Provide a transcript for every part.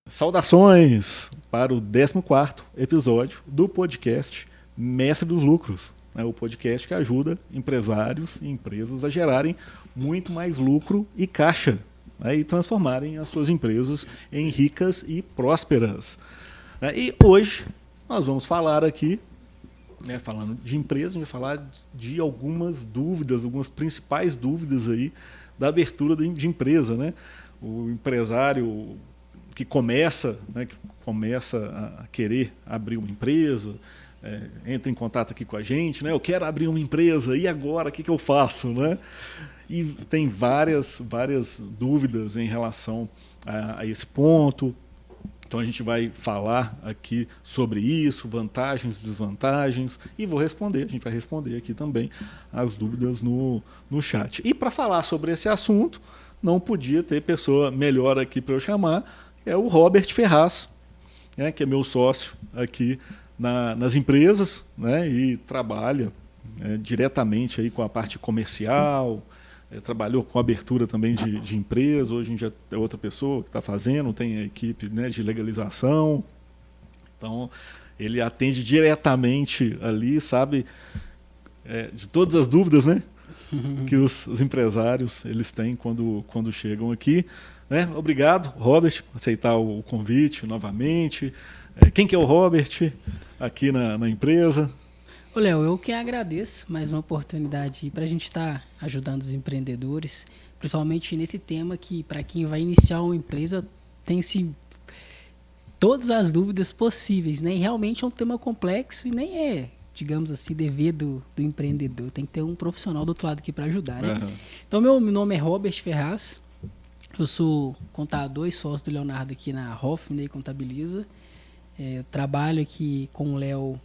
Saudações para o 14º episódio do podcast Mestre dos Lucros, o podcast que ajuda empresários e empresas a gerarem muito mais lucro e caixa, e transformarem as suas empresas em ricas e prósperas. E hoje nós vamos falar aqui, falando de empresa, a gente vai falar de algumas dúvidas, algumas principais dúvidas aí da abertura de empresa, O empresário que começa a querer abrir uma empresa, entra em contato aqui com a gente, eu quero abrir uma empresa, e agora, o que eu faço? E tem várias dúvidas em relação a esse ponto. Então a gente vai falar aqui sobre isso, vantagens, desvantagens, e a gente vai responder aqui também as dúvidas no chat. E para falar sobre esse assunto, não podia ter pessoa melhor aqui para eu chamar, é o Robert Ferraz, que é meu sócio aqui nas empresas, e trabalha diretamente aí com a parte comercial, trabalhou com abertura também de empresa. Hoje em dia é outra pessoa que está fazendo, tem a equipe de legalização. Então, ele atende diretamente ali, sabe, de todas as dúvidas, que os empresários eles têm quando chegam aqui. Obrigado, Robert, por aceitar o convite novamente. Quem que é o Robert aqui na empresa? Ô, Léo, eu que agradeço mais uma oportunidade para a gente estar ajudando os empreendedores, principalmente nesse tema que, para quem vai iniciar uma empresa, tem-se todas as dúvidas possíveis, E realmente é um tema complexo e nem é, digamos assim, dever do empreendedor. Tem que ter um profissional do outro lado aqui para ajudar, Uhum. Então, meu nome é Robert Ferraz, eu sou contador e sócio do Leonardo aqui na Hoffman Contabiliza. Trabalho aqui com o Léo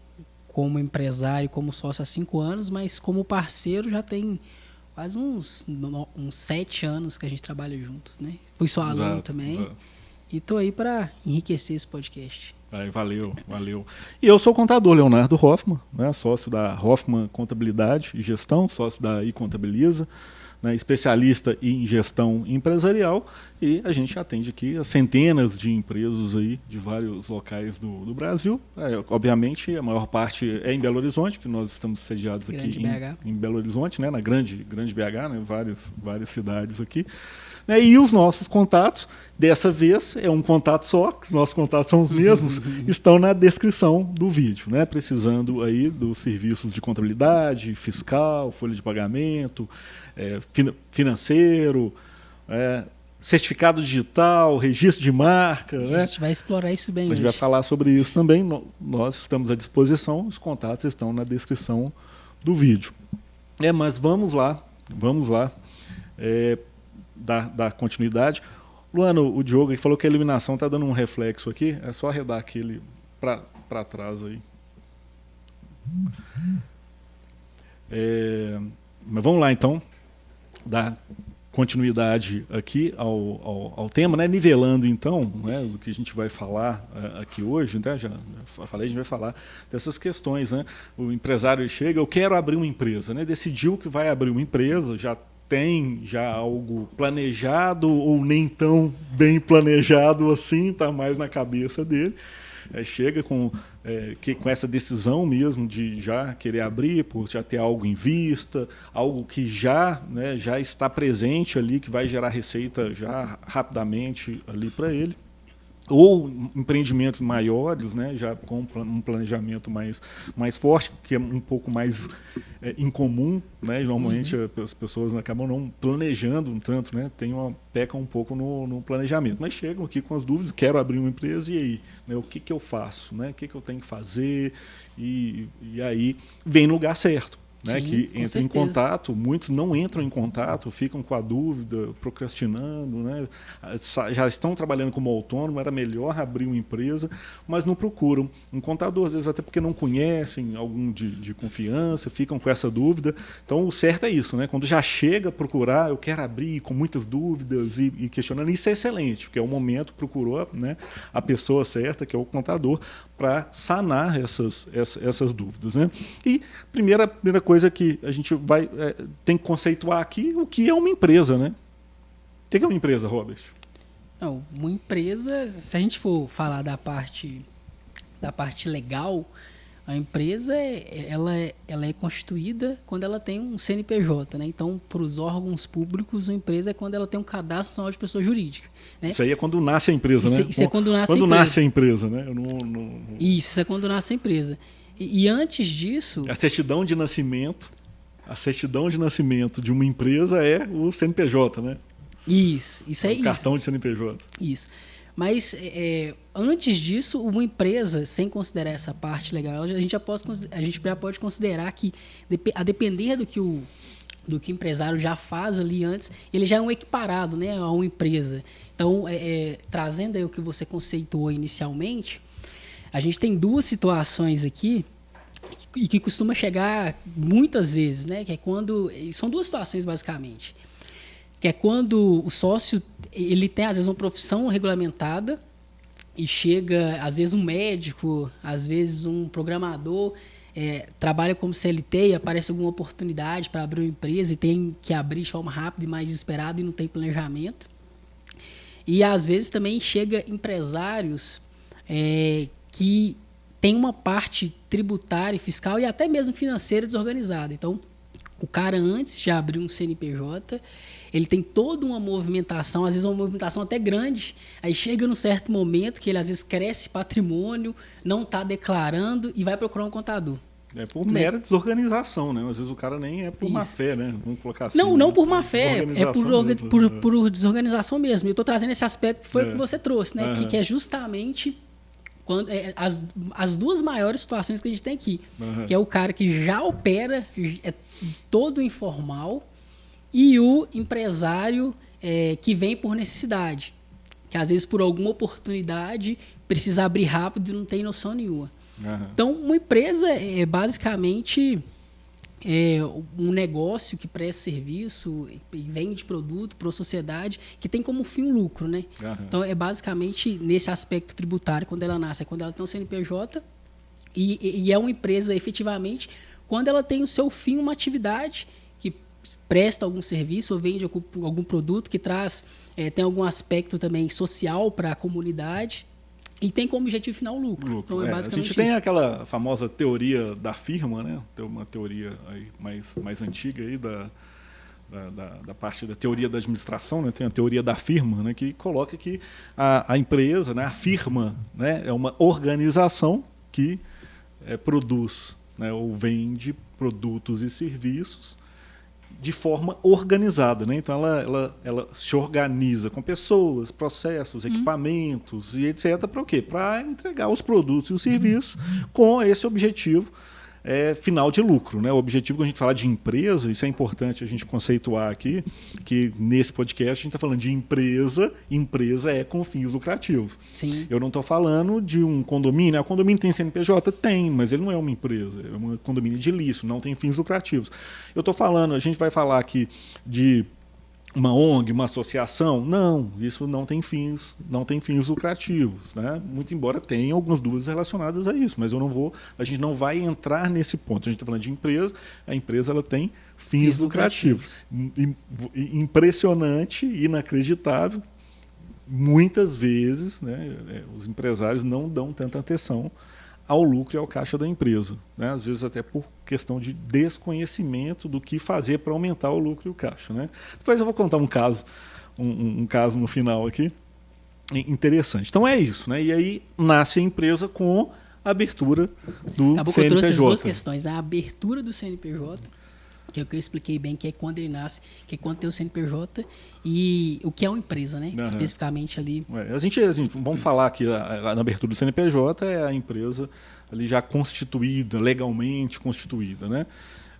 como empresário, como sócio há 5 anos, mas como parceiro já tem quase uns 7 anos que a gente trabalha juntos, Fui só aluno também. Exato. E estou aí para enriquecer esse podcast. Valeu. E eu sou o contador Leonardo Hoffman, sócio da Hoffman Contabilidade e Gestão, sócio da iContabiliza, especialista em gestão empresarial, e a gente atende aqui a centenas de empresas aí de vários locais do Brasil. Obviamente, a maior parte é em Belo Horizonte, que nós estamos sediados aqui em Belo Horizonte, na grande BH, várias cidades aqui. E os nossos contatos, dessa vez, é um contato só, que os nossos contatos são os mesmos, estão na descrição do vídeo, precisando aí dos serviços de contabilidade, fiscal, folha de pagamento, financeiro, certificado digital, registro de marca. A gente vai explorar isso bem hoje. A gente vai falar sobre isso também. Nós estamos à disposição, os contatos estão na descrição do vídeo. Mas vamos lá. Dar continuidade. Luano, o Diogo falou que a iluminação está dando um reflexo aqui. É só arredar aquele para trás aí. Mas vamos lá, então. Dar continuidade aqui ao tema, nivelando, então, do que a gente vai falar aqui hoje. Já falei, a gente vai falar dessas questões. O empresário chega, eu quero abrir uma empresa. Decidiu que vai abrir uma empresa, tem algo planejado ou nem tão bem planejado assim, está mais na cabeça dele. Chega com essa decisão mesmo de já querer abrir, por já ter algo em vista, algo que já está presente ali, que vai gerar receita já rapidamente ali para ele. Ou empreendimentos maiores, já com um planejamento mais forte, que é um pouco mais incomum, Normalmente as pessoas acabam não planejando um tanto, pecam um pouco no planejamento. Mas chegam aqui com as dúvidas, quero abrir uma empresa, e aí? O que eu faço? O que eu tenho que fazer? E aí vem no lugar certo. Sim, que entra em contato, muitos não entram em contato, ficam com a dúvida, procrastinando, já estão trabalhando como autônomo, era melhor abrir uma empresa, mas não procuram um contador, às vezes até porque não conhecem algum de confiança, ficam com essa dúvida. Então o certo é isso, quando já chega a procurar, eu quero abrir com muitas dúvidas e questionando, isso é excelente, porque é o momento, procurou a pessoa certa, que é o contador, para sanar essas dúvidas. E primeira coisa que a gente tem que conceituar aqui, o que é uma empresa. O que é uma empresa, Robert? Não, uma empresa, se a gente for falar da parte legal, a empresa ela é constituída quando ela tem um CNPJ, né? Então, para os órgãos públicos, uma empresa é quando ela tem um cadastro nacional de pessoa jurídica, né? Isso aí é quando nasce a empresa, né? Isso é quando nasce a empresa, né? Isso é quando nasce a empresa. E antes disso... A certidão de nascimento de uma empresa é o CNPJ, né? Isso é isso. Cartão de CNPJ. Isso. Mas antes disso, uma empresa, sem considerar essa parte legal, a gente já pode considerar que, a depender do que o empresário já faz ali antes, ele já é um equiparado, né, a uma empresa. Então, trazendo aí o que você conceituou inicialmente, a gente tem duas situações aqui e que costuma chegar muitas vezes, né, que é quando... São duas situações, basicamente. Que é quando o sócio ele tem, às vezes, uma profissão regulamentada e chega, às vezes, um médico, às vezes, um programador, trabalha como CLT e aparece alguma oportunidade para abrir uma empresa e tem que abrir de forma rápida e mais desesperada e não tem planejamento. E, às vezes, também chega empresários que têm uma parte tributária, fiscal e até mesmo financeira desorganizada. Então, o cara, antes de abrir um CNPJ, ele tem toda uma movimentação, às vezes uma movimentação até grande, aí chega num certo momento que ele às vezes cresce patrimônio, não está declarando e vai procurar um contador. É por mera desorganização, né? Às vezes o cara nem é por má fé, né? Vamos colocar assim. Não por má fé, é por desorganização mesmo. Eu estou trazendo esse aspecto que foi o que você trouxe, né? Que é justamente quando, as duas maiores situações que a gente tem aqui. Que é o cara que já opera, é todo informal, e o empresário que vem por necessidade, que às vezes por alguma oportunidade precisa abrir rápido e não tem noção nenhuma. Então, uma empresa é basicamente um negócio que presta serviço e vende produto para a sociedade que tem como fim o lucro, né? Então, é basicamente nesse aspecto tributário, quando ela nasce, é quando ela tem um CNPJ e é uma empresa efetivamente quando ela tem o seu fim uma atividade que presta algum serviço ou vende algum produto que traz, tem algum aspecto também social para a comunidade e tem como objetivo final o lucro. Então, basicamente a gente tem aquela famosa teoria da firma, né? Tem uma teoria aí mais antiga aí da parte da teoria da administração, né? Tem a teoria da firma, né? Que coloca que a empresa, né? A firma, né? É uma organização que produz, né? Ou vende produtos e serviços de forma organizada, né? Então ela se organiza com pessoas, processos, equipamentos e etc. Para o quê? Para entregar os produtos e os serviços com esse objetivo final de lucro, né? O objetivo, quando a gente fala de empresa, isso é importante a gente conceituar aqui, que nesse podcast a gente está falando de empresa é com fins lucrativos. Sim. Eu não estou falando de um condomínio, o condomínio tem CNPJ? Tem, mas ele não é uma empresa, é um condomínio edilício, não tem fins lucrativos. Eu estou falando, a gente vai falar aqui de uma ONG, uma associação? Não, isso não tem fins lucrativos, né? Muito embora tenha algumas dúvidas relacionadas a isso, mas a gente não vai entrar nesse ponto. A gente está falando de empresa, a empresa ela tem fins lucrativos. Impressionante, inacreditável. Muitas vezes, né, os empresários não dão tanta atenção ao lucro e ao caixa da empresa, né? Às vezes até por questão de desconhecimento do que fazer para aumentar o lucro e o caixa, né? Depois eu vou contar um caso no final aqui, interessante. Então é isso, né? E aí nasce a empresa com a abertura do CNPJ. Eu trouxe as duas questões, a abertura do CNPJ, que é o que eu expliquei bem, que é quando ele nasce, que é quando tem o CNPJ, e o que é uma empresa, né? Especificamente ali. A gente, vamos falar que na abertura do CNPJ é a empresa ali já constituída, legalmente constituída, né?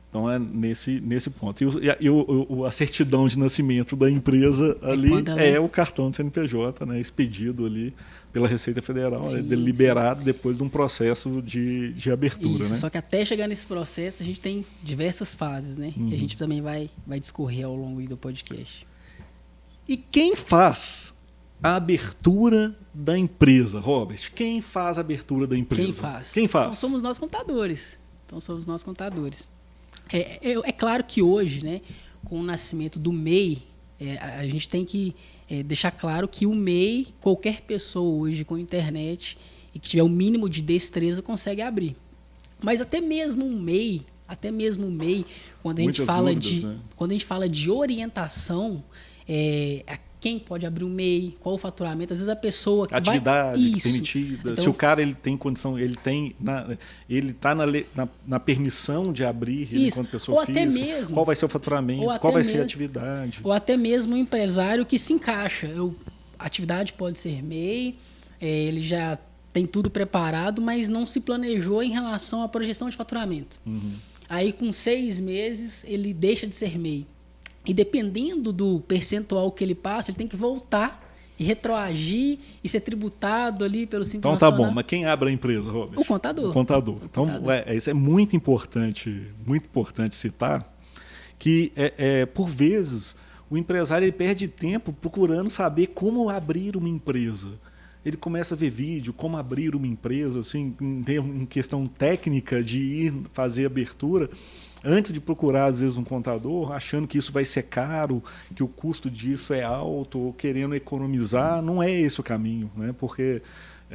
Então é nesse ponto. E a certidão de nascimento da empresa ali o cartão de CNPJ, né? Expedido ali pela Receita Federal, deliberado depois de um processo de abertura. Isso, né? Só que até chegar nesse processo a gente tem diversas fases, né? Que a gente também vai discorrer ao longo do podcast. E quem faz a abertura da empresa, Robert? Quem faz a abertura da empresa? Quem faz? Então somos nós contadores. É claro que hoje, né, com o nascimento do MEI, A gente tem que deixar claro que o MEI, qualquer pessoa hoje com internet e que tiver o mínimo de destreza consegue abrir. Mas até mesmo o MEI, quando a gente fala dúvidas, né? quando a gente fala de orientação, quem pode abrir um MEI, qual o faturamento, às vezes a pessoa que atividade permitida, então, se o cara ele tem condição, ele está na permissão de abrir enquanto pessoa física, até mesmo, qual vai ser o faturamento, qual vai ser a atividade. Ou até mesmo um empresário que se encaixa. A atividade pode ser MEI, ele já tem tudo preparado, mas não se planejou em relação à projeção de faturamento. Uhum. Aí com 6 meses ele deixa de ser MEI. E dependendo do percentual que ele passa, ele tem que voltar e retroagir e ser tributado ali pelo Simples Nacional. Então tá bom, mas quem abre a empresa, Robert? O contador. O contador. Então isso é muito importante citar que, por vezes, o empresário ele perde tempo procurando saber como abrir uma empresa. Ele começa a ver vídeo, como abrir uma empresa, assim, em questão técnica de ir fazer abertura, antes de procurar, às vezes, um contador, achando que isso vai ser caro, que o custo disso é alto, ou querendo economizar. Não é esse o caminho, né? Porque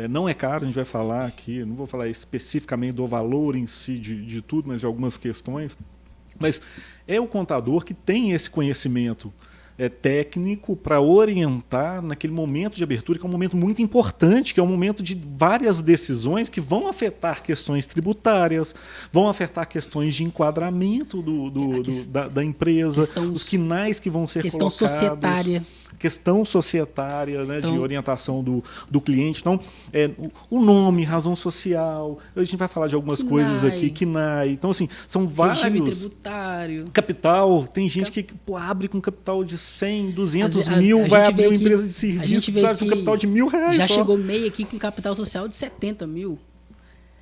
não é caro, a gente vai falar aqui, não vou falar especificamente do valor em si de tudo, mas de algumas questões. Mas é o contador que tem esse conhecimento técnico para orientar naquele momento de abertura, que é um momento muito importante, que é um momento de várias decisões que vão afetar questões tributárias, vão afetar questões de enquadramento da empresa, os quinais que vão ser colocados. Questão societária, né, então, de orientação do cliente. Então, o nome, razão social, a gente vai falar de algumas coisas aqui, KNAI. Então, assim, são vários... Regime tributário. Capital, tem gente que abre com capital de 100, 200 mil, vai abrir uma empresa de serviço, precisa de um capital de R$1.000 já só. chegou MEI aqui com capital social de 70 mil.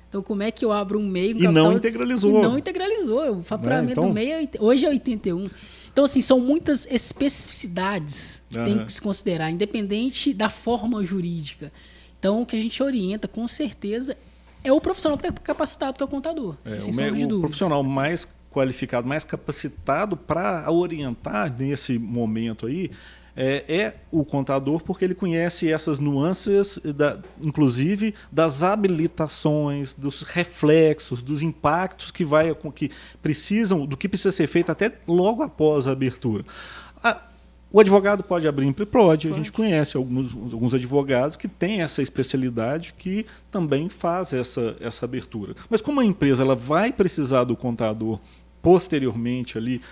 Então, como é que eu abro um MEI com capital não integralizou. E não integralizou. O faturamento do MEI hoje é 81. Então, assim, são muitas especificidades que tem que se considerar, independente da forma jurídica. Então, o que a gente orienta, com certeza, é o profissional que está capacitado, que é o contador. O profissional mais qualificado, mais capacitado para orientar nesse momento aí é o contador, porque ele conhece essas nuances, inclusive das habilitações, dos reflexos, dos impactos que precisam, do que precisa ser feito até logo após a abertura. O advogado pode abrir? Pode. A gente conhece alguns advogados que têm essa especialidade que também faz essa abertura. Mas como a empresa ela vai precisar do contador posteriormente ali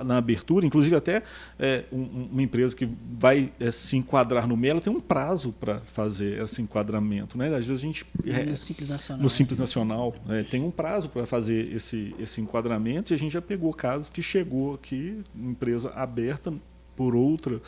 na abertura, inclusive até uma empresa que vai se enquadrar no MEI, ela tem um prazo para fazer esse enquadramento, né? Às vezes a gente no Simples Nacional tem um prazo para fazer esse enquadramento, e a gente já pegou casos que chegou aqui, empresa aberta por outro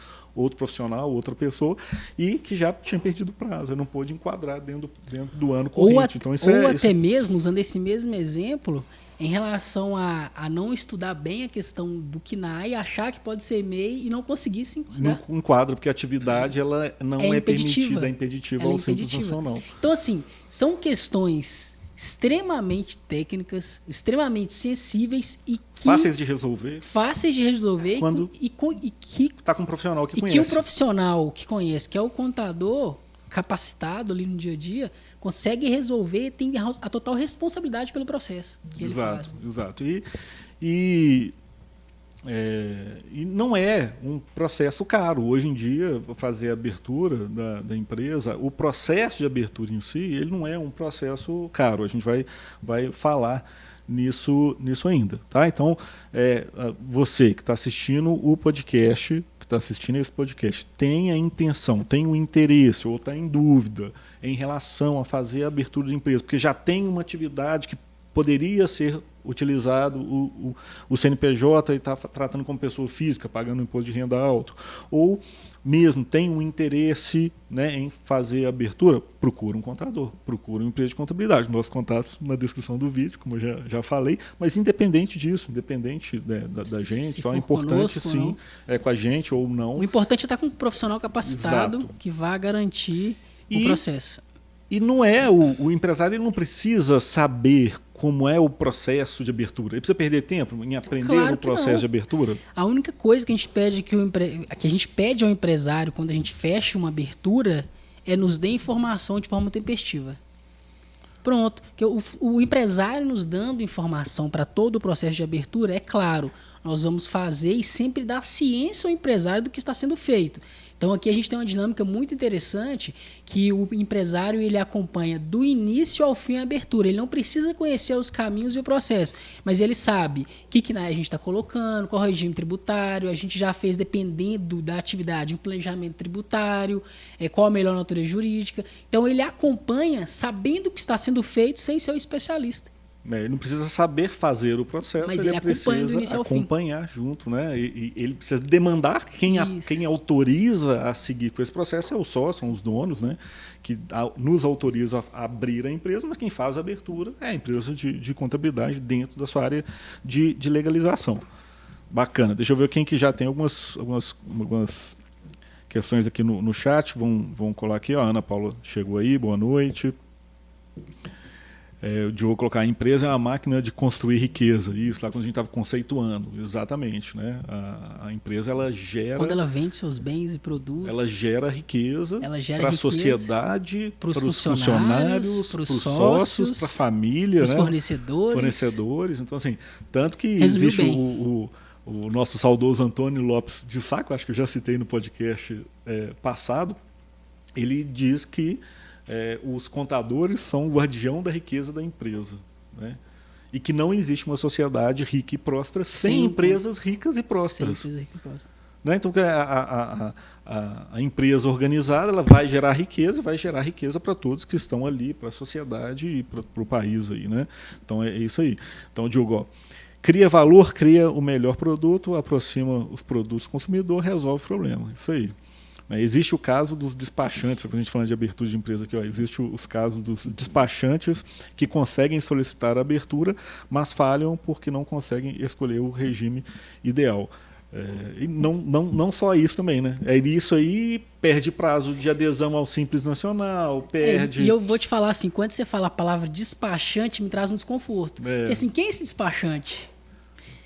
profissional, outra pessoa, e que já tinha perdido o prazo, não pôde enquadrar dentro do ano corrente. Então, até mesmo, usando esse mesmo exemplo, em relação a não estudar bem a questão do KNAI, achar que pode ser MEI e não conseguir se enquadrar. Não enquadra, porque a atividade ela não é permitida, é impeditiva ao Simples Nacional. Então, assim, são questões extremamente técnicas, extremamente sensíveis e que... Fáceis de resolver. Quando e que está com um profissional que conhece. E que o profissional que conhece, que é o contador capacitado ali no dia a dia, consegue resolver e tem a total responsabilidade pelo processo que ele faz. Exato. E não é um processo caro. Hoje em dia, fazer a abertura da empresa, o processo de abertura em si, ele não é um processo caro. A gente vai falar nisso ainda. Tá? Então, você que está assistindo o podcast, esse podcast, tem a intenção, tem o interesse ou está em dúvida em relação a fazer a abertura de empresa, porque já tem uma atividade que poderia ser utilizado o CNPJ e está tratando como pessoa física, pagando um imposto de renda alto, ou mesmo tem um interesse, né, em fazer a abertura, procura um contador, procura uma empresa de contabilidade. Nossos contatos na descrição do vídeo, como eu já falei, mas independente disso, independente da gente, então é importante sim, com a gente ou não. O importante é estar com um profissional capacitado. Exato. Que vá garantir o processo. E não é o empresário, ele não precisa saber como é o processo de abertura. Ele precisa perder tempo em aprender Claro o que não. processo de abertura? A única coisa que a gente pede que a gente pede ao empresário quando a gente fecha uma abertura é nos dê informação de forma tempestiva. Pronto. Que o empresário nos dando informação para todo o processo de abertura, é claro, nós vamos fazer e sempre dar ciência ao empresário do que está sendo feito. Então aqui a gente tem uma dinâmica muito interessante que o empresário ele acompanha do início ao fim a abertura. Ele não precisa conhecer os caminhos e o processo, mas ele sabe o que a gente está colocando, qual é o regime tributário, a gente já fez, dependendo da atividade, um planejamento tributário, qual a melhor natureza jurídica. Então ele acompanha sabendo o que está sendo feito sem ser o especialista. Ele não precisa saber fazer o processo, mas ele acompanha do início ao fim. Acompanhar junto, né? E ele precisa demandar quem autoriza a seguir com esse processo é o sócio, são os donos, né? Que nos autoriza a abrir a empresa, mas quem faz a abertura é a empresa de contabilidade dentro da sua área de legalização. Bacana. Deixa eu ver quem que já tem algumas questões aqui no chat. Vão colar aqui. A Ana Paula chegou aí, boa noite. O Diogo colocar, a empresa é uma máquina de construir riqueza. Isso lá quando a gente estava conceituando, exatamente. Né? A empresa, ela gera... Quando ela vende seus bens e produtos... Ela gera riqueza para a sociedade, para os funcionários, para os sócios, para a família. Para os né? Fornecedores. Então, assim, tanto que Resumiu existe bem. O nosso saudoso Antônio Lopes de Sá, acho que eu já citei no podcast passado, ele diz que os contadores são o guardião da riqueza da empresa. Né? E que não existe uma sociedade rica e próspera sem empresas ricas e prósperas. Né? Então, a empresa organizada ela vai gerar riqueza para todos que estão ali, para a sociedade e para o país. Aí, né? Então, é isso aí. Então, Diogo, cria valor, cria o melhor produto, aproxima os produtos do consumidor, resolve o problema. Isso aí. Existe o caso dos despachantes, quando a gente fala de abertura de empresa aqui, existe os casos dos despachantes que conseguem solicitar a abertura, mas falham porque não conseguem escolher o regime ideal. E não só isso também, né? Isso aí perde prazo de adesão ao Simples Nacional, perde... E eu vou te falar assim, quando você fala a palavra despachante, me traz um desconforto. Porque assim, quem é esse despachante?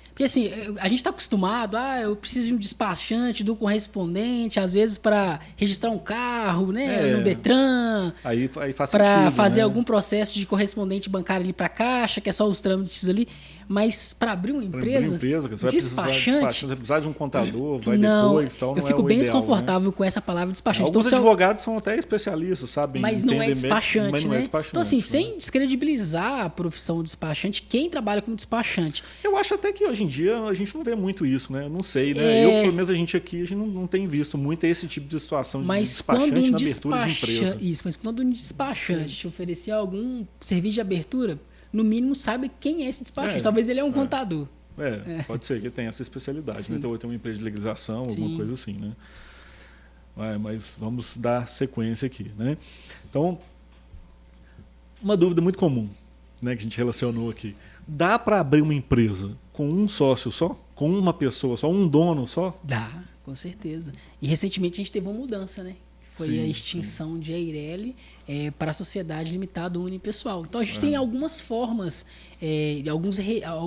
Porque assim, a gente está acostumado, eu preciso de um despachante, do correspondente, às vezes para registrar um carro, né, no Detran, aí faz para fazer né? algum processo de correspondente bancário ali para a Caixa, que é só os trâmites ali. Mas para abrir uma empresa, despachante, vai precisar de um contador, vai depois, tal, não eu fico bem desconfortável, né? com essa palavra despachante. Alguns advogados são até especialistas, sabem? Mas não é despachante, mas não né? É despachante, então, assim, né? sem descredibilizar a profissão despachante, quem trabalha como despachante? Eu acho até que hoje em dia a gente não vê muito isso, né? Eu não sei, né? Pelo menos a gente não tem visto muito esse tipo de situação de despachante na abertura de empresa. Isso, mas quando um despachante te oferecer algum serviço de abertura, no mínimo sabe quem é esse despachante. Talvez ele é um contador. Pode ser que tenha essa especialidade. Né? Então vai ter uma empresa de legalização, alguma coisa assim. Né? Mas vamos dar sequência aqui. Né? Então, uma dúvida muito comum, né, que a gente relacionou aqui. Dá para abrir uma empresa com um sócio só? Com uma pessoa só? Um dono só? Dá, com certeza. E recentemente a gente teve uma mudança, né? Foi a extinção de Eireli para a sociedade limitada unipessoal. Então a gente tem algumas formas,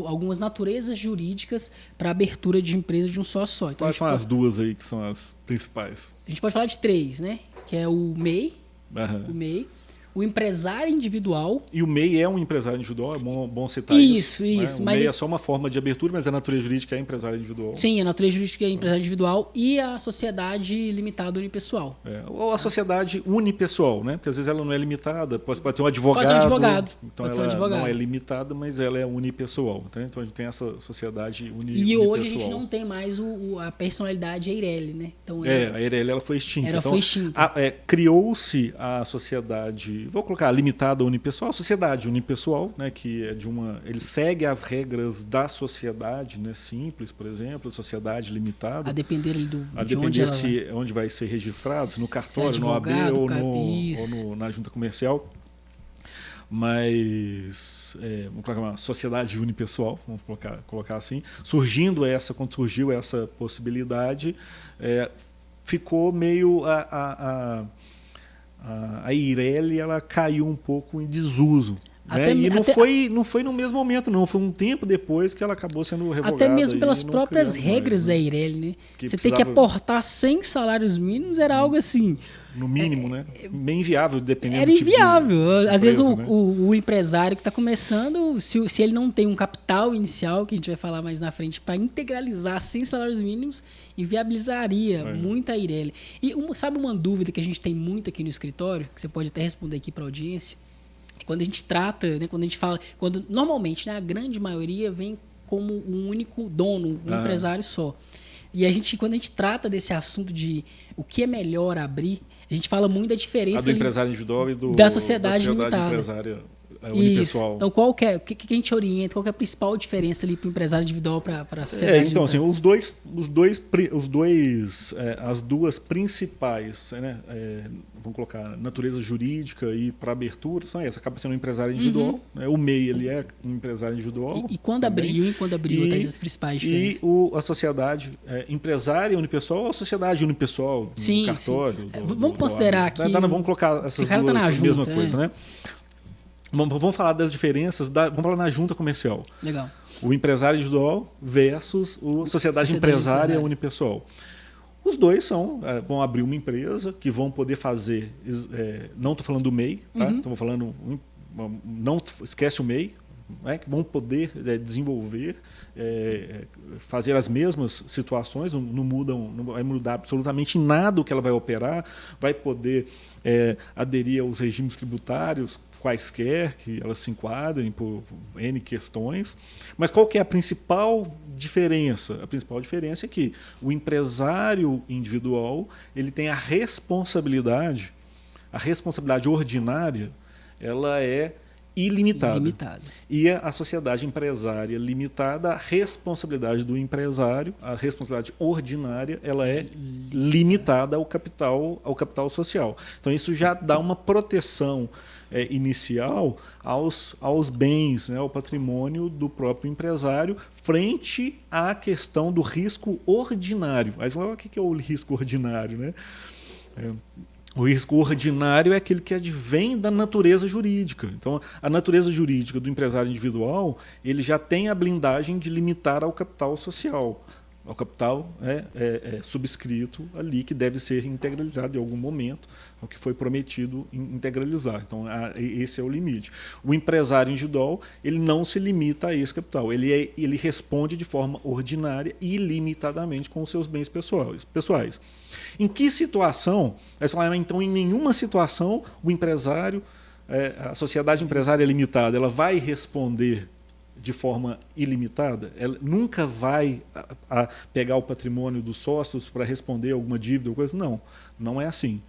algumas naturezas jurídicas para abertura de empresa de um sócio só. Então, quais são as duas aí que são as principais? A gente pode falar de três, né? Que é o MEI, o empresário individual. E o MEI é um empresário individual? É bom citar isso. Isso. O MEI é só uma forma de abertura, mas a natureza jurídica é empresário individual. Sim, a natureza jurídica é empresário individual e a sociedade limitada unipessoal. Ou a sociedade unipessoal, né? Porque às vezes ela não é limitada, pode ter um advogado. Pode ser um advogado. Então pode ser ela um advogado. não é limitada, mas ela é unipessoal. Tá? Então a gente tem essa sociedade unipessoal. E hoje a gente não tem mais a personalidade Eireli, né? Então, a Eireli ela foi extinta. Foi extinta. Criou-se a sociedade, vou colocar limitada unipessoal, a sociedade unipessoal, né, que é ele segue as regras da sociedade, né, simples, por exemplo, sociedade limitada. A depender de onde vai ser registrado, se no cartório, no AB ou na junta comercial. Mas vamos colocar uma sociedade unipessoal, vamos colocar assim. Quando surgiu essa possibilidade, ficou meio a Eireli ela caiu um pouco em desuso. Até, né? E não foi no mesmo momento, não. Foi um tempo depois que ela acabou sendo revogada. Até mesmo pelas próprias regras da Eireli, né? Você tem que aportar 100 salários mínimos, era algo assim... No mínimo, né? Bem inviável, dependendo Era do tipo inviável. de Às vezes empresa, né? o empresário que está começando, se ele não tem um capital inicial, que a gente vai falar mais na frente, para integralizar 100 salários mínimos, inviabilizaria muita Eireli. E sabe uma dúvida que a gente tem muito aqui no escritório, que você pode até responder aqui para a audiência? Quando a gente trata, né, quando a gente fala, quando normalmente, né, a grande maioria vem como um único dono, um empresário só. E quando a gente trata desse assunto de o que é melhor abrir, a gente fala muito da diferença do empresário individual e da sociedade limitada. Empresária unipessoal. Então, o que a gente orienta? Qual que é a principal diferença ali para o empresário individual para a sociedade então, limitada? assim, as duas principais, né, vamos colocar natureza jurídica e para abertura, são essas. Acaba sendo um empresário individual. Né, o MEI ele é um empresário individual. E quando abriu e quando abriu, as principais diferenças? E a sociedade empresária unipessoal ou a sociedade unipessoal, do cartório. Vamos considerar aqui... Vamos colocar essas duas na junta, mesma coisa, né? Vamos falar das diferenças, vamos falar na junta comercial. Legal. O empresário individual versus a sociedade empresária unipessoal. Os dois vão abrir uma empresa que vão poder fazer, não estou falando do MEI, tá? Estou falando, não esquece o MEI, né? Que vão poder desenvolver, fazer as mesmas situações, não vai mudar absolutamente nada o que ela vai operar, vai poder aderir aos regimes tributários quaisquer que elas se enquadrem por N questões. Mas qual que é a principal diferença? A principal diferença é que o empresário individual ele tem a responsabilidade ordinária, ela é ilimitada. E a sociedade empresária limitada, a responsabilidade do empresário, a responsabilidade ordinária, ela é limitada ao capital social. Então isso já dá uma proteção inicial aos bens, né, ao patrimônio do próprio empresário, frente à questão do risco ordinário. Mas o que é o risco ordinário, né? O risco ordinário é aquele que advém da natureza jurídica. Então, a natureza jurídica do empresário individual, ele já tem a blindagem de limitar ao capital social, ao capital subscrito ali, que deve ser integralizado em algum momento, o que foi prometido integralizar. Então, esse é o limite. O empresário individual, ele não se limita a esse capital, ele responde de forma ordinária e ilimitadamente com os seus bens pessoais. Em que situação? Aí você fala, então, em nenhuma situação o empresário, a sociedade empresária limitada, ela vai responder de forma ilimitada? Ela nunca vai pegar o patrimônio dos sócios para responder alguma dívida ou coisa? Não, não é assim.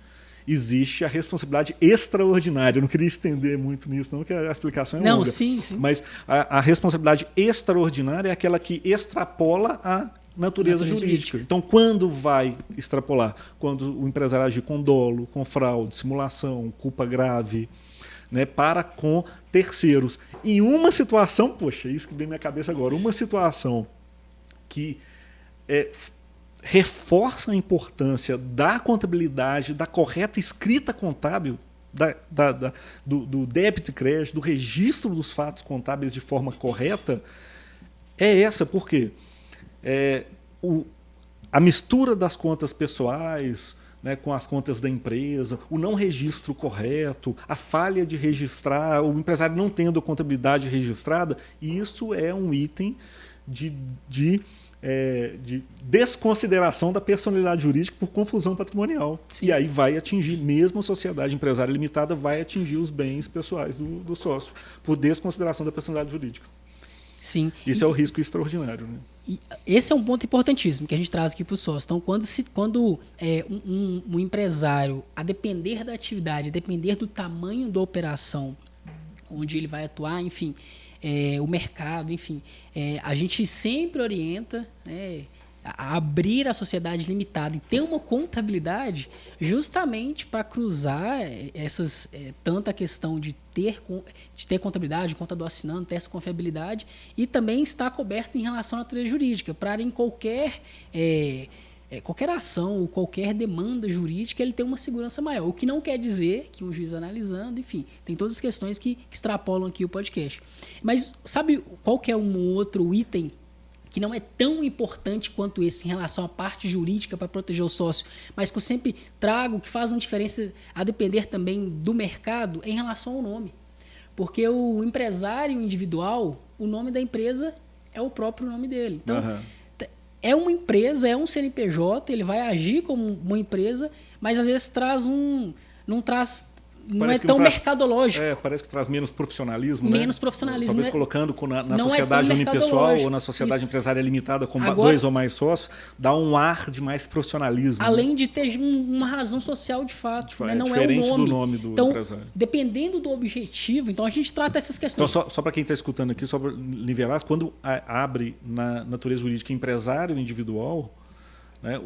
Existe a responsabilidade extraordinária. Eu não queria estender muito nisso, não, porque a explicação é longa. Não, sim. Mas a responsabilidade extraordinária é aquela que extrapola a natureza jurídica. Então, quando vai extrapolar? Quando o empresário agir com dolo, com fraude, simulação, culpa grave, né, para com terceiros. Em uma situação, poxa, isso que vem na minha cabeça agora, uma situação que reforça a importância da contabilidade, da correta escrita contábil, do débito e crédito, do registro dos fatos contábeis de forma correta, é essa. Por quê? A mistura das contas pessoais, né, com as contas da empresa, o não registro correto, a falha de registrar, o empresário não tendo a contabilidade registrada, isso é um item de desconsideração da personalidade jurídica por confusão patrimonial. Sim. E aí vai atingir, mesmo a sociedade empresária limitada, vai atingir os bens pessoais do sócio, por desconsideração da personalidade jurídica. Sim. Isso é o risco extraordinário, né? E esse é um ponto importantíssimo que a gente traz aqui para o sócio. Então, quando um empresário, a depender da atividade, a depender do tamanho da operação, onde ele vai atuar, enfim, o mercado, enfim, a gente sempre orienta a abrir a sociedade limitada e ter uma contabilidade justamente para cruzar tanto a questão de ter contabilidade, conta do assinante, ter essa confiabilidade e também estar coberto em relação à natureza jurídica, para em qualquer qualquer ação ou qualquer demanda jurídica, ele tem uma segurança maior. O que não quer dizer que um juiz analisando, enfim, tem todas as questões que extrapolam aqui o podcast. Mas sabe qual que é um outro item que não é tão importante quanto esse em relação à parte jurídica para proteger o sócio, mas que eu sempre trago, que faz uma diferença a depender também do mercado, em relação ao nome. Porque o empresário individual, o nome da empresa é o próprio nome dele. Então, é uma empresa, é um CNPJ, ele vai agir como uma empresa, mas às vezes não é tão mercadológico. Parece que traz menos profissionalismo. Menos profissionalismo. Talvez colocando na sociedade unipessoal ou na sociedade empresária limitada com dois ou mais sócios, dá um ar de mais profissionalismo. Além de ter uma razão social de fato. Né? Não diferente é o nome. do nome do então, empresário. Dependendo do objetivo, então a gente trata essas questões. Então, só para quem está escutando aqui, só para nivelar, quando abre na natureza jurídica empresário individual, né,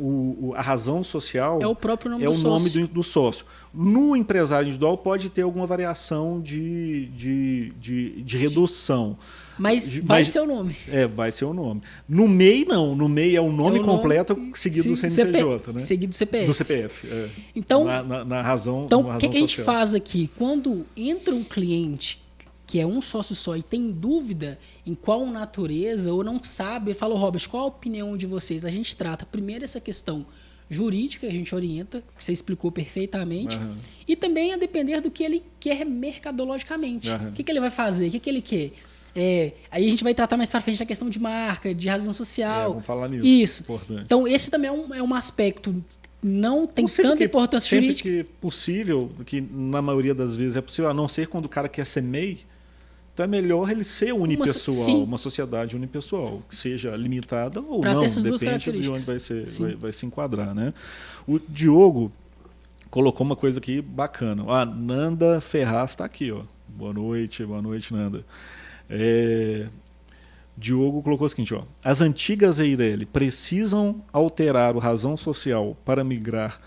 a razão social é o próprio nome do sócio. No empresário individual pode ter alguma variação de redução. Mas vai ser o nome. Vai ser o nome. No MEI, não. No MEI é o nome completo seguido do CNPJ. Né? Seguido do CPF. Do CPF. Então, na razão então o que a gente faz aqui? Quando entra um cliente que é um sócio só e tem dúvida em qual natureza ou não sabe, fala, Robert, qual a opinião de vocês? A gente trata primeiro essa questão jurídica, a gente orienta, você explicou perfeitamente, e também a depender do que ele quer mercadologicamente. O que ele vai fazer? O que ele quer? Aí a gente vai tratar mais para frente a questão de marca, de razão social. Vamos falar nisso. Isso. Importante. Então, esse também é um aspecto não tem tanta importância jurídica. Sempre que possível, que na maioria das vezes é possível, a não ser quando o cara quer ser MEI, então é melhor ele ser unipessoal, uma sociedade unipessoal, que seja limitada ou não, depende de onde vai se enquadrar. Né? O Diogo colocou uma coisa aqui bacana. A Nanda Ferraz está aqui. Ó. Boa noite, Nanda. Diogo colocou o seguinte, ó, as antigas EIRELI precisam alterar o razão social para migrar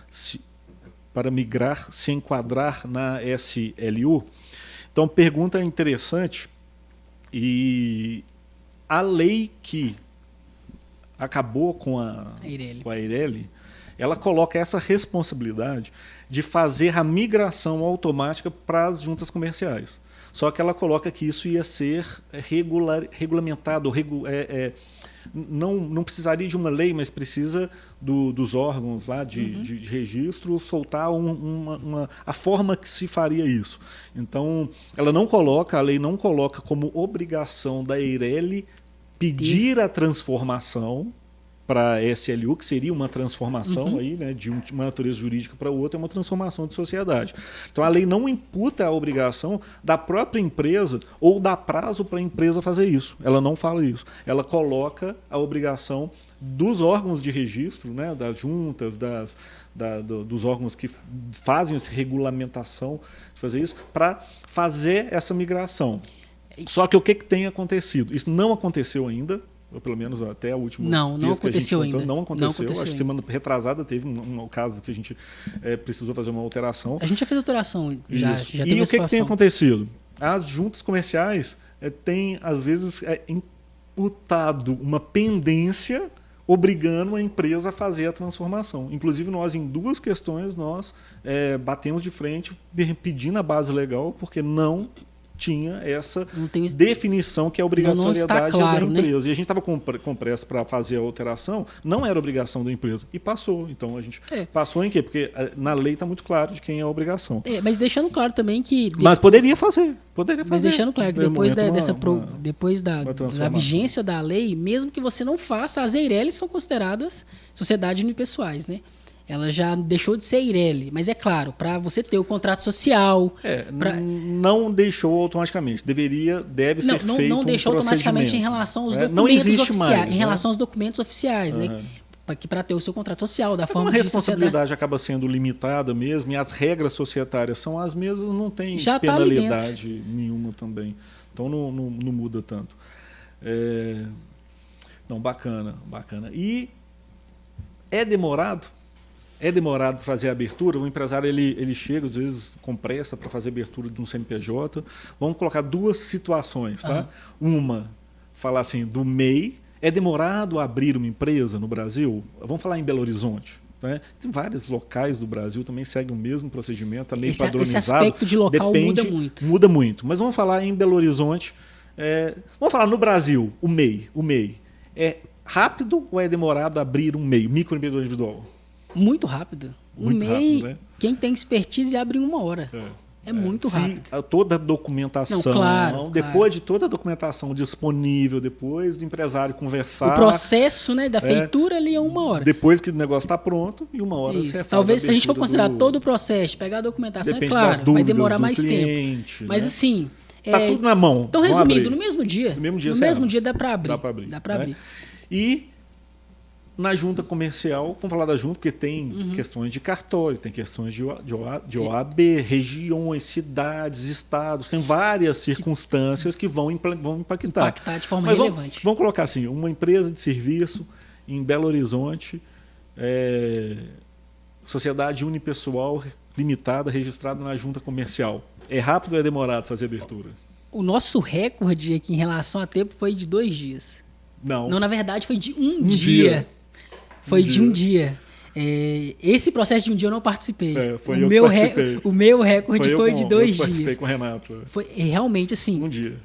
se enquadrar na SLU? Então, pergunta interessante, e a lei que acabou com a EIRELI, ela coloca essa responsabilidade de fazer a migração automática para as juntas comerciais. Só que ela coloca que isso ia ser regulamentado, não precisaria de uma lei, mas precisa dos órgãos lá de registro soltar a forma que se faria isso. Então, a lei não coloca como obrigação da EIRELI pedir a transformação para a SLU, que seria uma transformação aí, né, de uma natureza jurídica para outra, é uma transformação de sociedade. Então a lei não imputa a obrigação da própria empresa ou dá prazo para a empresa fazer isso. Ela não fala isso. Ela coloca a obrigação dos órgãos de registro, né, das juntas, dos órgãos que fazem essa regulamentação, de fazer isso, para fazer essa migração. Só que o que tem acontecido? Isso não aconteceu ainda. Ou pelo menos até o último não aconteceu ainda. Não aconteceu. Acho que semana retrasada teve um caso que a gente precisou fazer uma alteração. A gente já fez alteração. Já teve e o que tem acontecido? As juntas comerciais têm, às vezes, imputado uma pendência obrigando a empresa a fazer a transformação. Inclusive, nós, em duas questões, nós batemos de frente pedindo a base legal, porque não tinha essa definição que é a obrigatoriedade da empresa. Né? E a gente estava com pressa para fazer a alteração, não era obrigação da empresa. E passou. Então a gente passou em quê? Porque na lei está muito claro de quem é a obrigação. Mas deixando claro também que... Mas poderia fazer. Mas deixando claro que depois da vigência da lei, mesmo que você não faça, as EIRELIs são consideradas sociedades unipessoais, né? Ela já deixou de ser EIRELI, mas é claro, para você ter o contrato social... Não deixou automaticamente, deve ser feito não deixou automaticamente em relação aos documentos oficiais, em relação aos documentos oficiais, né? Para ter o seu contrato social, da forma de sociedade. A responsabilidade acaba sendo limitada mesmo, e as regras societárias são as mesmas, não tem penalidade nenhuma também. Então não muda tanto. Bacana. E é demorado? É demorado para fazer a abertura? O empresário ele chega, às vezes, com pressa para fazer a abertura de um CNPJ. Vamos colocar duas situações. Tá? Uma, falar assim, do MEI, É demorado abrir uma empresa no Brasil? Vamos falar em Belo Horizonte. Né? Tem vários locais do Brasil também seguem o mesmo procedimento, está meio padronizado. Esse aspecto de local muda muito. Muda muito. Mas vamos falar em Belo Horizonte. Vamos falar no Brasil, o MEI. É rápido ou é demorado abrir um MEI, microempreendedor individual? Muito rápido. Muito MEI, rápido, né? quem tem expertise abre em 1 hora. É muito rápido. Toda a documentação, depois de toda a documentação disponível, depois do empresário conversar. O processo, né, da feitura ali é 1 hora. Depois que o negócio está pronto, em 1 hora Isso. você faz. Talvez se a gente for considerar todo o processo, pegar a documentação, depende é claro, das vai demorar mais cliente, tempo. Mas né? assim. Tá tudo na mão. Então, resumindo, no mesmo dia. No mesmo dia dá para abrir. Dá para abrir. E na junta comercial, vamos falar da junta, porque tem questões de cartório, tem questões de OAB, regiões, cidades, estados, tem várias circunstâncias que vão impactar. Impactar de forma relevante. Vamos colocar assim, uma empresa de serviço em Belo Horizonte, sociedade unipessoal limitada, registrada na junta comercial. É rápido ou é demorado fazer abertura? O nosso recorde aqui em relação a tempo foi de 2 dias. Não, na verdade foi de um dia. Foi de um dia. Esse processo de um dia eu não participei. O meu recorde foi de 2 dias. Eu participei com o Renato. Foi realmente assim. Um dia.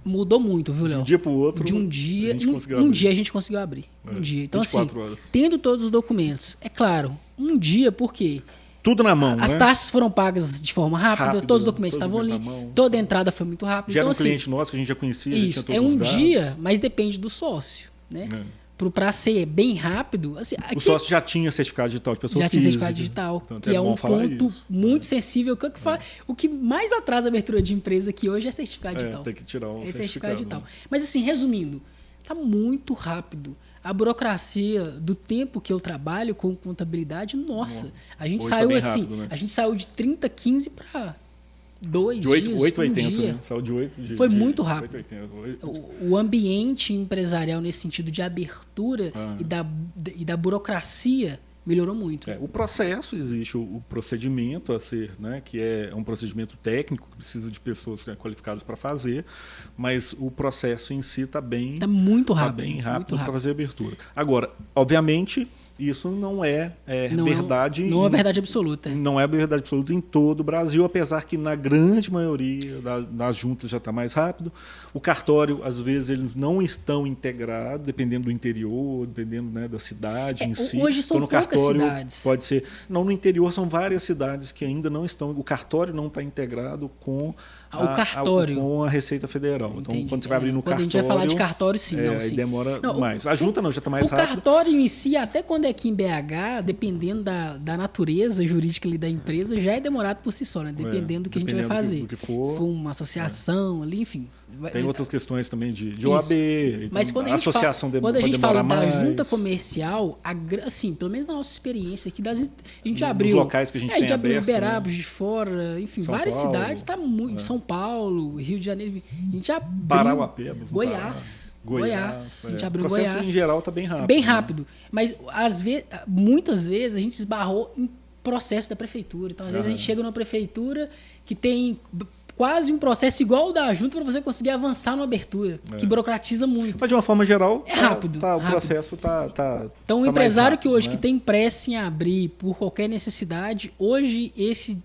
Mudou muito, viu, Léo? De um dia para o outro. De um dia. Dia a gente conseguiu abrir. Um dia. Então, assim, horas. Tendo todos os documentos. É claro, um dia, por quê? Tudo na mão, As taxas foram pagas de forma rápida, todos os documentos estavam ali, toda a entrada foi muito rápida. Já era então, um cliente nosso que a gente já conhecia. Isso, já tinha todos os dados. Dia, mas depende do sócio, né? Para ser bem rápido. Assim, o sócio já tinha certificado digital de pessoa física. Já tinha certificado digital, então, que é um ponto muito sensível. O que mais atrasa a abertura de empresa aqui hoje é certificado digital. Tem que tirar um certificado digital. Mas assim, resumindo, está muito rápido. A burocracia do tempo que eu trabalho com contabilidade, nossa, a gente saiu assim, rápido, né? A gente saiu de 30, 15 para 2 dias, 8, 80, né? Saiu de 8 Foi muito rápido. 8, o ambiente empresarial nesse sentido de abertura e da burocracia melhorou muito. O processo existe, o procedimento a ser, né, que é um procedimento técnico que precisa de pessoas qualificadas para fazer, mas o processo em si está muito rápido, bem rápido para fazer a abertura. Agora, obviamente, isso não é verdade. Não é verdade absoluta. Não é verdade absoluta em todo o Brasil, apesar que na grande maioria das juntas já está mais rápido. O cartório, às vezes, eles não estão integrados, dependendo do interior, dependendo, né, da cidade em si. Hoje são então, poucas cidades. Pode ser. Não, no interior são várias cidades que ainda não estão. O cartório não está integrado com com a Receita Federal. Entendi. Então, quando você vai abrir no cartório. Quando a gente vai falar de cartório, sim. Aí demora mais. A junta já está mais rápida. O cartório em si, até quando é aqui em BH, dependendo da natureza jurídica ali da empresa, já é demorado por si só, né? Dependendo do que a gente vai fazer. Do que for. Se for uma associação ali, enfim. Tem outras questões também de OAB. Mas quando a gente fala da junta comercial, assim, pelo menos na nossa experiência aqui, a gente já abriu. Os locais que a gente tem abriu aberto, Uberabas de fora, enfim, várias cidades, está muito. São Paulo, Rio de Janeiro. A gente já abriu. Parauapé, Goiás. A gente abriu o processo Goiás. Em geral está bem rápido. Bem rápido. Mas muitas vezes a gente esbarrou em processo da prefeitura. Então, às vezes a gente chega numa prefeitura que tem quase um processo igual o da junta para você conseguir avançar numa abertura, que burocratiza muito. Mas de uma forma geral, é rápido. O processo está então, o empresário rápido, que hoje que tem pressa em abrir por qualquer necessidade, hoje esse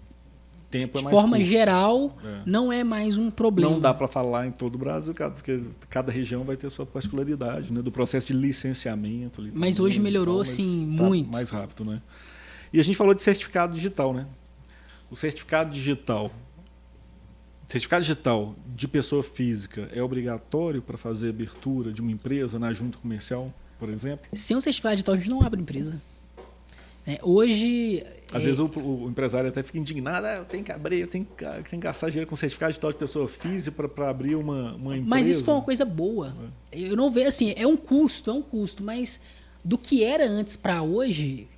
tempo de forma geral não é mais um problema. Não dá para falar em todo o Brasil, porque cada região vai ter sua particularidade, né, do processo de licenciamento. Mas hoje melhorou assim muito. Mais rápido, né? E a gente falou de certificado digital, né? O certificado digital de pessoa física é obrigatório para fazer abertura de uma empresa na junta comercial, por exemplo? Sem um certificado digital, a gente não abre empresa. Hoje... Às vezes o empresário até fica indignado, eu tenho que abrir, eu tenho que gastar dinheiro com certificado digital de pessoa física para abrir uma empresa. Mas isso foi uma coisa boa. Eu não vejo assim, é um custo, mas do que era antes para hoje...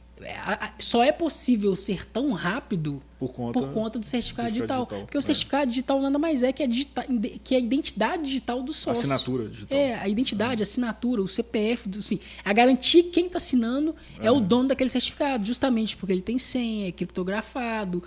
Só é possível ser tão rápido por conta do certificado digital. Porque o certificado digital nada mais é que a identidade digital do sócio. Assinatura digital. A identidade, a assinatura, o CPF. Assim, a garantia que quem está assinando é o dono daquele certificado, justamente porque ele tem senha, é criptografado.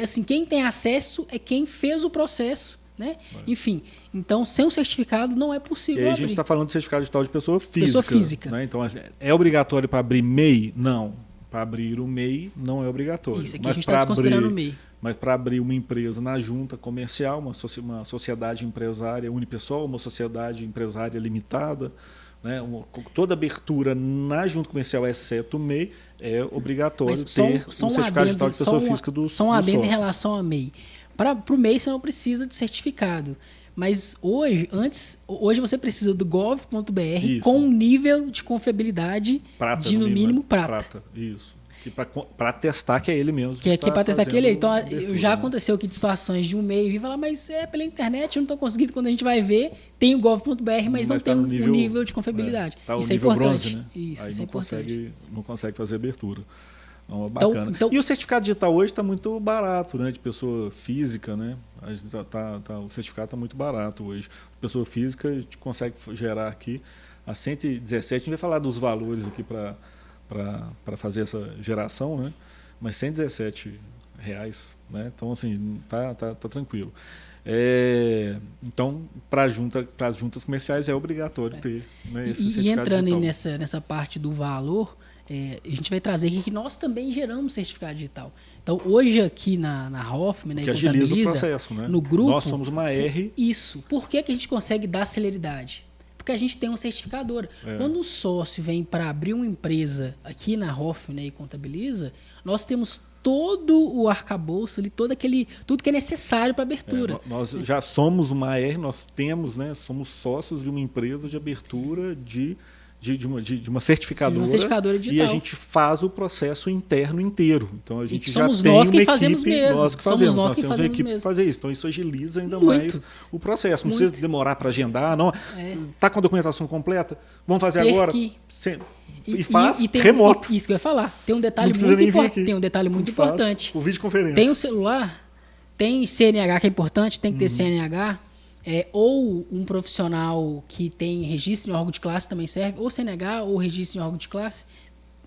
Assim, quem tem acesso é quem fez o processo né? Enfim, então sem um certificado não é possível E aí abrir. a gente está falando de certificado digital de pessoa física. Pessoa física. Né? Então, é obrigatório para abrir MEI? Não. Para abrir o MEI não é obrigatório. Isso, aqui mas a gente está desconsiderando o MEI. Mas para abrir uma empresa na junta comercial, uma sociedade empresária unipessoal, uma sociedade empresária limitada, né? Toda abertura na junta comercial, exceto o MEI, é obrigatório ter o certificado digital de pessoa física do Só um adendo sócio. em relação ao MEI. Para o MEI você não precisa de certificado. Mas hoje você precisa do gov.br com um nível de confiabilidade prata, de no mínimo prata. Isso. Para testar que é ele mesmo. Que é para testar que ele é. Então, já aconteceu aqui de situações de um MEI vir falar, mas é pela internet, eu não estou conseguindo. Quando a gente vai ver, tem o gov.br, mas não tem um nível de confiabilidade. Isso é importante. Bronze, né? Isso, aí isso é importante. Não consegue fazer abertura. Então, bacana. E o certificado digital hoje está muito barato, né? De pessoa física, né? O certificado está muito barato hoje. Pessoa física, a gente consegue gerar aqui a 117. A gente vai falar dos valores aqui para fazer essa geração, né? Mas R$117, né? Então, assim, tá tranquilo. Então, para as juntas comerciais é obrigatório ter, né, esse certificado e entrando digital. Aí nessa parte do valor, a gente vai trazer aqui que nós também geramos certificado digital. Então, hoje aqui na Hoffman, né, que agiliza o processo, né? No grupo, nós somos uma R. Isso. Por que a gente consegue dar celeridade? Porque a gente tem uma certificadora. Quando um sócio vem para abrir uma empresa aqui na Hoffman, né, e contabiliza, nós temos todo o arcabouço ali, tudo que é necessário para abertura. Nós já somos uma R, nós temos, né, somos sócios de uma empresa de abertura de uma certificadora, digital. E a gente faz o processo interno inteiro. Então a gente já somos tem nós uma que fazemos equipe, mesmo. nós que fazemos, nós que temos fazemos uma equipe mesmo. que fazer isso. Então isso agiliza ainda mais o processo. Não precisa demorar para agendar, não. Tá com a documentação completa? Vamos fazer agora? E faz remoto. Isso que eu ia falar. Tem um detalhe muito importante. Por videoconferência. Tem um celular, tem CNH que é importante, tem que ter CNH. Ou um profissional que tem registro em órgão de classe também serve, ou CNH ou registro em órgão de classe.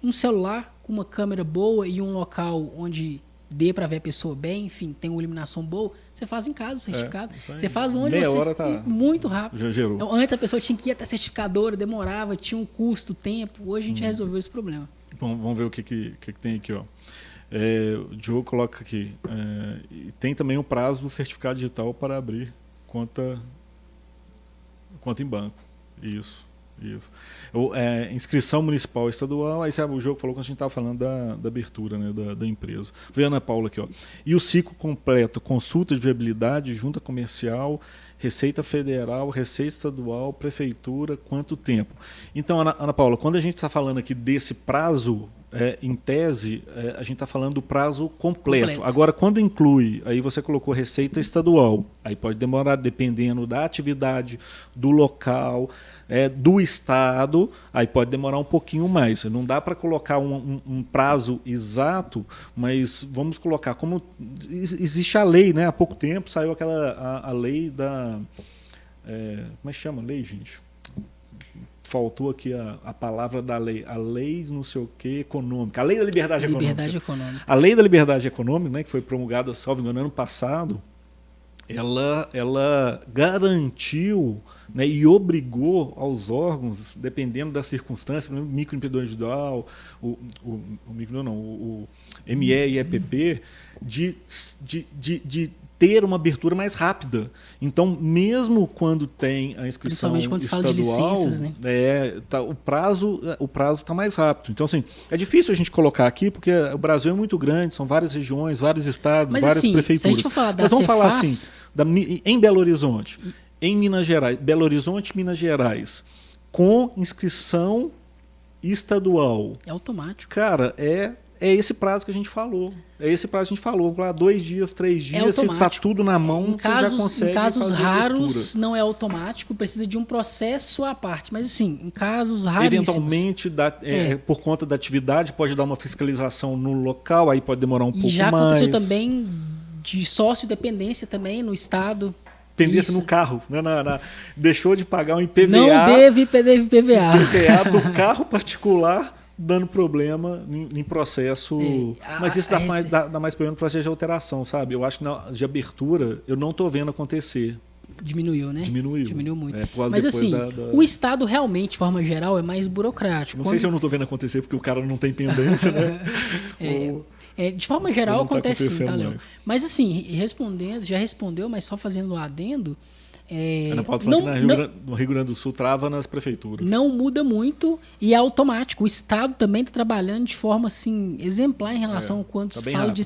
Um celular com uma câmera boa e um local onde dê para ver a pessoa bem, enfim, tem uma iluminação boa, você faz em casa o certificado. Você faz onde meia você... hora tá muito rápido. Já gerou. Então, antes a pessoa tinha que ir até a certificadora, demorava, tinha um custo, tempo. Hoje a gente resolveu esse problema. Vamos ver o que tem aqui, ó. O Diogo coloca aqui. Tem também o prazo do certificado digital para abrir conta em banco. Isso. Inscrição municipal estadual. Aí o jogo falou que a gente estava falando da abertura, né, da empresa. Vê a Ana Paula aqui, ó. E o ciclo completo: consulta de viabilidade, junta comercial, Receita Federal, Receita Estadual, Prefeitura, quanto tempo? Então, Ana Paula, quando a gente está falando aqui desse prazo, em tese, a gente está falando do prazo completo. Agora, quando inclui, aí você colocou Receita Estadual, aí pode demorar, dependendo da atividade, do local, do estado, aí pode demorar um pouquinho mais. Não dá para colocar um prazo exato, mas vamos colocar, como existe a lei, né? Há pouco tempo saiu a lei da... como é que chama a lei, gente? Faltou aqui a palavra da lei. A lei não sei o que econômica. A lei da liberdade econômica. A lei da liberdade econômica, né, que foi promulgada, salvo engano, ano passado, ela garantiu, né, e obrigou aos órgãos, dependendo da circunstância, o microempreendedor individual, o ME e EPP, de ter uma abertura mais rápida. Então, mesmo quando tem a inscrição principalmente quando estadual, se fala de licenças, né? O prazo está mais rápido. Então, assim, é difícil a gente colocar aqui, porque o Brasil é muito grande, são várias regiões, vários estados, várias prefeituras. Se a gente for falar da Mas vamos falar Cefaz, assim, em Belo Horizonte, em Minas Gerais, Belo Horizonte, Minas Gerais, com inscrição estadual. É automático. Cara, é esse prazo que a gente falou. Lá 2 dias, 3 dias, se está tudo na mão, você já consegue. Em casos fazer raros, não é automático, precisa de um processo à parte. Mas, assim, em casos raríssimos. Eventualmente, por conta da atividade, pode dar uma fiscalização no local, aí pode demorar um pouco mais. Já aconteceu também de sócio-dependência também no estado. Dependência no carro. Né? Deixou de pagar um IPVA. Não deve IPVA. IPVA do carro particular dando problema em processo. Mas isso dá mais problema no processo de alteração, sabe? Eu acho que de abertura eu não estou vendo acontecer. Diminuiu, né? Diminuiu muito. Mas assim, o Estado realmente, de forma geral, é mais burocrático. Não sei se eu não estou vendo acontecer porque o cara não tem pendência, né? De forma geral acontece sim, tá, Léo? mais. Mas assim, já respondeu, mas só fazendo um adendo. Ana Paula falou que no Rio Grande do Sul trava nas prefeituras. Não muda muito e é automático. O Estado também está trabalhando de forma assim, exemplar em relação a quando se fala de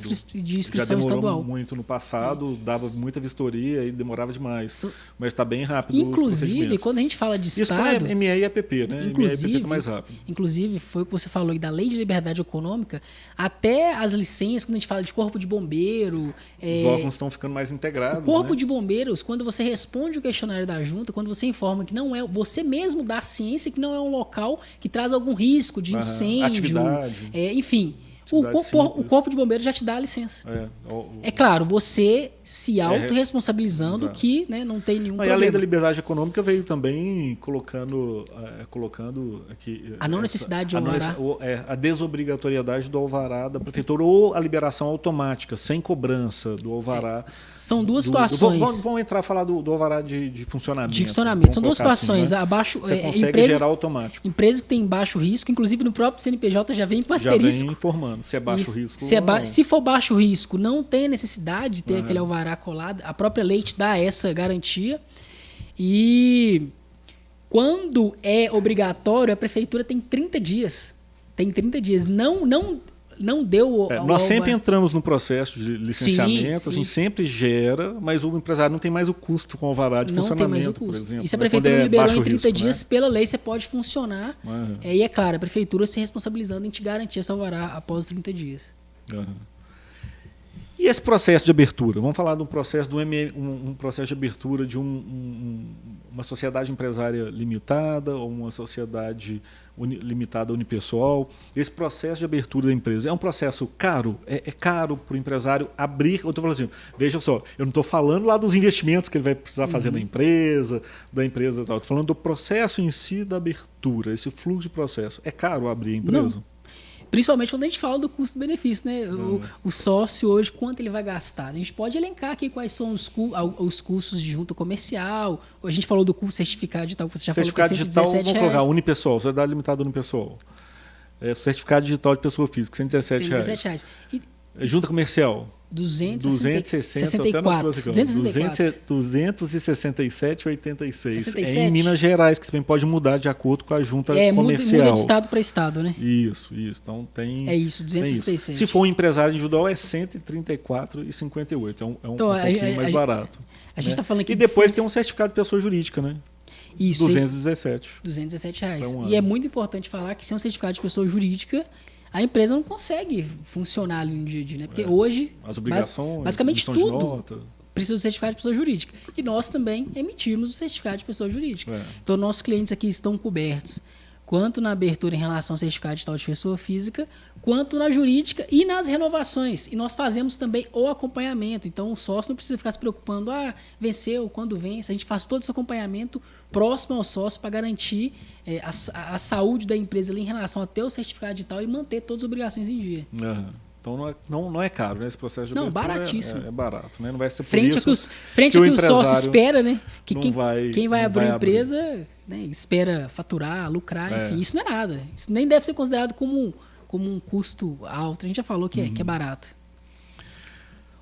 inscrição já estadual. Muito no passado, dava muita vistoria e demorava demais. Mas está bem rápido. Inclusive, quando a gente fala de Estado. Isso é ME e EPP, né? ME e EPP tá mais rápido. Inclusive, foi o que você falou aí da Lei de Liberdade Econômica, até as licenças, quando a gente fala de Corpo de Bombeiro. Os órgãos estão ficando mais integrados. O Corpo de Bombeiros, quando você responde o questionário da junta, quando você informa que não é, você mesmo dá ciência que não é um local que traz algum risco de incêndio, atividade, enfim, o Corpo de Bombeiros já te dá a licença. É claro, você se autorresponsabilizando que, né, não tem nenhum problema. E a Lei da Liberdade Econômica veio também colocando aqui a não necessidade de alvará. A desobrigatoriedade do alvará da prefeitura ou a liberação automática, sem cobrança do alvará. São duas situações. Vamos entrar a falar do alvará de funcionamento. De funcionamento. São duas situações. Assim, né? Abaixo, você consegue gerar automático. Empresas que têm baixo risco, inclusive no próprio CNPJ já vem com asterisco. Já vem informando se é baixo risco. Se for baixo risco, não tem necessidade de ter aquele alvará colado. A própria lei te dá essa garantia. E quando é obrigatório, a prefeitura tem 30 dias. Tem 30 dias. Não deu nós sempre entramos no processo de licenciamento, sim. A gente sempre gera, mas o empresário não tem mais o custo com o alvará de funcionamento, não tem mais o custo. Por exemplo. E se a prefeitura liberou em 30 dias, né? pela lei você pode funcionar. E é claro, a prefeitura se responsabilizando em te garantir esse alvará após os 30 dias. E esse processo de abertura? Vamos falar de um processo um processo de abertura de uma sociedade empresária limitada ou uma sociedade limitada unipessoal. Esse processo de abertura da empresa é um processo caro? É caro para o empresário abrir? Eu estou falando assim, veja só, eu não estou falando lá dos investimentos que ele vai precisar fazer na empresa, da empresa e tal. Estou falando do processo em si da abertura, esse fluxo de processo. É caro abrir a empresa? Não. Principalmente quando a gente fala do custo-benefício, né? O sócio hoje, quanto ele vai gastar? A gente pode elencar aqui quais são os custos de junta comercial. A gente falou do custo certificado digital, você já falou que é R$117. Vamos colocar unipessoal, sociedade limitada unipessoal. Certificado digital de pessoa física, R$117. Junta comercial. 267,86. É em Minas Gerais, que pode mudar de acordo com a junta comercial. Muda de estado para estado, né? Isso. Então tem. É isso, 267. Se for um empresário individual, é 134,58. É um pouquinho mais barato. A gente está falando aqui. E depois tem um certificado de pessoa jurídica, né? Isso. R$217. E é muito importante falar que sem um certificado de pessoa jurídica, a empresa não consegue funcionar ali no dia a dia, né? Porque hoje, as obrigações, basicamente tudo precisa do certificado de pessoa jurídica. E nós também emitimos o certificado de pessoa jurídica. Então, nossos clientes aqui estão cobertos, quanto na abertura em relação ao certificado digital de pessoa física, quanto na jurídica e nas renovações. E nós fazemos também o acompanhamento. Então, o sócio não precisa ficar se preocupando, venceu, quando vence. A gente faz todo esse acompanhamento próximo ao sócio para garantir a saúde da empresa ali em relação a ter o certificado digital e manter todas as obrigações em dia. Então não é caro, né? Esse processo de abertura baratíssimo. É barato, né? Não vai ser por frente isso frente a que o sócio espera, né? Que quem vai abrir a empresa, né, espera faturar, lucrar, enfim. Isso não é nada. Isso nem deve ser considerado como um custo alto. A gente já falou que é barato.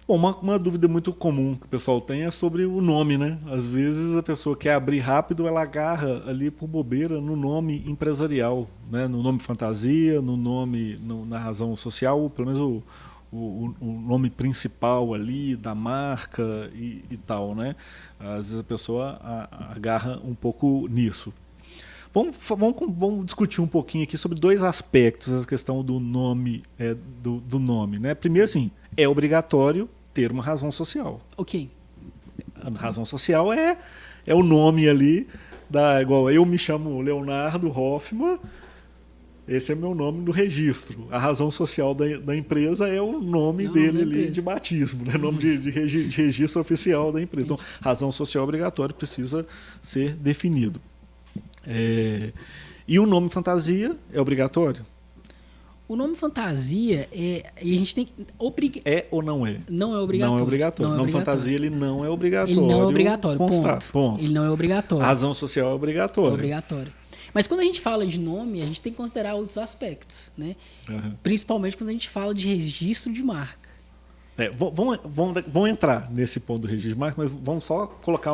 Bom, uma dúvida muito comum que o pessoal tem é sobre o nome, né? Às vezes a pessoa quer abrir rápido, ela agarra ali por bobeira no nome empresarial, né? No nome fantasia, no nome, na razão social, pelo menos o nome principal ali da marca e tal, né? Às vezes a pessoa agarra um pouco nisso. Vamos discutir um pouquinho aqui sobre dois aspectos da questão do nome, do nome, né? Primeiro, assim, é obrigatório ter uma razão social. Ok. A razão social é o nome ali, igual eu me chamo Leonardo Hoffmann, esse é meu nome no registro. A razão social da empresa é o nome dele ali de batismo, né? Nome de registro oficial da empresa. Então, razão social obrigatória precisa ser definido. E o nome fantasia é obrigatório? O nome fantasia e a gente tem que É ou não é? Não é obrigatório. Não é obrigatório. O nome fantasia ele não é obrigatório. Ele não é obrigatório, ponto. Ele não é obrigatório. A razão social é obrigatória. É obrigatório. Mas quando a gente fala de nome, a gente tem que considerar outros aspectos, né? Uhum. Principalmente quando a gente fala de registro de marca. Vamos entrar nesse ponto do registro de marca, mas vamos só colocar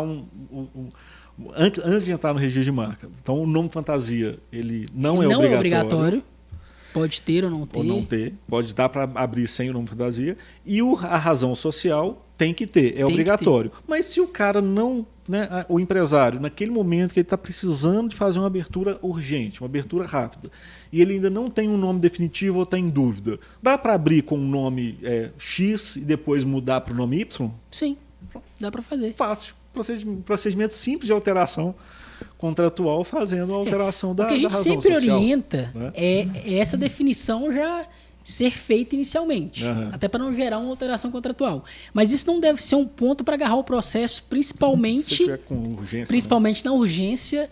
antes de entrar no registro de marca. Então, o nome fantasia, ele não é obrigatório. Pode ter ou não ter. Ou não ter. Pode dar para abrir sem o nome fantasia. E a razão social tem que ter. É obrigatório. Mas se o cara não... Né, o empresário, naquele momento que ele está precisando de fazer uma abertura urgente, uma abertura rápida, e ele ainda não tem um nome definitivo ou está em dúvida, dá para abrir com o nome X e depois mudar para o nome Y? Sim, dá para fazer. Fácil. Procedimento simples de alteração contratual fazendo a alteração da razão social. O que a gente sempre orienta, né? é essa definição já ser feita inicialmente, até para não gerar uma alteração contratual. Mas isso não deve ser um ponto para agarrar o processo, principalmente na urgência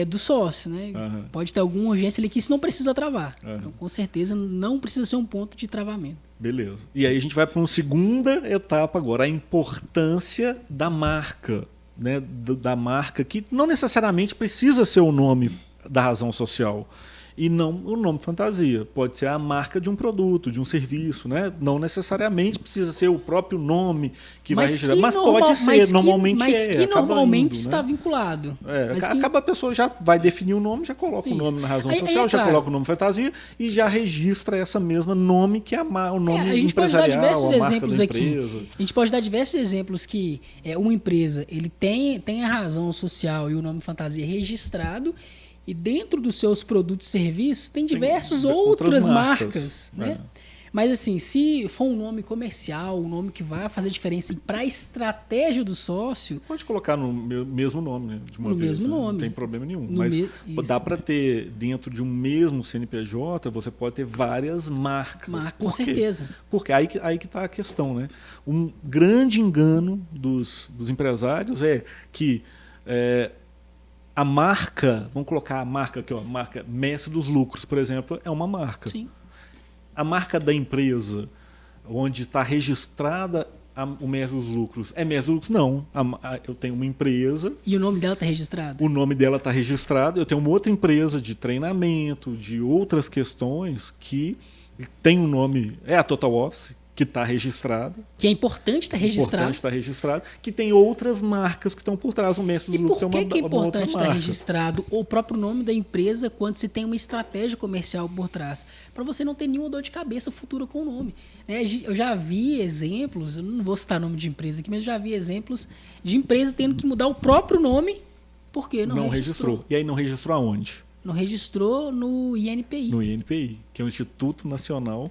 do sócio. Né? Pode ter alguma urgência ali que isso não precisa travar. Então, com certeza, não precisa ser um ponto de travamento. Beleza. E aí a gente vai para uma segunda etapa agora, a importância da marca. Né? Da marca que não necessariamente precisa ser o nome da razão social. E não o nome fantasia. Pode ser a marca de um produto, de um serviço, né? Não necessariamente precisa ser o próprio nome que vai registrar. Mas pode ser, normalmente mas que normalmente indo, está né? vinculado. Acaba a pessoa já vai definir o nome, já coloca o nome na razão social, já coloca o nome fantasia e já registra essa mesma nome que é o nome empresarial, a marca da empresa. A gente pode dar diversos exemplos que uma empresa ele tem a razão social e o nome fantasia registrado. E dentro dos seus produtos e serviços tem diversas outras marcas. Né? Mas assim, se for um nome comercial, um nome que vai fazer diferença para a estratégia do sócio... Pode colocar no mesmo nome, né? De uma no vez. Mesmo nome. Não tem problema nenhum. Mas dá para ter, dentro de um mesmo CNPJ, você pode ter várias marcas. Com certeza. Porque aí que está a questão. Né? Um grande engano dos empresários é que... a marca, vamos colocar a marca aqui, a marca Mestre dos Lucros, por exemplo, é uma marca. Sim. A marca da empresa, onde está registrada o Mestre dos Lucros, é Mestre dos Lucros? Não. Eu tenho uma empresa... E o nome dela está registrado? O nome dela está registrado. Eu tenho uma outra empresa de treinamento, de outras questões, que tem um nome... É a Total Office, que está registrada. Que é importante estar registrado. Que tem outras marcas que estão por trás. O Mestre dos Lucros é uma outra marca. E por que é importante estar registrado o próprio nome da empresa quando se tem uma estratégia comercial por trás? Para você não ter nenhuma dor de cabeça futura com o nome. Eu já vi exemplos, eu não vou citar nome de empresa aqui, mas eu já vi exemplos de empresa tendo que mudar o próprio nome porque não registrou. E aí não registrou aonde? Não registrou no INPI. No INPI, que é o Instituto Nacional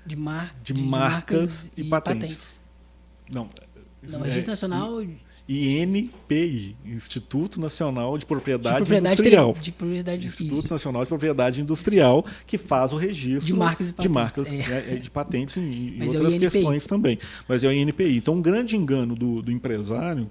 de marcas e patentes. Não, Registro Nacional... INPI, Instituto Nacional de Propriedade Industrial. Instituto Nacional de Propriedade Industrial, que faz o registro de marcas de patentes e outras questões também. Mas é o INPI. Então, um grande engano do empresário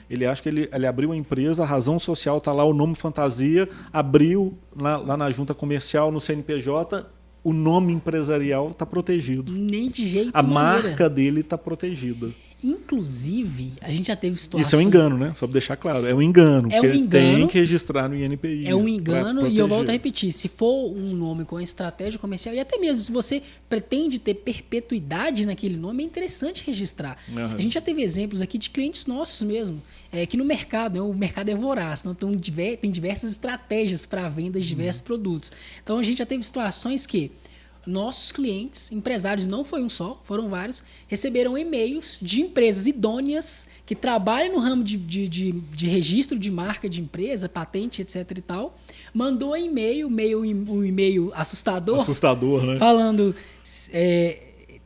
ele acha que ele abriu a empresa, a razão social está lá, o nome fantasia, abriu lá na junta comercial, no CNPJ... O nome empresarial está protegido. Nem de jeito A marca dele está protegida. Inclusive, a gente já teve situações... Isso é um engano, né? Só para deixar claro. É um engano. Porque ele tem que registrar no INPI. É um engano e eu volto a repetir. Se for um nome com estratégia comercial, e até mesmo se você pretende ter perpetuidade naquele nome, é interessante registrar. A gente já teve exemplos aqui de clientes nossos mesmo, que no mercado, o mercado é voraz, então tem diversas estratégias para a venda de diversos produtos. Então a gente já teve situações que nossos clientes, empresários, não foi um só, foram vários, receberam e-mails de empresas idôneas que trabalham no ramo de registro de marca de empresa, patente, etc. e tal. Mandou um e-mail assustador, né? Falando...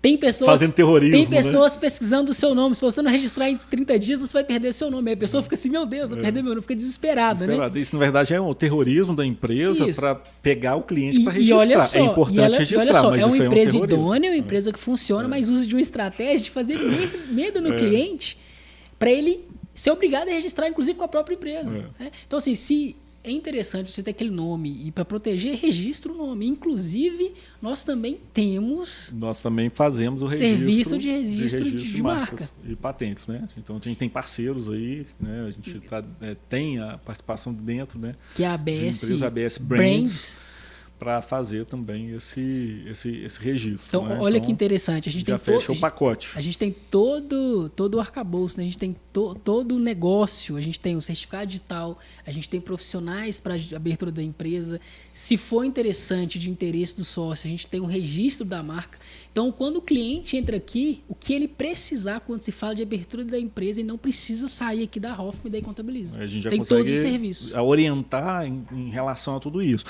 Tem pessoas, fazendo terrorismo, pessoas pesquisando o seu nome. Se você não registrar em 30 dias, você vai perder o seu nome. Aí a pessoa fica assim, meu Deus, vou perder meu nome. Fica desesperada, né? Isso, na verdade, é um terrorismo da empresa para pegar o cliente para registrar. Olha só, é importante registrar, olha só, mas é uma isso empresa é um idônea, uma empresa que funciona, mas usa de uma estratégia de fazer medo no cliente para ele ser obrigado a registrar, inclusive, com a própria empresa. Né? Então, assim, se é interessante você ter aquele nome e para proteger, registra o nome. Inclusive, nós também fazemos o serviço de registro de marca e patentes, né? Então a gente tem parceiros aí, né? A gente tem a participação dentro, né? Que é a ABS, ABS Brands, para fazer também esse registro. Então, né? olha que interessante. A gente já tem fecha o pacote. A gente tem todo o arcabouço, né? A gente tem todo o negócio, a gente tem o certificado digital, a gente tem profissionais para abertura da empresa. Se for interessante, de interesse do sócio, a gente tem um registro da marca. Então, quando o cliente entra aqui, o que ele precisar quando se fala de abertura da empresa, ele não precisa sair aqui da Hoffman e daí contabiliza. A gente já tem consegue todos os serviços. Orientar em relação a tudo isso.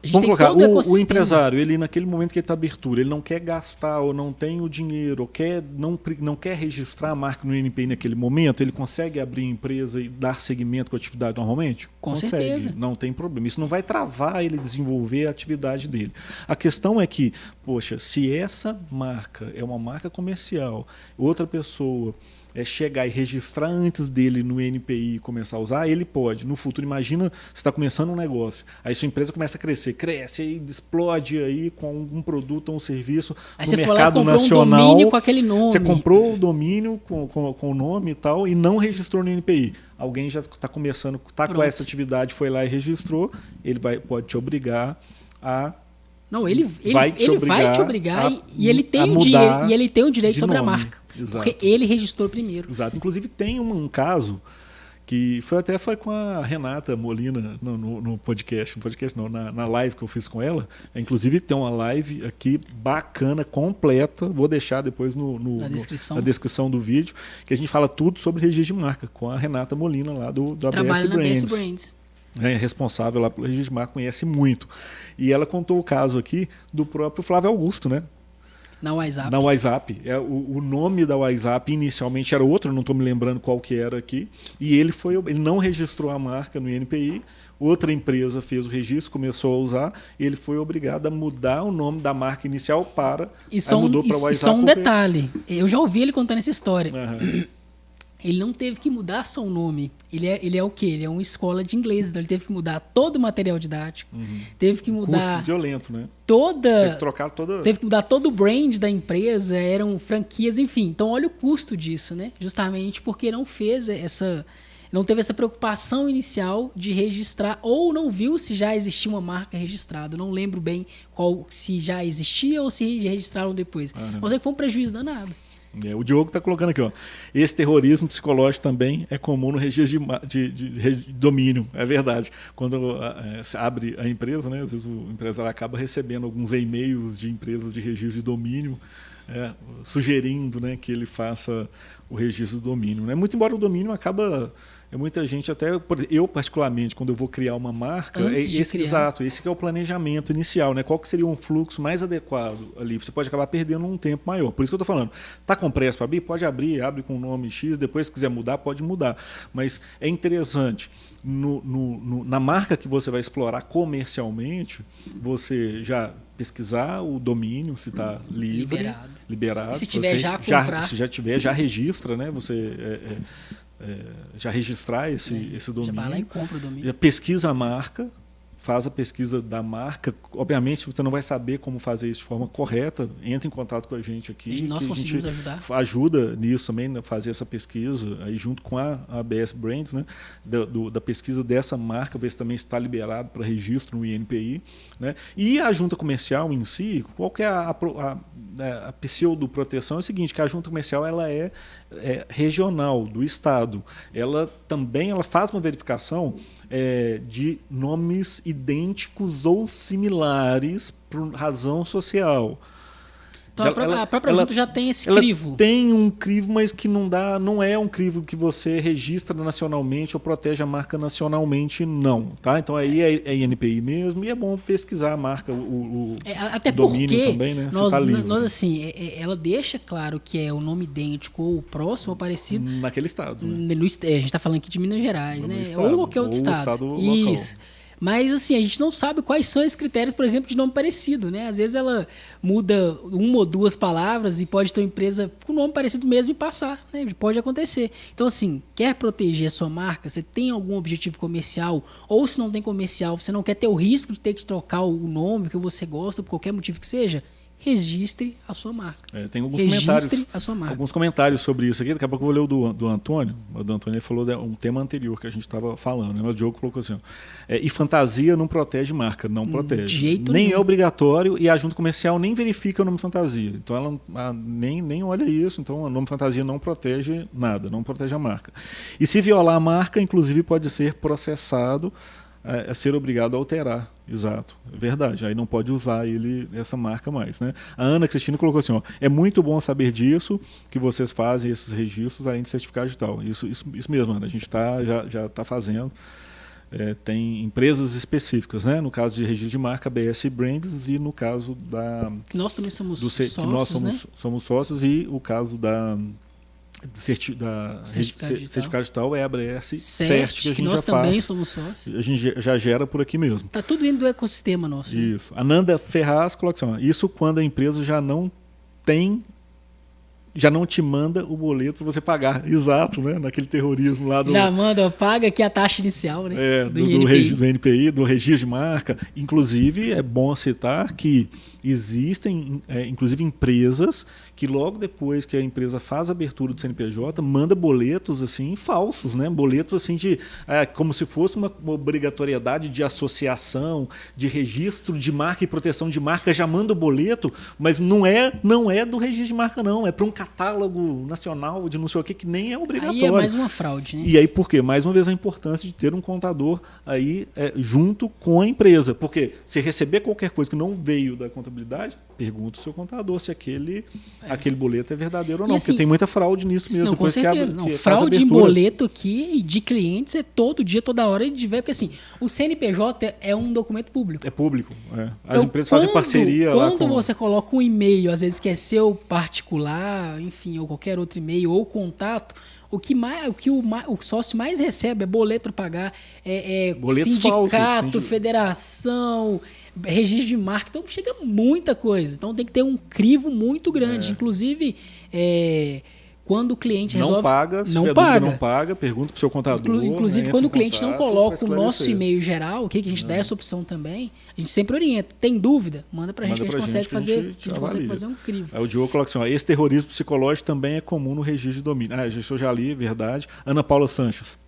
Vamos colocar, o empresário, ele naquele momento que ele está abertura, ele não quer gastar ou não tem o dinheiro, ou não quer registrar a marca no INPI naquele momento, ele consegue abrir a empresa e dar seguimento com a atividade normalmente? Consegue, certeza. Não tem problema. Isso não vai travar ele desenvolver a atividade dele. A questão é que, poxa, se essa marca é uma marca comercial, outra pessoa chegar e registrar antes dele no INPI e começar a usar, ele pode. No futuro, imagina, você está começando um negócio, aí sua empresa começa a crescer, cresce, aí explode aí com um produto ou um serviço aí no mercado nacional. Um domínio com aquele nome. Você comprou o domínio com o nome e tal e não registrou no INPI. Alguém já está começando, está com essa atividade, foi lá e registrou, ele pode te obrigar a... Não, ele vai te obrigar e ele tem o direito sobre a marca. Exato. Porque ele registrou primeiro. Exato. Inclusive tem um caso que foi com a Renata Molina no podcast. No podcast não, na live que eu fiz com ela. Inclusive tem uma live aqui bacana, completa. Vou deixar depois na descrição do vídeo, que a gente fala tudo sobre registro de marca com a Renata Molina lá do ABS Brands. É responsável lá pelo registro de marca, conhece muito. E ela contou o caso aqui do próprio Flávio Augusto, né? Na WhatsApp. Na WhatsApp. O nome da WhatsApp inicialmente era outro, não estou me lembrando qual que era aqui. E ele não registrou a marca no INPI, outra empresa fez o registro, começou a usar, e ele foi obrigado a mudar o nome da marca inicial mudou para WhatsApp. E só um detalhe, eu já ouvi ele contando essa história. Uhum. Ele não teve que mudar só o nome. Ele é o quê? Ele é uma escola de inglês. Então ele teve que mudar todo o material didático. Teve que mudar... Custo violento, né? Teve que trocar Teve que mudar todo o brand da empresa. Eram franquias, enfim. Então olha o custo disso, né? Justamente porque não teve essa preocupação inicial de registrar ou não viu se já existia uma marca registrada. Não lembro bem se já existia ou se registraram depois. Mas sei que foi um prejuízo danado. O Diogo está colocando aqui, ó. Esse terrorismo psicológico também é comum no registro de domínio. É verdade. Quando se abre a empresa, né, às vezes o empresário acaba recebendo alguns e-mails de empresas de registro de domínio, sugerindo, né, que ele faça o registro do domínio. Né? Muito embora o domínio acaba... muita gente, até eu particularmente, quando eu vou criar uma marca, exato, esse que é o planejamento inicial, né? Qual que seria um fluxo mais adequado ali? Você pode acabar perdendo um tempo maior. Por isso que eu estou falando, está com pressa para abrir? Pode abrir, abre com o nome X, depois se quiser mudar, pode mudar. Mas é interessante, na marca que você vai explorar comercialmente, você já pesquisar o domínio, se está liberado. E se tiver se já tiver, já registra, né? Você... já registrar esse domínio. Já vai lá e compra o domínio. Já pesquisa a marca, faz a pesquisa da marca. Obviamente, você não vai saber como fazer isso de forma correta. Entra em contato com a gente aqui. E nós conseguimos ajudar. Ajuda nisso também, né, fazer essa pesquisa aí junto com a ABS Brands, né, da pesquisa dessa marca, ver se também está liberado para registro no INPI. Né? E a junta comercial em si, qual que é a pseudo-proteção? É o seguinte, que a junta comercial ela é regional, do Estado. Ela faz uma verificação de nomes idênticos ou similares por razão social. Então a própria junta já tem esse crivo. Ela tem um crivo, mas que não é um crivo que você registra nacionalmente ou protege a marca nacionalmente, não. Tá? Então aí é INPI mesmo, e é bom pesquisar a marca, o domínio também, né? Nós assim, ela deixa claro que é o nome idêntico ou próximo ou parecido. Naquele estado. Né? A gente está falando aqui de Minas Gerais, né? Estado, ou qualquer outro estado. Isso. Local. Mas, assim, a gente não sabe quais são esses critérios, por exemplo, de nome parecido, né? Às vezes ela muda uma ou duas palavras e pode ter uma empresa com nome parecido mesmo e passar, né? Pode acontecer. Então, assim, quer proteger a sua marca? Você tem algum objetivo comercial? Ou se não tem comercial, você não quer ter o risco de ter que trocar o nome que você gosta, por qualquer motivo que seja? Registre a sua marca. Tem alguns a sua marca. Alguns comentários sobre isso aqui. Daqui a pouco eu vou ler o do Antônio. O do Antônio ele falou de um tema anterior que a gente estava falando. Né? O Diogo colocou assim: e fantasia não protege marca. Não protege. De jeito nem nenhum. É obrigatório e a junta comercial nem verifica o nome fantasia. Então ela nem olha isso. Então o nome fantasia não protege nada, não protege a marca. E se violar a marca, inclusive pode ser processado, a ser obrigado a alterar. Exato, é verdade. Aí não pode usar essa marca mais. Né? A Ana Cristina colocou assim: é muito bom saber disso, que vocês fazem esses registros além de certificado digital. Isso mesmo, Ana, a gente já está fazendo. Tem empresas específicas, né? No caso de registro de marca, BS Brands, e no caso da... Nós também somos sócios, nós somos sócios, e o caso da... certificado digital é a ABS Cert, que a gente nós já também faz, somos sócios. A gente já gera por aqui mesmo. Está tudo dentro do ecossistema nosso. Isso. Né? Ananda Ferraz coloca assim: isso quando a empresa já não te manda o boleto para você pagar. Exato, né? Naquele terrorismo lá do... Já manda, paga aqui a taxa inicial, né? Do NPI, do registro de marca. Inclusive, é bom citar que existem, inclusive, empresas que logo depois que a empresa faz a abertura do CNPJ, manda boletos assim falsos, né? Boletos assim como se fosse uma obrigatoriedade de associação, de registro de marca e proteção de marca, já manda o boleto, mas não é do registro de marca, não. É para um catálogo nacional de não sei o que nem é obrigatório. Aí é mais uma fraude, né? E aí por quê? Mais uma vez a importância de ter um contador aí junto com a empresa. Porque se receber qualquer coisa que não veio da contabilidade, pergunta ao seu contador se aquele boleto é verdadeiro ou não. Assim, porque tem muita fraude nisso mesmo. Não, com certeza. Fraude em boleto aqui de clientes é todo dia, toda hora de ver. Porque assim, o CNPJ é um documento público. É público. As empresas fazem parceria lá com... Quando você coloca um e-mail, às vezes que é seu particular, enfim, ou qualquer outro e-mail ou contato, o que o sócio mais recebe é boleto para pagar, sindicato, federação, registro de marca. Então chega muita coisa. Então tem que ter um crivo muito grande. Inclusive, quando o cliente resolve... Não paga, pergunta para o seu contador. Inclusive, quando o cliente não coloca o nosso e-mail geral, que a gente dá essa opção também, a gente sempre orienta. Tem dúvida? Manda para a gente que a gente consegue fazer um crivo. Aí o Diogo coloca assim: esse terrorismo psicológico também é comum no registro de domínio. Eu já li, verdade. Ana Paula Sanches: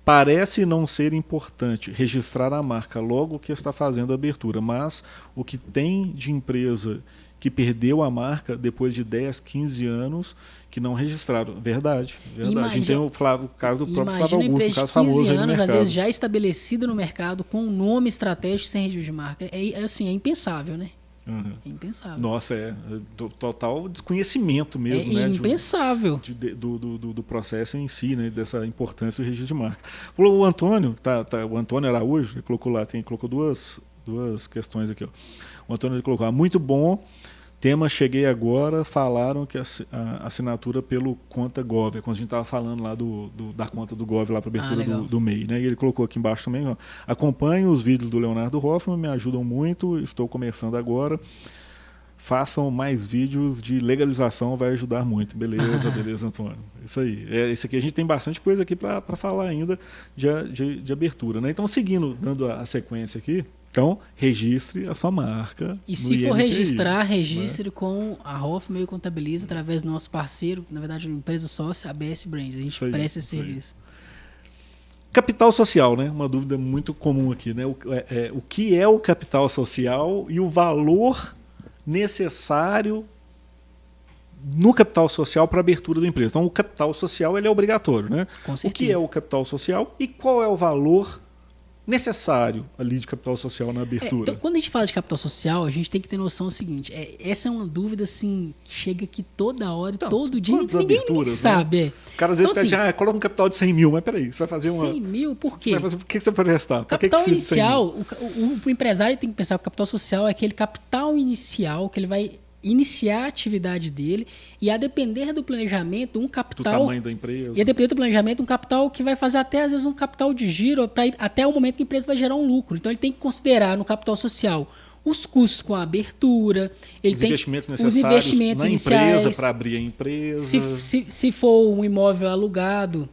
parece não ser importante registrar a marca logo que está fazendo a abertura, mas o que tem de empresa que perdeu a marca depois de 10, 15 anos que não registraram. Verdade. A gente tem o caso do próprio Flávio Augusto, um caso famoso aí no mercado. Às vezes já estabelecido no mercado com um nome estratégico sem registro de marca. É impensável, né? Uhum. É impensável. Nossa, total desconhecimento mesmo. É impensável. Do processo em si, né? Dessa importância do registro de marca. Falou o Antônio, o Antônio Araújo, ele colocou lá, colocou duas questões aqui. Ó. O Antônio colocou: muito bom. Tema, cheguei agora, falaram que a assinatura pelo conta Gov, quando a gente estava falando lá da conta do Gov lá para abertura do MEI, né? E ele colocou aqui embaixo também: acompanho os vídeos do Leonardo Hoffman, me ajudam muito, estou começando agora. Façam mais vídeos de legalização, vai ajudar muito. Beleza, Antônio. Isso aí. Esse aqui a gente tem bastante coisa aqui para falar ainda de abertura, né? Então, seguindo, dando a sequência aqui. Então, registre a sua marca. E se for registrar, registre com a Hoffman Meio Contabiliza, através do nosso parceiro, na verdade, uma empresa sócia, a ABS Brands. A gente presta esse serviço. Capital social, né? Uma dúvida muito comum aqui, né? O que é o capital social e o valor necessário no capital social para a abertura da empresa. Então, o capital social ele é obrigatório, né? Com certeza. O que é o capital social e qual é o valor necessário ali de capital social na abertura? Então, quando a gente fala de capital social, a gente tem que ter noção do seguinte: essa é uma dúvida assim, que chega aqui toda hora, todo dia, ninguém sabe. Né? O cara às vezes pede, coloca um capital de 100 mil, mas peraí, você vai fazer 100 mil, por quê? Por que você vai prestar? Capital inicial, o empresário tem que pensar que o capital social é aquele capital inicial que ele vai iniciar a atividade dele e a depender do planejamento, um capital... Do tamanho da empresa. E a depender do planejamento, um capital que vai fazer até, às vezes, um capital de giro até o momento que a empresa vai gerar um lucro. Então, ele tem que considerar no capital social os custos com a abertura, os investimentos necessários na empresa para abrir a empresa. Se for um imóvel alugado,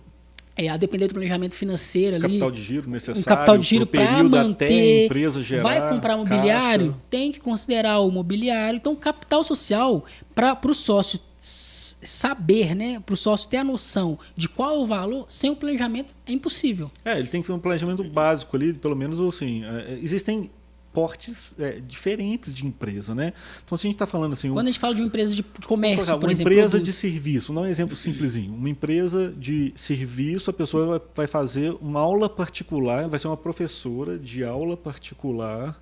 a depender do planejamento financeiro ali, capital de giro necessário, um capital de giro para manter, até a empresa gerar, vai comprar mobiliário, caixa. tem que considerar o mobiliário. Então, capital social, para o sócio saber, né, para o sócio ter a noção de qual é o valor, sem um planejamento é impossível. Ele tem que ter um planejamento básico ali, pelo menos assim, existem portes diferentes de empresa, né? Então, se a gente está falando assim... Quando a gente fala de uma empresa de comércio, por exemplo... Uma empresa de serviço, vou dar um exemplo simplesinho. Uma empresa de serviço, a pessoa vai fazer uma aula particular, vai ser uma professora de aula particular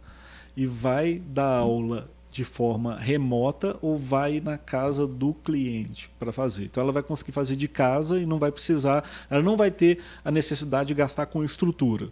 e vai dar aula de forma remota ou vai na casa do cliente para fazer. Então, ela vai conseguir fazer de casa e não vai precisar... Ela não vai ter a necessidade de gastar com estrutura.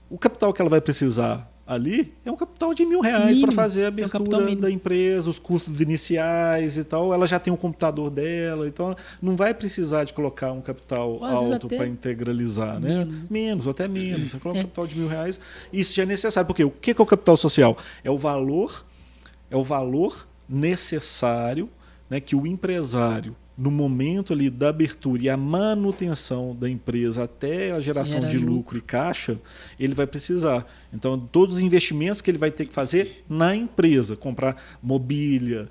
O capital que ela vai precisar ali é um capital de R$1.000 para fazer a abertura da empresa, os custos iniciais e tal. Ela já tem o computador dela, então não vai precisar de colocar um capital alto para integralizar, né? Menos, ou até menos. Você coloca um capital de R$1.000, isso já é necessário. Porque o que é o capital social? É o valor necessário, né, que o empresário, no momento ali da abertura e a manutenção da empresa até a geração de lucro e caixa, ele vai precisar. Então, todos os investimentos que ele vai ter que fazer na empresa, comprar mobília,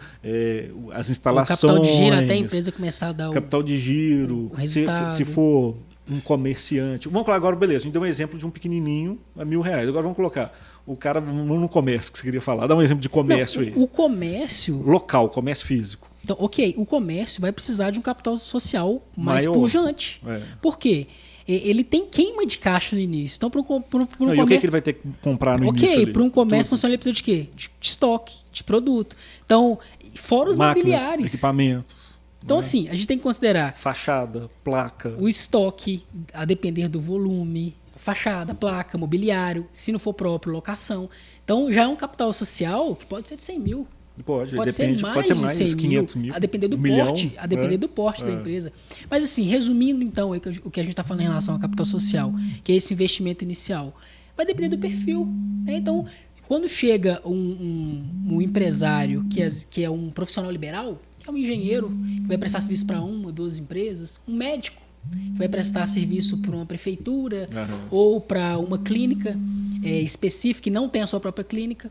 as instalações... O capital de giro até a empresa começar a dar capital de giro, o resultado. Se for um comerciante... Vamos colocar agora, beleza, a gente deu um exemplo de um pequenininho a R$1.000. Agora vamos colocar o cara no comércio, que você queria falar. Dá um exemplo de comércio aí. O comércio... Local, comércio físico. Então, ok, o comércio vai precisar de um capital social mais pujante. Por quê? Ele tem queima de caixa no início. Então, para um comércio... E o que ele vai ter que comprar no início? Ok, para um comércio funcional ele precisa de quê? De estoque, de produto. Então, fora os mobiliários. Equipamentos. Então, assim, a gente tem que considerar... Fachada, placa. O estoque, a depender do volume. Fachada, placa, mobiliário. Se não for próprio, locação. Então, já é um capital social que pode ser de 100 mil. Pode ser mais de 100 500 mil, a depender do porte da empresa. Mas assim, resumindo então o que a gente está falando em relação ao capital social, que é esse investimento inicial, vai depender do perfil, né? Então, quando chega um empresário que é um profissional liberal, que é um engenheiro, que vai prestar serviço para uma, duas empresas, um médico, que vai prestar serviço para uma prefeitura ou para uma clínica específica e não tem a sua própria clínica,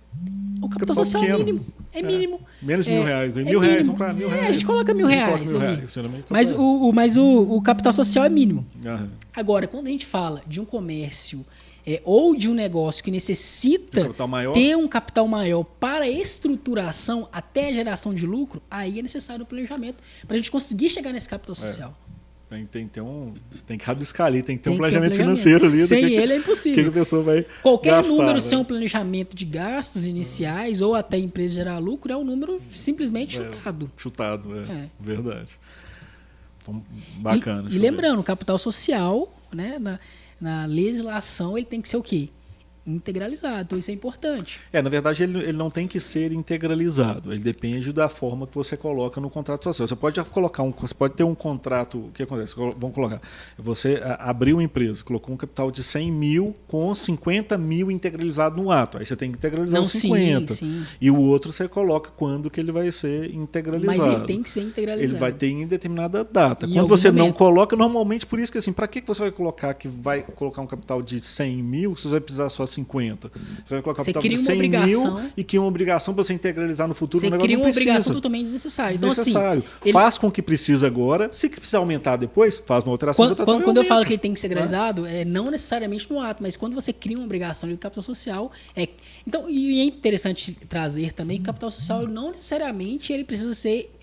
o capital social é mínimo. É mínimo. Menos de R$1.000. R$1.000, vamos para R$1.000. A gente coloca R$1.000 ali. Mas o capital social é mínimo. Agora, quando a gente fala de um comércio ou de um negócio que necessita ter um capital maior para estruturação até a geração de lucro, aí é necessário um planejamento para a gente conseguir chegar nesse capital social. Tem que rabiscar ali, tem que ter um planejamento financeiro ali. Sem ele é impossível. Que a pessoa vai Qualquer gastar, número né? sem um planejamento de gastos iniciais ou até a empresa gerar lucro é um número simplesmente chutado. Chutado, verdade. Então, bacana. E lembrando, o capital social, né, na legislação, ele tem que ser o quê? Integralizado, então isso é importante. Na verdade, ele não tem que ser integralizado, ele depende da forma que você coloca no contrato social. Você pode ter um contrato, o que acontece? Vamos colocar, você abriu uma empresa, colocou um capital de 100 mil com 50 mil integralizado no ato, aí você tem que integralizar os 50. Sim. E o outro você coloca quando que ele vai ser integralizado. Mas ele tem que ser integralizado. Ele vai ter em determinada data. Quando você não coloca, normalmente, por isso que assim, para que você vai colocar um capital de 100 mil, você vai precisar só 50. Você vai colocar um capital de 100 mil e que uma obrigação para você integralizar no futuro. Você cria uma obrigação totalmente desnecessária. Então, assim, faz com o que precisa agora. Se precisar aumentar depois, faz uma alteração. Quando eu falo que ele tem que ser integralizado, não necessariamente no ato, mas quando você cria uma obrigação de capital social, então, e é interessante trazer também que capital social não necessariamente ele precisa ser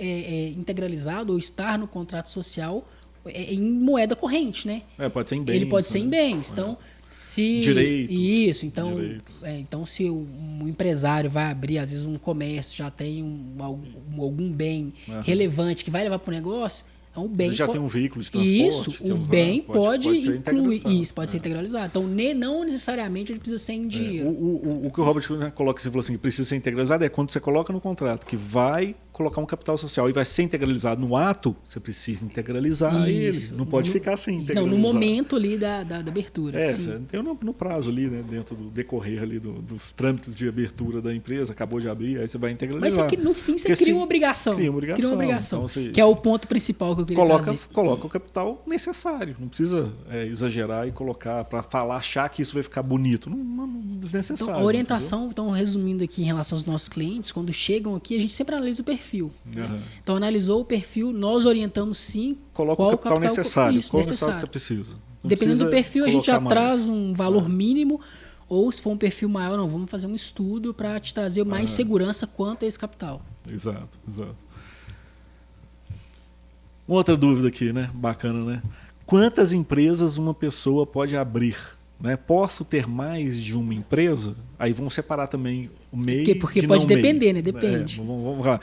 integralizado ou estar no contrato social em moeda corrente, né? Pode ser em bens. Ele pode ser em bens. Então, direitos. Isso, então, então se um empresário vai abrir, às vezes, um comércio, já tem algum bem relevante que vai levar para o negócio, Então, o bem já tem um veículo de transporte. Isso, o bem pode incluir. Isso, pode ser integralizado. Então, não necessariamente ele precisa ser em dinheiro. O que o Robert coloca, você falou assim, que precisa ser integralizado, é quando você coloca no contrato que vai colocar um capital social e vai ser integralizado no ato, você precisa integralizar ele. Não pode ficar sem integralizar. Não, no momento ali da abertura. Tem no prazo ali, né, dentro do decorrer ali dos trâmites de abertura da empresa, acabou de abrir, aí você vai integralizar. Mas no fim você cria uma obrigação. Cria uma obrigação. Então, que é o ponto principal que eu queria trazer. Coloca o capital necessário. Não precisa exagerar e colocar para achar que isso vai ficar bonito. Não desnecessário. Então, a orientação, então, resumindo aqui em relação aos nossos clientes, quando chegam aqui, a gente sempre analisa o perfil. Né? Então, analisou o perfil, nós orientamos sim coloca qual o capital necessário. Qual necessário que você precisa. Dependendo do perfil, a gente já traz um valor mínimo, ou se for um perfil maior, não, vamos fazer um estudo para te trazer mais segurança quanto a esse capital. Exato. Uma outra dúvida aqui, né? Bacana, né? Quantas empresas uma pessoa pode abrir? Né? Posso ter mais de uma empresa? Aí vamos separar também o MEI porque pode depender, né? Depende. Vamos lá.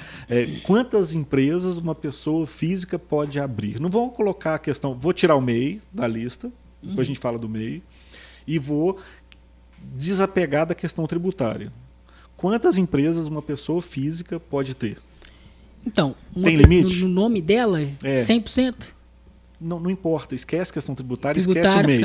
Quantas empresas uma pessoa física pode abrir? Não vamos colocar a questão... Vou tirar o MEI da lista, depois a gente fala do MEI, e vou desapegar da questão tributária. Quantas empresas uma pessoa física pode ter? Então, tem limite? No nome dela, 100%? Não importa, esquece a questão tributária, esquece o MEI.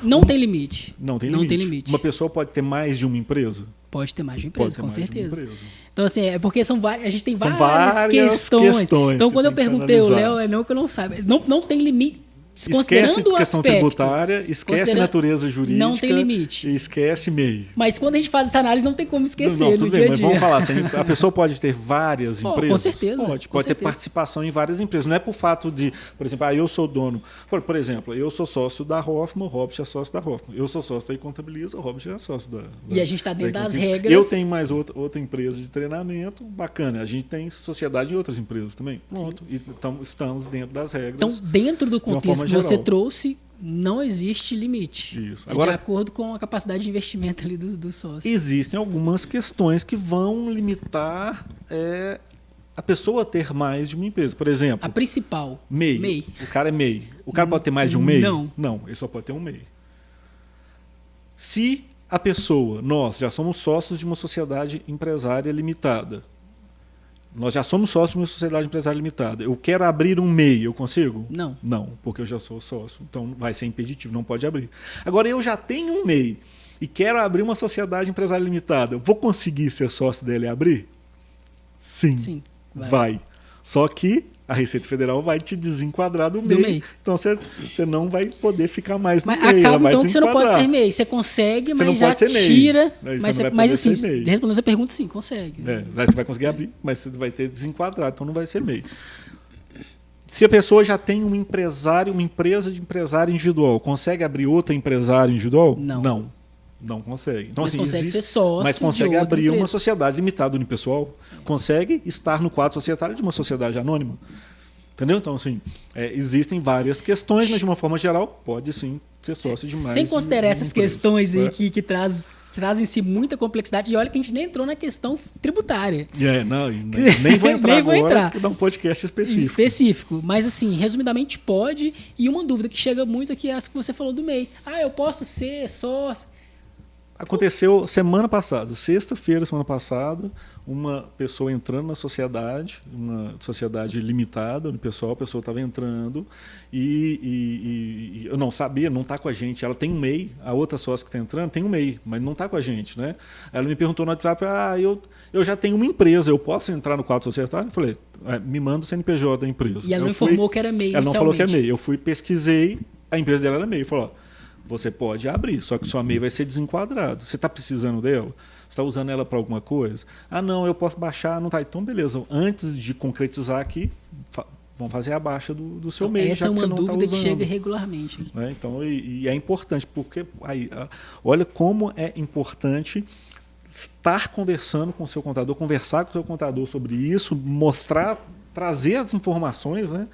Não tem limite. Não tem limite. Uma pessoa pode ter mais de uma empresa? Pode ter mais de uma empresa, com certeza. Então, assim, é porque a gente tem várias questões. Então, quando eu perguntei ao Léo, não que eu não saiba. Não tem limite. Esquece questão tributária, esquece natureza jurídica. Não tem limite. E esquece MEI. Mas quando a gente faz essa análise, não tem como esquecer no dia a dia. Mas vamos falar, a pessoa pode ter várias empresas? Com certeza. Pode ter participação em várias empresas. Não é por fato de, por exemplo, eu sou dono. Por exemplo, eu sou sócio da Hoffman, o Robert é sócio da Hoffman. Eu sou sócio da Contabiliza, o Robert é sócio da E a gente está dentro das regras. Eu tenho mais outra empresa de treinamento, bacana. A gente tem sociedade em outras empresas também. Pronto. E estamos dentro das regras. Então, dentro do contexto que você trouxe, não existe limite. Isso. Agora, de acordo com a capacidade de investimento ali do sócio. Existem algumas questões que vão limitar a pessoa ter mais de uma empresa. Por exemplo... A principal. MEI. O cara é MEI. O cara pode ter mais de um MEI? Não. Não, ele só pode ter um MEI. Se a pessoa... Nós já somos sócios de uma sociedade empresária limitada. Nós já somos sócios de uma sociedade empresária limitada. Eu quero abrir um MEI, eu consigo? Não. Não, porque eu já sou sócio. Então vai ser impeditivo, não pode abrir. Agora eu já tenho um MEI e quero abrir uma sociedade empresária limitada. Eu vou conseguir ser sócio dele e abrir? Sim. Vai. Só que a Receita Federal vai te desenquadrar do MEI. Então você não vai poder ficar mais no MEI. Acaba então que você não pode ser MEI. Você consegue, mas já tira. Mas assim, respondendo essa pergunta, sim, consegue. Você vai conseguir abrir, mas você vai ter desenquadrado, então não vai ser MEI. Se a pessoa já tem um empresário, uma empresa de empresário individual, consegue abrir outra empresário individual? Não consegue. Então, mas assim, consegue ser sócio. Mas consegue abrir uma sociedade limitada unipessoal. Consegue estar no quadro societário de uma sociedade anônima. Entendeu? Então, assim, existem várias questões, mas de uma forma geral, pode sim ser sócio de mais. Sem considerar essas questões aí que trazem em si muita complexidade. E olha que a gente nem entrou na questão tributária. Nem vou entrar agora, porque dá um podcast específico. Mas, assim, resumidamente pode. E uma dúvida que chega muito aqui é essa que você falou do MEI. Eu posso ser sócio... Aconteceu semana passada, sexta-feira, semana passada, uma pessoa entrando na sociedade, uma sociedade limitada, a pessoa estava entrando e eu não sabia, não está com a gente. Ela tem um MEI, a outra sócia que está entrando tem um MEI, mas não está com a gente, né? Ela me perguntou no WhatsApp, eu já tenho uma empresa, eu posso entrar no quadro societário? Eu falei, me manda o CNPJ da empresa. E ela não informou que era MEI inicialmente. Ela não falou que é MEI. Eu fui, pesquisei, a empresa dela era MEI. Falou, você pode abrir, só que sua MEI vai ser desenquadrado. Você está precisando dela? Você está usando ela para alguma coisa? Não, eu posso baixar, não está. Então, beleza. Antes de concretizar aqui, vamos fazer a baixa do seu MEI. Essa é uma dúvida que chega regularmente. Então, e é importante, porque olha como é importante estar conversando com o seu contador, conversar com o seu contador sobre isso, mostrar, trazer as informações, né?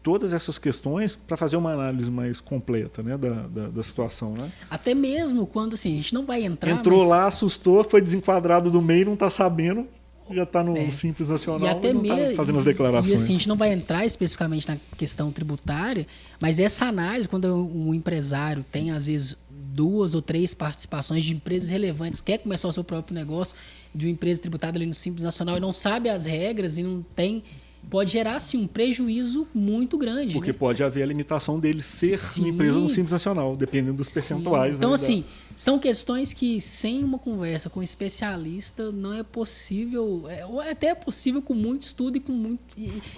Todas essas questões para fazer uma análise mais completa, né, da situação. Né? Até mesmo quando assim, a gente não vai entrar... Entrou lá, assustou, foi desenquadrado do MEI, não está sabendo. já está no Simples Nacional e até não está fazendo as declarações. E assim, a gente não vai entrar especificamente na questão tributária, mas essa análise, quando um empresário tem, às vezes, 2 ou 3 participações de empresas relevantes, quer começar o seu próprio negócio de uma empresa tributada ali no Simples Nacional e não sabe as regras e não tem... Pode gerar, assim, um prejuízo muito grande. Porque né? pode haver a limitação dele ser uma empresa no Simples Nacional, dependendo dos percentuais. Então, né, assim, são questões que, sem uma conversa com um especialista, não é possível, ou até é possível com muito estudo e com muito...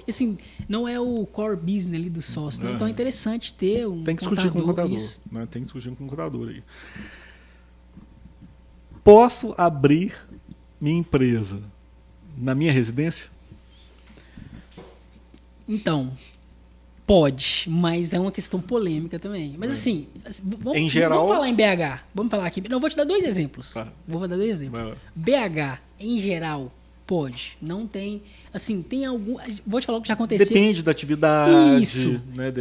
assim, não é o core business ali do sócio. Né? Então, é interessante ter um Tem que discutir com o contador. Isso. Né? Tem que discutir com o contador aí. Posso abrir minha empresa na minha residência? Então, pode, mas é uma questão polêmica também. Mas assim, em geral, vamos falar em BH. Vamos falar aqui. Não, vou te dar 2 exemplos. Tá. Vou dar 2 exemplos. BH, em geral, pode. Não tem... Assim, tem algum... Vou te falar o que já aconteceu. Depende da atividade. Isso. Né?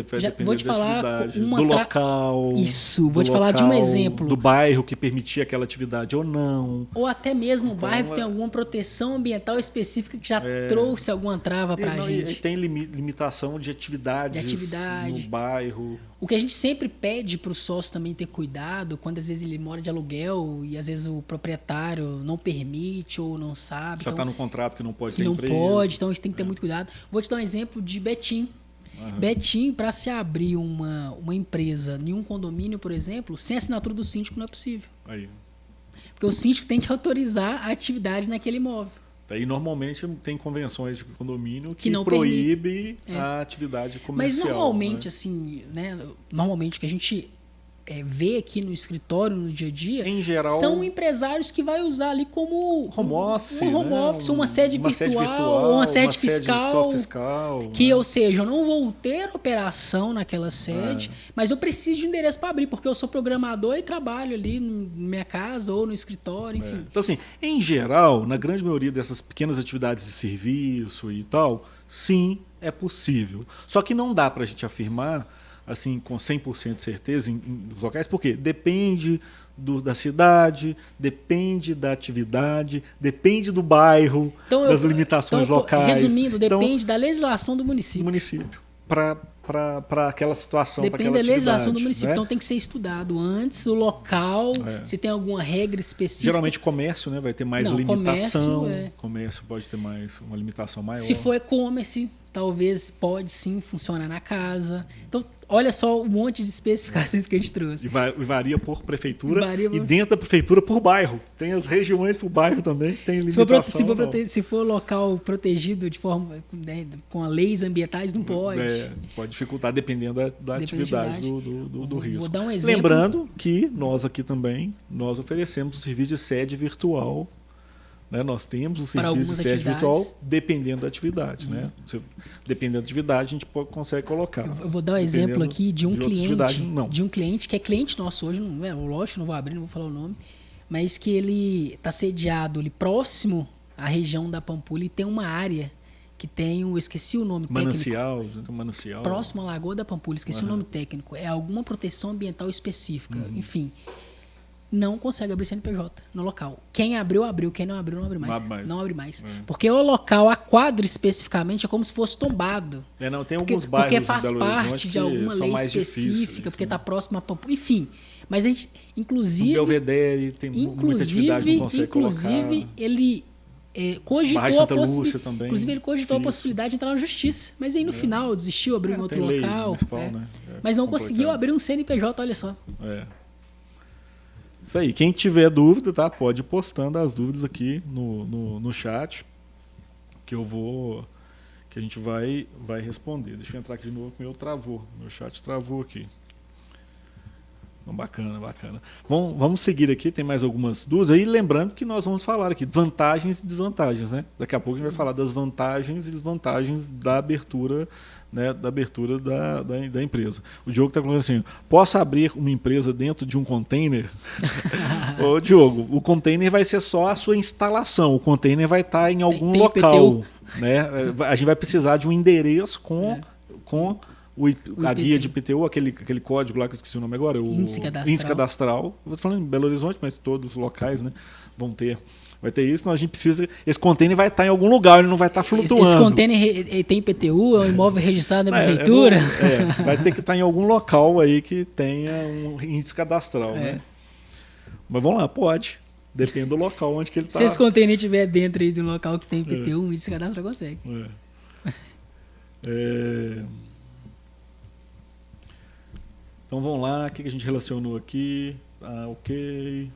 Vou te falar do local. Isso. Vou te falar de um exemplo. Do bairro que permitia aquela atividade ou não. Ou até mesmo um bairro que tem alguma proteção ambiental específica que já trouxe alguma trava pra gente. E tem limitação de atividades no bairro. O que a gente sempre pede para o sócio também ter cuidado, quando às vezes ele mora de aluguel e às vezes o proprietário não permite ou não sabe. Já está no contrato que não pode ter empresa. Não pode, então a gente tem que ter muito cuidado. Vou te dar um exemplo de Betim. Betim, para se abrir uma empresa em um condomínio, por exemplo, sem assinatura do síndico não é possível. Aí. Porque o síndico tem que autorizar a atividade naquele imóvel. Aí normalmente tem convenções de condomínio que não proíbe a atividade comercial. Mas normalmente, né? assim, né? Normalmente o que a gente vê aqui no escritório, no dia a dia, em geral, são empresários que vai usar ali como home office, uma sede virtual, uma sede fiscal, que, ou seja, eu não vou ter operação naquela sede, mas eu preciso de um endereço para abrir, porque eu sou programador e trabalho ali na minha casa ou no escritório, enfim. Então, assim, em geral, na grande maioria dessas pequenas atividades de serviço e tal, sim, é possível. Só que não dá para a gente afirmar assim, com 100% de certeza em locais, porque depende da cidade, depende da atividade, depende do bairro, das limitações locais. Resumindo, depende da legislação do município. Para aquela situação, para aquela atividade. Depende da legislação do município. Né? Então tem que ser estudado antes, o local, se tem alguma regra específica. Geralmente comércio, né, vai ter mais limitação. Comércio pode ter uma limitação maior. Se for e-commerce, talvez pode sim funcionar na casa. Então, olha só o monte de especificações que a gente trouxe. E varia por prefeitura e dentro da prefeitura por bairro. Tem as regiões por bairro também que tem limitação. Se for local protegido de forma com as leis ambientais, não pode. Pode dificultar dependendo da atividade do risco. Vou dar um exemplo. Lembrando que nós aqui também oferecemos o serviço de sede virtual. Né? Nós temos o serviço de sede virtual dependendo da atividade. Né? Dependendo da atividade, a gente consegue colocar. Eu vou dar um exemplo aqui de um cliente que é cliente nosso hoje, lógico, não vou abrir, não vou falar o nome, mas que ele está sediado ali próximo à região da Pampulha e tem uma área que tem esqueci o nome técnico. Manancial. Próximo à Lagoa da Pampulha, esqueci o nome técnico. É alguma proteção ambiental específica, enfim. Não consegue abrir CNPJ no local. Quem abriu, abriu. Quem não abriu, não abre mais. Não abre mais. Porque o local, a quadra especificamente, é como se fosse tombado. Tem alguns bairros porque faz parte de alguma lei específica, porque está próximo a Pampulha. Enfim, mas a gente, inclusive... O Belvedere tem muita atividade, não consegue colocar. Ele cogitou a possibilidade de entrar na justiça. Mas aí no final desistiu, abriu em outro local. Mas não conseguiu abrir um CNPJ, olha só. Isso aí. Quem tiver dúvida, tá? Pode ir postando as dúvidas aqui no chat, que a gente vai responder. Deixa eu entrar aqui de novo, que meu chat travou aqui. Então, bacana. Vamos seguir aqui, tem mais algumas dúvidas. Aí lembrando que nós vamos falar aqui de vantagens e desvantagens, né? Daqui a pouco a gente vai falar das vantagens e desvantagens da abertura, né, da empresa. O Diogo está falando assim: posso abrir uma empresa dentro de um container? Ô, Diogo, o container vai ser só a sua instalação. O container vai estar em algum local. Né? A gente vai precisar de um endereço com a guia de IPTU, aquele código lá que eu esqueci o nome agora, o Índice Cadastral. Eu estou falando em Belo Horizonte, mas todos os locais, né, vão ter Vai ter isso, então a gente precisa... Esse container vai estar em algum lugar, ele não vai estar flutuando. Esse container tem IPTU, é um imóvel registrado na prefeitura? Vai ter que estar em algum local aí que tenha um índice cadastral, né? Mas vamos lá, pode. Depende do local onde que ele está. Se esse container estiver dentro aí de um local que tem IPTU, um índice cadastral consegue. Então vamos lá, o que a gente relacionou aqui? Ok.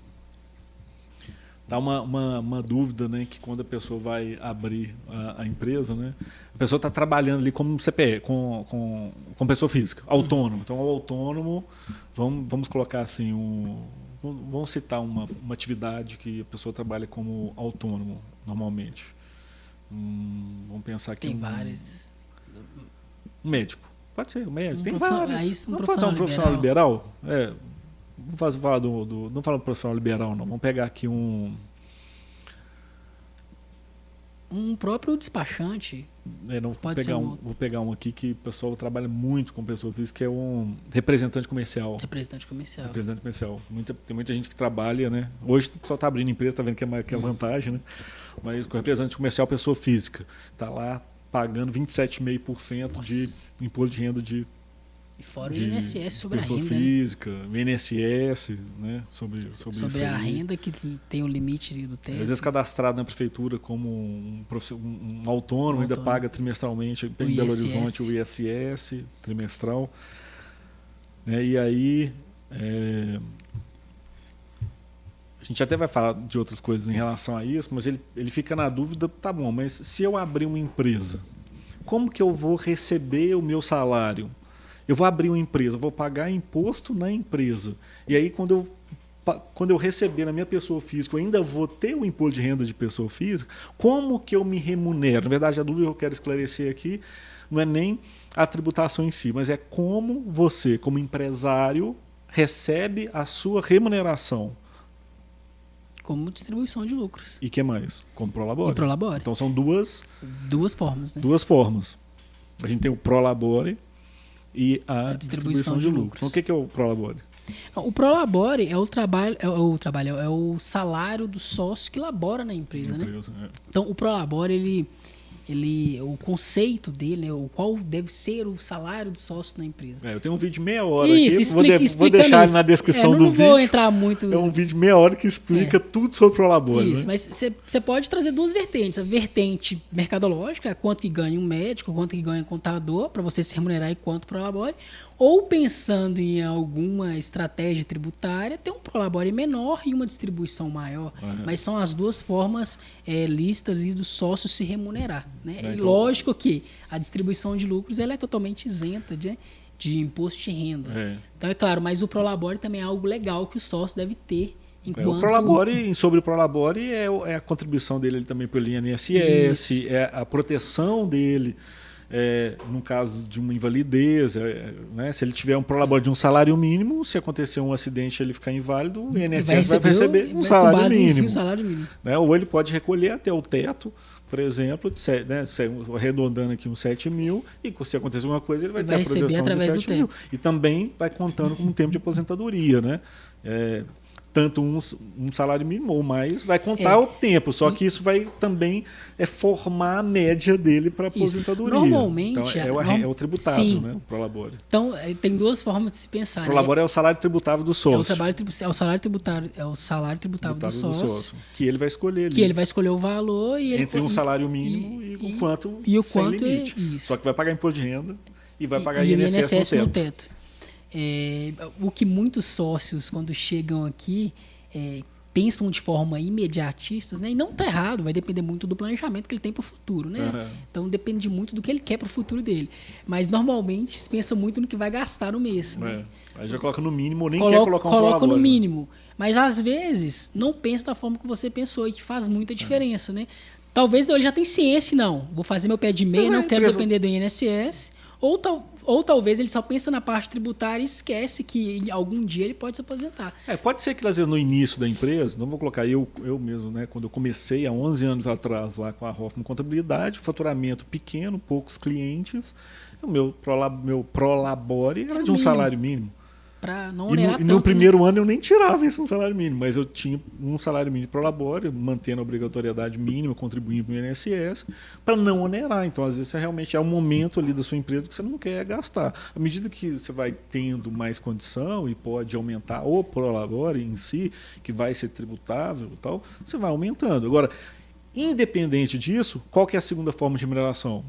Dá uma dúvida, né, que quando a pessoa vai abrir a empresa, né, a pessoa está trabalhando ali como CPE, com pessoa física, autônomo. Então, o autônomo, vamos colocar assim, vamos citar uma atividade que a pessoa trabalha como autônomo, normalmente. Vamos pensar aqui. Tem várias. Um médico. Pode ser, um médico. Tem vários. Vamos fazer um profissional liberal? Vamos falar não fala do profissional liberal, não. Vamos pegar aqui um próprio despachante. Vou pegar um aqui que o pessoal trabalha muito com pessoa física, que é um representante comercial. Representante comercial. Tem muita gente que trabalha, né? Hoje o pessoal está abrindo empresa, está vendo que é vantagem, né? Mas com representante comercial, pessoa física, está lá pagando 27,5% de imposto de renda de fora o INSS sobre a pessoa renda. Física, o INSS, né? Sobre isso a aí. renda que tem o limite do teto. Às vezes cadastrado na prefeitura como um autônomo, ainda paga trimestralmente em Belo Horizonte o ISS trimestral. Né? E aí a gente até vai falar de outras coisas em relação a isso, mas ele fica na dúvida, tá bom, mas se eu abrir uma empresa, como que eu vou receber o meu salário? Eu vou abrir uma empresa, vou pagar imposto na empresa. E aí, quando eu receber na minha pessoa física, eu ainda vou ter o imposto de renda de pessoa física, como que eu me remunero? Na verdade, a dúvida que eu quero esclarecer aqui não é nem a tributação em si, mas é como você, como empresário, recebe a sua remuneração. Como distribuição de lucros. E o que mais? Como Prolabore. E Prolabore. Então são duas formas, né? Duas formas. A gente tem o Prolabore e a distribuição de lucros. Então, o que é o Prolabore? O Prolabore é o salário do sócio que labora na empresa, né? Então, o Prolabore, o conceito dele, né, qual deve ser o salário do sócio na empresa. Eu tenho um vídeo de meia hora isso, aqui, vou deixar na descrição do vídeo. Não vou entrar muito... É um vídeo de meia hora que explica tudo sobre o Prolabore. Isso, né? mas você pode trazer duas vertentes. A vertente mercadológica, quanto que ganha um médico, quanto que ganha um contador, para você se remunerar enquanto Prolabore. Ou pensando em alguma estratégia tributária, ter um Prolabore menor e uma distribuição maior. Mas são as duas formas lícitas e do sócio se remunerar. Né? E então, lógico que a distribuição de lucros ela é totalmente isenta de imposto de renda. Então é claro, mas o Prolabore também é algo legal que o sócio deve ter. O Prolabore, sobre o Prolabore, é a contribuição dele também pelo INSS, é a proteção dele. No caso de uma invalidez, né? Se ele tiver um Prolabore de um salário mínimo, se acontecer um acidente e ele ficar inválido, o INSS vai receber um salário mínimo. Né? Ou ele pode recolher até o teto, por exemplo, né? Arredondando aqui uns 7 mil, e se acontecer alguma coisa, ele vai ter a proteção de 7 mil. E também vai contando com um tempo de aposentadoria, né? Tanto um salário mínimo ou mais, vai contar o tempo, só que isso vai também formar a média dele para a aposentadoria. Normalmente, então, é o tributável, sim. Né? O Prolabore. Então, tem duas formas de se pensar. O Prolabore é o salário tributável do sócio. É o salário tributável do sócio. Que ele vai escolher ali. Que ele vai escolher o valor e entre um salário mínimo e o quanto sem limite. Só que vai pagar imposto de renda e vai pagar INSS no teto. O que muitos sócios, quando chegam aqui, pensam de forma imediatista, né? E não está errado, vai depender muito do planejamento que ele tem para o futuro. Né? Então depende muito do que ele quer para o futuro dele. Mas normalmente se pensa muito no que vai gastar no mês. Né? Aí já coloca no mínimo, ou nem quer colocar um Prolabore. Coloca no mínimo. Mas às vezes não pensa da forma que você pensou e que faz muita diferença. Né? Talvez ele já tenha ciência, não. Vou fazer meu pé de meia, não quero depender do INSS. Ou talvez ele só pensa na parte tributária e esquece que algum dia ele pode se aposentar. Pode ser que às vezes no início da empresa, não vou colocar eu mesmo, né, quando eu comecei há 11 anos atrás lá com a Hoffman Contabilidade, faturamento pequeno, poucos clientes, o meu Prolabore era de um salário mínimo. para não E onerar tanto. no Né? primeiro ano eu nem tirava isso no salário mínimo, mas eu tinha um salário mínimo prolabore, mantendo a obrigatoriedade mínima, contribuindo para o INSS, para não onerar. Então, às vezes, realmente é um momento ali da sua empresa que você não quer gastar. À medida que você vai tendo mais condição e pode aumentar o prolabore em si, que vai ser tributável e tal, você vai aumentando. Agora, independente disso, qual que é a segunda forma de remuneração?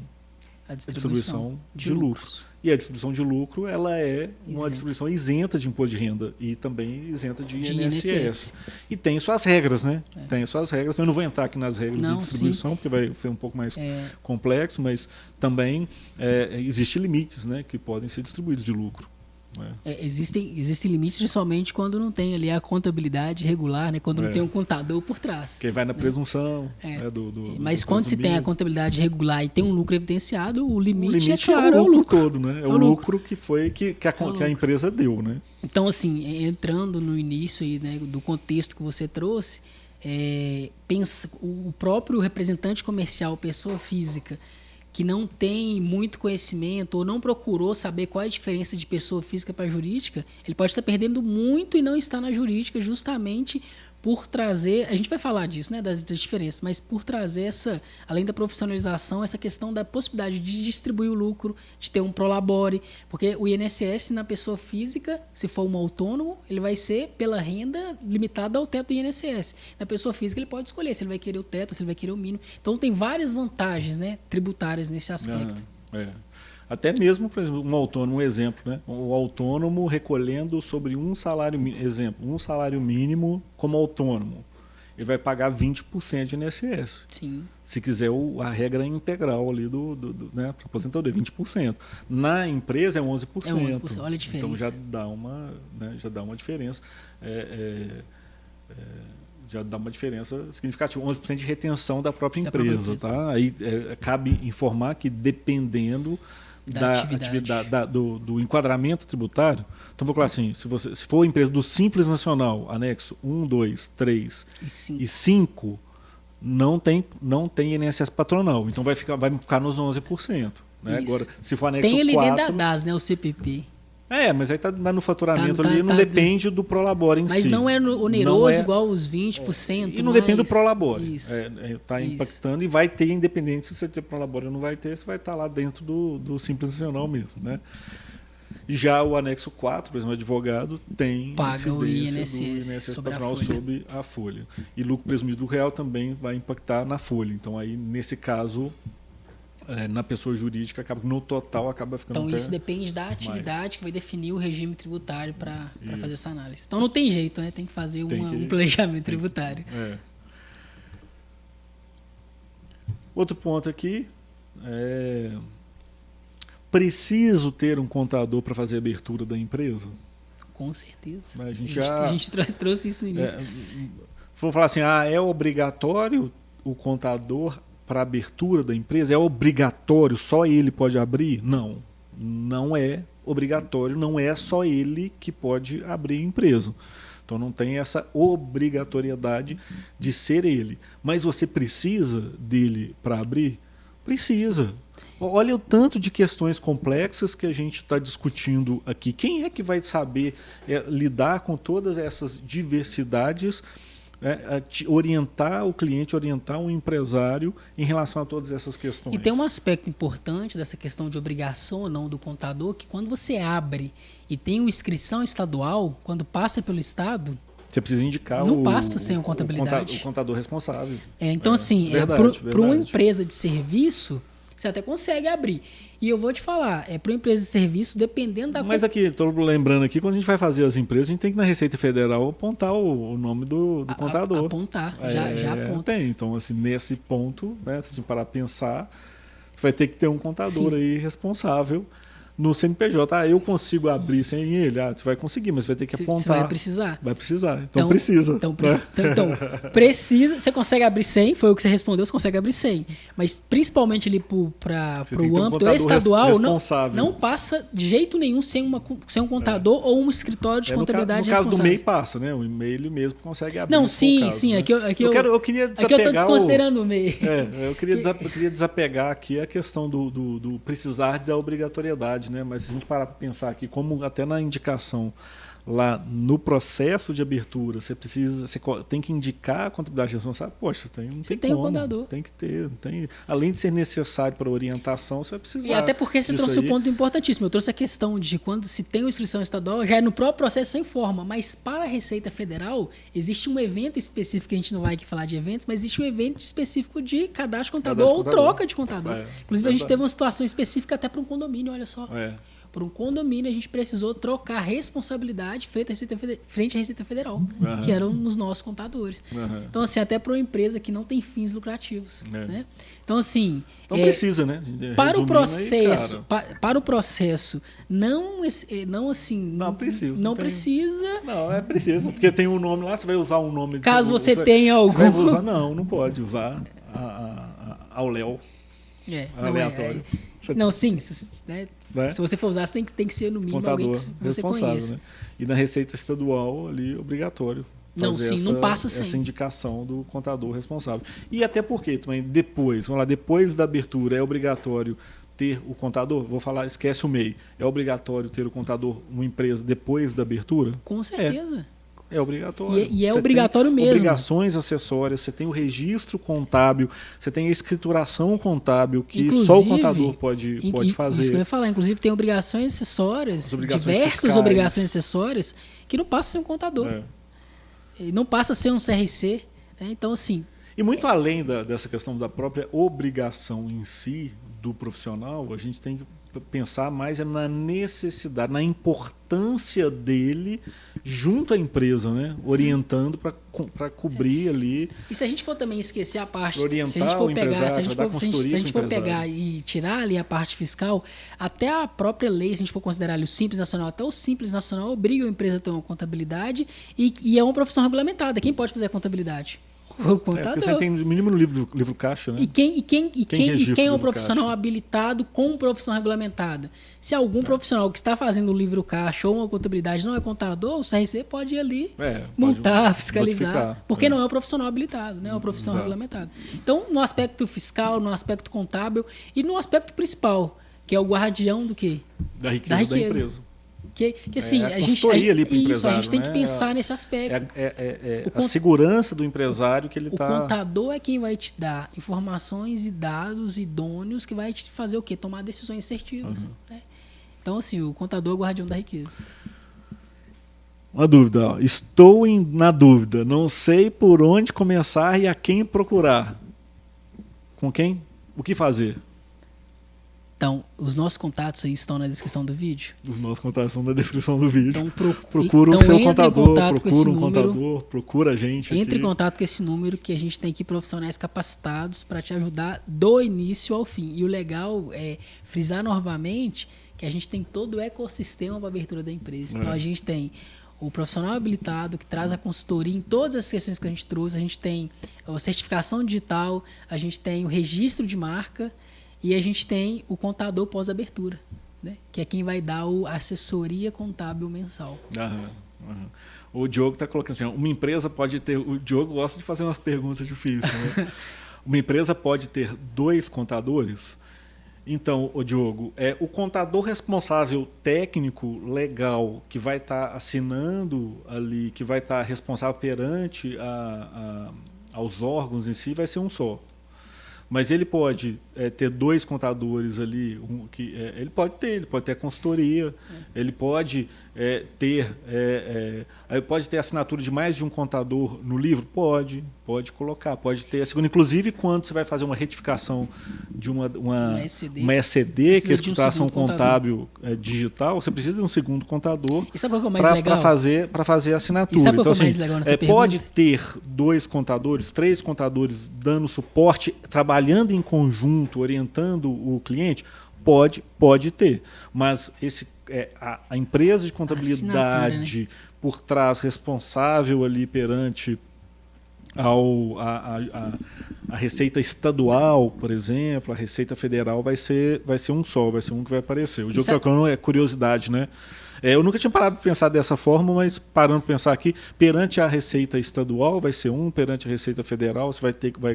A distribuição de lucros. E a distribuição de lucro, ela é uma Isenta. distribuição isenta de imposto de renda e também isenta de De INSS. INSS. E tem suas regras, né? Tem suas regras. Eu não vou entrar aqui nas regras Não, de distribuição, sim. porque vai ser um pouco mais complexo, mas também existem limites, né, que podem ser distribuídos de lucro. Né? Existem limites, principalmente quando não tem ali a contabilidade regular, né? Quando não tem um contador por trás. Que vai na presunção. É. Né, Mas do quando se tem a presumido. contabilidade regular e tem um lucro evidenciado, o limite é claro, o lucro todo, né? É o lucro que foi que lucro. a empresa deu, né? Então, assim, entrando no início aí, né, do contexto que você trouxe, pensa, o próprio representante comercial, pessoa física, que não tem muito conhecimento ou não procurou saber qual é a diferença de pessoa física para jurídica, ele pode estar perdendo muito e não estar na jurídica justamente por trazer, a gente vai falar disso, né, das diferenças, mas por trazer além da profissionalização, essa questão da possibilidade de distribuir o lucro, de ter um prolabore, porque o INSS na pessoa física, se for um autônomo, ele vai ser pela renda limitada ao teto do INSS. Na pessoa física ele pode escolher se ele vai querer o teto, se ele vai querer o mínimo. Então tem várias vantagens, né, tributárias nesse aspecto. Até mesmo, por exemplo, um autônomo, um exemplo, né? O autônomo recolhendo sobre um salário mínimo, exemplo, um salário mínimo como autônomo, ele vai pagar 20% de INSS. Sim. Se quiser a regra integral ali né, para aposentadoria, 20%. Na empresa é 11%. É 11%, olha a diferença. Então já dá uma diferença. Já dá uma diferença significativa, 11% de retenção da própria empresa. Tá? Aí cabe informar que dependendo da atividade do enquadramento tributário, então vou falar assim, se for empresa do Simples Nacional, anexo 1, 2, 3 e 5, não tem INSS patronal, então vai ficar nos 11%. Né? Agora, se for anexo 4... Tem ali dentro da DAS, né, o CPP. Mas aí está no faturamento ali, não depende do prolabore em si. Mas não é oneroso igual os 20%. E não depende do prolabore. Isso. Está impactando e vai ter, independente se você ter prolabore ou não vai ter, você vai estar lá dentro do Simples Nacional mesmo. Né? Já o anexo 4, por exemplo, o advogado tem paga o incidência do INSS patronal sobre a folha. E lucro presumido do real também vai impactar na folha. Então, aí, nesse caso... na pessoa jurídica, no total acaba ficando. Então isso depende da atividade que vai definir o regime tributário para fazer essa análise. Então não tem jeito, né? Tem que fazer um planejamento tributário. Outro ponto aqui preciso ter um contador para fazer a abertura da empresa? Com certeza. A gente trouxe isso no início. Vou falar assim, é obrigatório o contador para a abertura da empresa? É obrigatório? Só ele pode abrir? Não. Não é obrigatório, não é só ele que pode abrir a empresa. Então não tem essa obrigatoriedade de ser ele. Mas você precisa dele para abrir? Precisa. Olha o tanto de questões complexas que a gente está discutindo aqui. Quem é que vai saber lidar com todas essas diversidades, orientar o cliente, orientar o empresário em relação a todas essas questões? E tem um aspecto importante dessa questão de obrigação ou não do contador, que quando você abre e tem uma inscrição estadual, quando passa pelo Estado, você precisa indicar não passa sem uma contabilidade. O contador responsável. Então, assim, para uma empresa de serviço, você até consegue abrir. E eu vou te falar, para uma empresa de serviço, dependendo da... Mas aqui, estou lembrando aqui, quando a gente vai fazer as empresas, a gente tem que na Receita Federal apontar o nome do contador. Apontar, já aponta. Então, assim, nesse ponto, né, se a gente parar a pensar, você vai ter que ter um contador aí responsável no CNPJ. Eu consigo abrir sem ele? Você vai conseguir, mas vai ter que apontar. Você vai precisar. Vai precisar. Então precisa. Então precisa. Você consegue abrir sem, foi o que você respondeu, você consegue abrir sem. Mas principalmente ali para o âmbito estadual, não passa de jeito nenhum sem um contador ou um escritório de contabilidade responsável. No caso do MEI passa, né? O MEI ele mesmo consegue abrir. Não, sim. Né? Eu queria desapegar. Aqui eu estou desconsiderando o MEI. Eu queria desapegar aqui a questão do precisar da obrigatoriedade curiosidade, né? Mas se a gente parar para pensar aqui, como até na indicação lá no processo de abertura, você tem que indicar a contabilidade responsável. Poxa, não Você tem tem como. um contador. Tem que ter. Além de ser necessário para orientação, você vai precisar. E até porque você trouxe um ponto importantíssimo. Eu trouxe a questão de quando se tem uma inscrição estadual, já é no próprio processo você informa. Mas para a Receita Federal, existe um evento específico, que a gente não vai aqui falar de eventos, mas existe um evento específico de cadastro contador ou troca de contador. Inclusive, a gente teve uma situação específica até para um condomínio, olha só. Por um condomínio, a gente precisou trocar responsabilidade frente à Receita Federal, que eram os nossos contadores. Então, assim, até para uma empresa que não tem fins lucrativos. Né? Então, assim... Não precisa, né? Para o processo, para o processo, não assim... Não precisa. Não precisa. Não, precisa, porque tem um nome lá, você vai usar um nome... Caso você tenha algum... Você vai usar, não pode usar ao Léo. Aleatório. Não, sim. Se você for usar, você tem que ser no mínimo contador alguém que você conheça. Né? E na Receita Estadual, ali, obrigatório. Não passa sem. Essa indicação do contador responsável. E até porque também depois da abertura, é obrigatório ter o contador? Vou falar, esquece o MEI. É obrigatório ter o contador, uma empresa, depois da abertura? Com certeza. É obrigatório. E é obrigatório mesmo. Obrigações acessórias, você tem o registro contábil, você tem a escrituração contábil, que só o contador pode fazer. Isso que eu ia falar. Inclusive, tem obrigações acessórias, diversas fiscais. Obrigações acessórias, que não passa a ser um contador. Não passa a ser um CRC. Né? Então, assim... E muito além dessa questão da própria obrigação em si do profissional, a gente tem que pensar mais na necessidade, na importância dele junto à empresa, né? Orientando para cobrir ali. E se a gente for também esquecer a parte, se a gente for pegar e tirar ali a parte fiscal, até a própria lei, se a gente for considerar ali o Simples Nacional, até o Simples Nacional obriga a empresa a ter uma contabilidade e é uma profissão regulamentada. Quem pode fazer a contabilidade? O contador. Porque você tem no mínimo no livro caixa, né? E quem é um profissional habilitado com profissão regulamentada? Se algum profissional que está fazendo o livro caixa ou uma contabilidade não é contador, o CRC pode ir ali multar, fiscalizar, porque não é um profissional habilitado, né? É uma profissão regulamentada. Então, no aspecto fiscal, no aspecto contábil e no aspecto principal, que é o guardião do quê? Da riqueza da empresa. Que assim, a gente tem que pensar nesse aspecto. A segurança do empresário que ele está... O contador é quem vai te dar informações e dados idôneos que vai te fazer o quê? Tomar decisões assertivas. Né? Então, assim, o contador é o guardião da riqueza. Uma dúvida. Ó. Estou na dúvida. Não sei por onde começar e a quem procurar. Com quem? O que fazer? Então, os nossos contatos aí estão na descrição do vídeo. Os nossos contatos estão na descrição do vídeo. Então, procura o seu contador, procura a gente. Entre em contato com esse número que a gente tem aqui profissionais capacitados para te ajudar do início ao fim. E o legal é frisar novamente que a gente tem todo o ecossistema para a abertura da empresa. Então, a gente tem o profissional habilitado que traz a consultoria em todas as questões que a gente trouxe. A gente tem a certificação digital, a gente tem o registro de marca, e a gente tem o contador pós-abertura, né? Que é quem vai dar a assessoria contábil mensal. O Diogo está colocando assim, uma empresa pode ter... O Diogo gosta de fazer umas perguntas difíceis. Né? Uma empresa pode ter 2 contadores? Então, o Diogo, o contador responsável técnico legal que vai estar assinando ali, que vai estar responsável perante aos órgãos em si, vai ser um só. Mas ele pode ter 2 contadores ali, ele pode ter a consultoria, ele pode ter assinatura de mais de um contador no livro? Pode colocar, pode ter a segunda. Inclusive, quando você vai fazer uma retificação de uma SCD, que é a escrituração contábil digital, você precisa de um segundo contador para fazer a assinatura. E sabe o que é mais legal nessa pergunta? Pode ter 2 contadores, 3 contadores dando suporte, trabalhando em conjunto, orientando o cliente? Pode ter. Mas a empresa de contabilidade, né, por trás, responsável ali perante a Receita Estadual, por exemplo, a Receita Federal vai ser um só, vai ser um que vai aparecer. O Diogo está falando curiosidade, né? Eu nunca tinha parado de pensar dessa forma, mas parando de pensar aqui, perante a Receita Estadual vai ser perante a Receita Federal você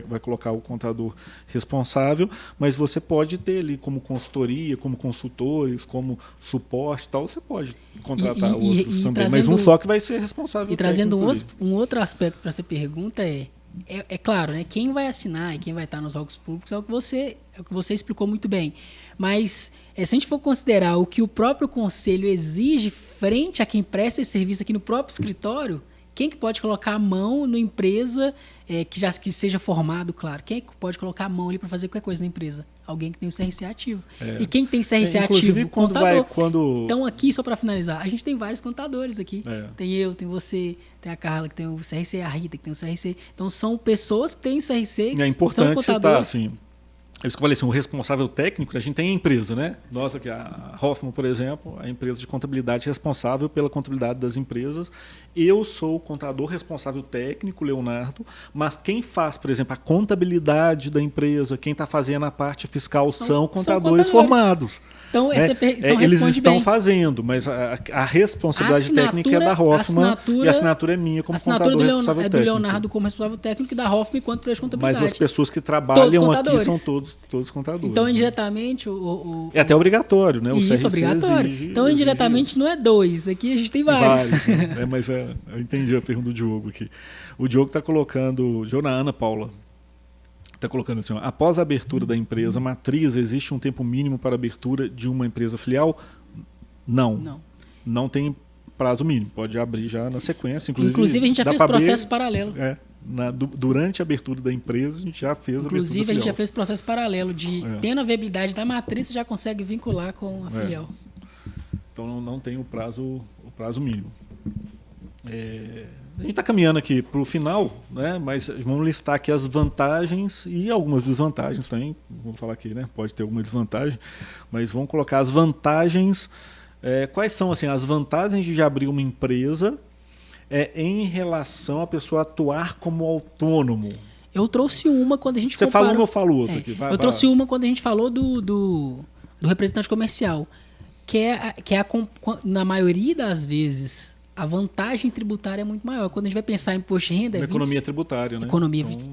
vai colocar o contador responsável, mas você pode ter ali como consultoria, como consultores, como suporte e tal, você pode contratar outros também, mas um só que vai ser responsável. E trazendo um outro aspecto para essa pergunta é claro, né? Quem vai assinar e quem vai estar nos órgãos públicos é o que você explicou muito bem. Mas se a gente for considerar o que o próprio conselho exige frente a quem presta esse serviço aqui no próprio escritório, quem que pode colocar a mão na empresa que seja formado, claro? Quem é que pode colocar a mão ali para fazer qualquer coisa na empresa? Alguém que tem o CRC ativo. E quem tem CRC ativo? O contador. Então aqui, só para finalizar, a gente tem vários contadores aqui. Tem eu, tem você, tem a Carla que tem o CRC, a Rita que tem o CRC. Então são pessoas que têm o CRC, que é importante são contadores. Citar, assim, é isso que eu falei, assim, o responsável técnico, a gente tem a empresa, né? Nós aqui, a Hoffman, por exemplo, a empresa de contabilidade responsável pela contabilidade das empresas. Eu sou o contador responsável técnico, Leonardo, mas quem faz, por exemplo, a contabilidade da empresa, quem está fazendo a parte fiscal são contadores formados. Então, eles estão fazendo, mas a responsabilidade técnica é da Hoffman e a assinatura é minha como contador responsável técnico. É do Leonardo como responsável técnico e da Hoffman enquanto preço de contabilidade. Mas as pessoas que trabalham aqui são todos contadores. Então, indiretamente... É até obrigatório, né? O isso, CRC obrigatório. Então, indiretamente, não é 2. Aqui a gente tem vários. Né? Mas eu entendi a pergunta do Diogo aqui. O Diogo está colocando... Ana Paula. Está colocando assim, após a abertura da empresa matriz, existe um tempo mínimo para a abertura de uma empresa filial? Não tem prazo mínimo, pode abrir já na sequência. Inclusive a gente já fez processo paralelo. Durante a abertura da empresa, a gente já fez a abertura da filial. A gente já fez processo paralelo de, tendo a viabilidade da matriz, você já consegue vincular com a filial. Então não tem o prazo mínimo. A gente está caminhando aqui para o final, né? Mas vamos listar aqui as vantagens e algumas desvantagens também. Vamos falar aqui, né? Pode ter alguma desvantagem, mas vamos colocar as vantagens. Quais são assim, as vantagens de abrir uma empresa em relação à pessoa atuar como autônomo? Eu trouxe uma quando a gente Você falou uma, eu falo outra aqui. Trouxe uma quando a gente falou do representante comercial, que na maioria das vezes a vantagem tributária é muito maior. Quando a gente vai pensar em imposto de renda... economia tributária, né?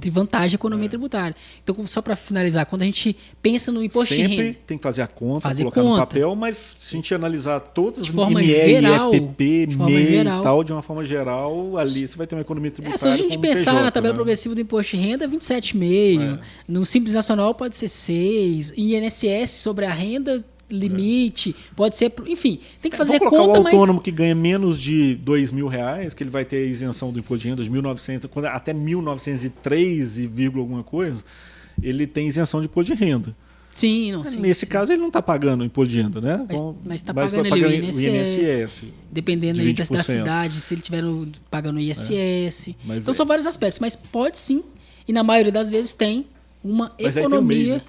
Vantagem economia tributária. Então, só para finalizar, quando a gente pensa no imposto de renda... Sempre tem que fazer a conta, colocar no papel, mas se a gente analisar todas as IML, EPP, MEI e tal, de uma forma geral, ali você vai ter uma economia tributária. Se a gente pensar na tabela progressiva do imposto de renda, 27,5%. No Simples Nacional pode ser 6%. INSS sobre a renda... limite, pode ser, enfim, tem que fazer conta. Vamos colocar o autônomo que ganha menos de R$2.000, que ele vai ter a isenção do imposto de renda de 1.900, até 1.903 e alguma coisa, ele tem isenção de imposto de renda. Sim, Nesse caso ele não está pagando imposto de renda, né? Mas está pagando ali o INSS, dependendo aí da cidade, se ele estiver pagando o ISS. Então são vários aspectos, mas pode sim, e na maioria das vezes tem uma economia.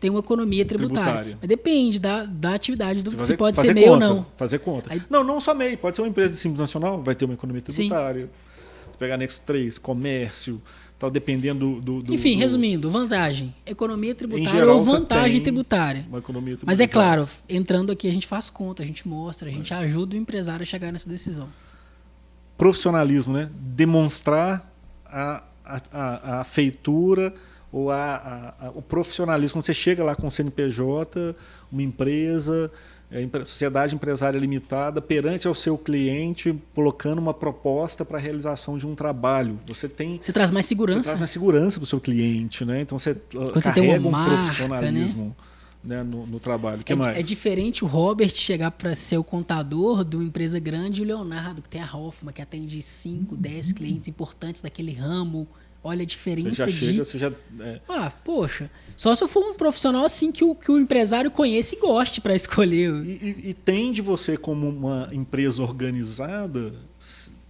Tem uma economia tributária. Mas depende da atividade, se pode ser MEI ou não. Fazer conta. Não só MEI, pode ser uma empresa de Simples Nacional, vai ter uma economia tributária. Sim. Se pegar anexo 3, comércio, tal, dependendo Enfim, resumindo, vantagem, economia tributária geral, ou vantagem tributária. Uma economia tributária. Mas é claro, entrando aqui a gente faz conta, a gente mostra, a gente ajuda o empresário a chegar nessa decisão. Profissionalismo, né? Demonstrar a feitura ou o profissionalismo, quando você chega lá com o CNPJ, uma empresa, sociedade empresária limitada, perante ao seu cliente, colocando uma proposta para a realização de um trabalho. Você traz mais segurança. Você traz mais segurança para o seu cliente, né? Então você carrega um profissionalismo, né, no trabalho. Que mais? É diferente o Robert chegar para ser o contador de uma empresa grande e o Leonardo, que tem a Hoffman, que atende 5, 10 clientes importantes daquele ramo. Olha a diferença poxa, só se eu for um profissional assim que o empresário conhece e goste para escolher. E tem de você, como uma empresa organizada,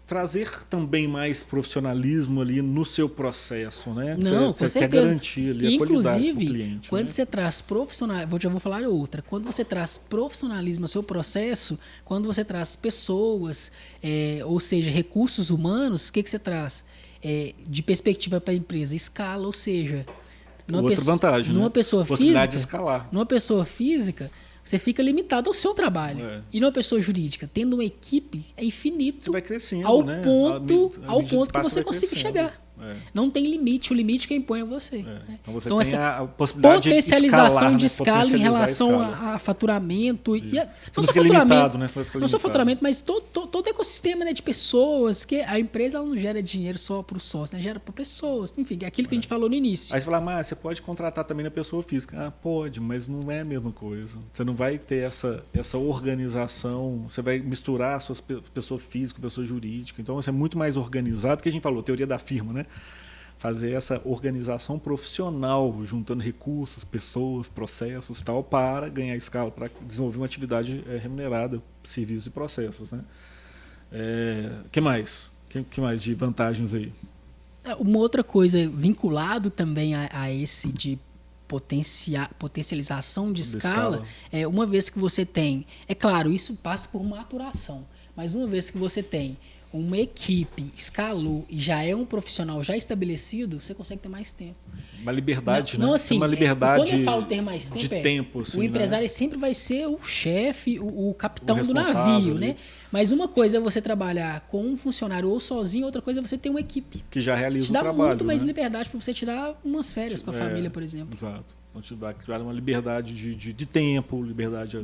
trazer também mais profissionalismo ali no seu processo, né? Não, você com quer garantir ali a qualidade do cliente. Inclusive, quando você traz profissionalismo, já vou falar outra, quando você traz profissionalismo ao seu processo, quando você traz pessoas, ou seja, recursos humanos, o que você traz? De perspectiva para a empresa, escala, ou seja, outra vantagem, numa né? pessoa possibilidade física, de escalar. Numa pessoa física, você fica limitado ao seu trabalho. E numa pessoa jurídica, tendo uma equipe, é infinito. Você vai crescendo, ao né? Ao ponto que você consiga chegar. Não tem limite, o limite que impõe é você. Então você então, tem a possibilidade potencialização de escala em relação a faturamento. Não fica limitado, né? Não só faturamento, mas todo ecossistema, né, de pessoas, que a empresa ela não gera dinheiro só para o sócio, né? Gera para pessoas. Enfim, é aquilo que a gente falou no início. Aí você fala, mas você pode contratar também na pessoa física. Ah, pode, mas não é a mesma coisa. Você não vai ter essa organização, você vai misturar a sua pessoa física, pessoa jurídica. Então você é muito mais organizado, que a gente falou, teoria da firma, né? Fazer essa organização profissional, juntando recursos, pessoas, processos, tal, para ganhar escala, para desenvolver uma atividade remunerada, serviços e processos, né? Que mais? Que mais de vantagens aí? Uma outra coisa vinculado também a esse de potencialização de escala, uma vez que você tem, é claro, isso passa por maturação, mas uma vez que você tem uma equipe, escalou e já é um profissional já estabelecido, você consegue ter mais tempo. Uma liberdade, não, né? Assim, uma liberdade quando eu falo ter mais tempo, assim, o empresário sempre vai ser o chefe, o capitão do navio, né? Mas uma coisa é você trabalhar com um funcionário ou sozinho, outra coisa é você ter uma equipe. Que já realiza o trabalho. Te dá muito mais liberdade para você tirar umas férias com a família, por exemplo. Exato. Então te dá uma liberdade de tempo, liberdade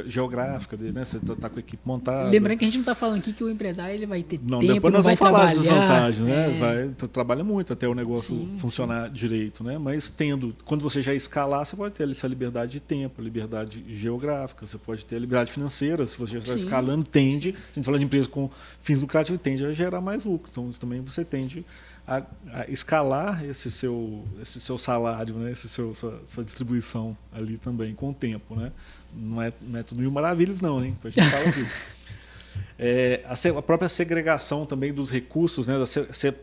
geográfica, né? Você está com a equipe montada. Lembrando que a gente não está falando aqui que o empresário ele vai ter tempo, depois nós vai vamos falar trabalhar. Das vantagens, né? Trabalha muito até o negócio funcionar direito, né? Mas quando você já escalar, você pode ter essa liberdade de tempo, liberdade geográfica, você pode ter a liberdade financeira, se você já está escalando, tende, a gente fala de empresa com fins lucrativos, tende a gerar mais lucro. Então também você tende a escalar esse seu salário, né? Sua distribuição ali também com o tempo, né? Não é tudo mil maravilhas, não, hein? A gente fala aqui. A própria segregação também dos recursos, né?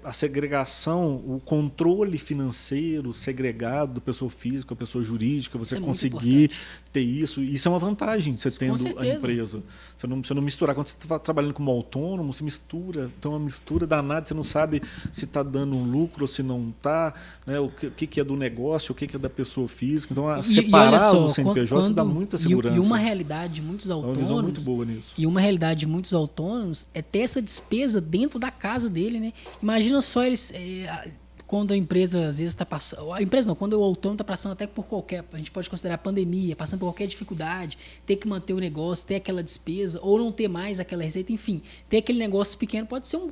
A segregação, o controle financeiro segregado da pessoa física, da pessoa jurídica, você conseguir ter isso é uma vantagem você tendo a empresa. Você não misturar. Quando você está trabalhando como autônomo, você mistura, então uma mistura danada, você não sabe se está dando um lucro ou se não está, né? O que é do negócio, o que é da pessoa física. Então, separar o CNPJ dá muita segurança. E uma realidade de muitos autônomos. É uma visão muito boa nisso. E uma realidade de muitos autônomos é ter essa despesa dentro da casa dele, né? Imagina só eles quando a empresa às vezes está passando, a empresa não, quando o autônomo está passando até por qualquer, a gente pode considerar pandemia, passando por qualquer dificuldade, ter que manter o negócio, ter aquela despesa ou não ter mais aquela receita, enfim, ter aquele negócio pequeno pode ser um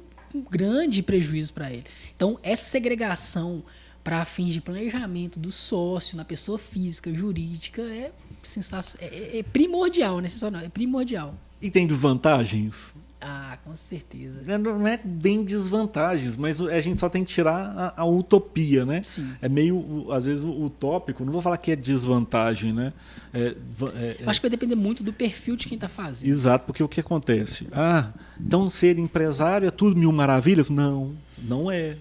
grande prejuízo para ele. Então essa segregação para fins de planejamento do sócio na pessoa física, jurídica é primordial, né? É primordial. E tem desvantagens? Ah, com certeza. Não é bem desvantagens, mas a gente só tem que tirar a utopia, né? Sim. É meio, às vezes, utópico. Não vou falar que é desvantagem, né? Acho que vai depender muito do perfil de quem está fazendo. Exato, porque o que acontece? Então ser empresário é tudo mil maravilhas? Não é.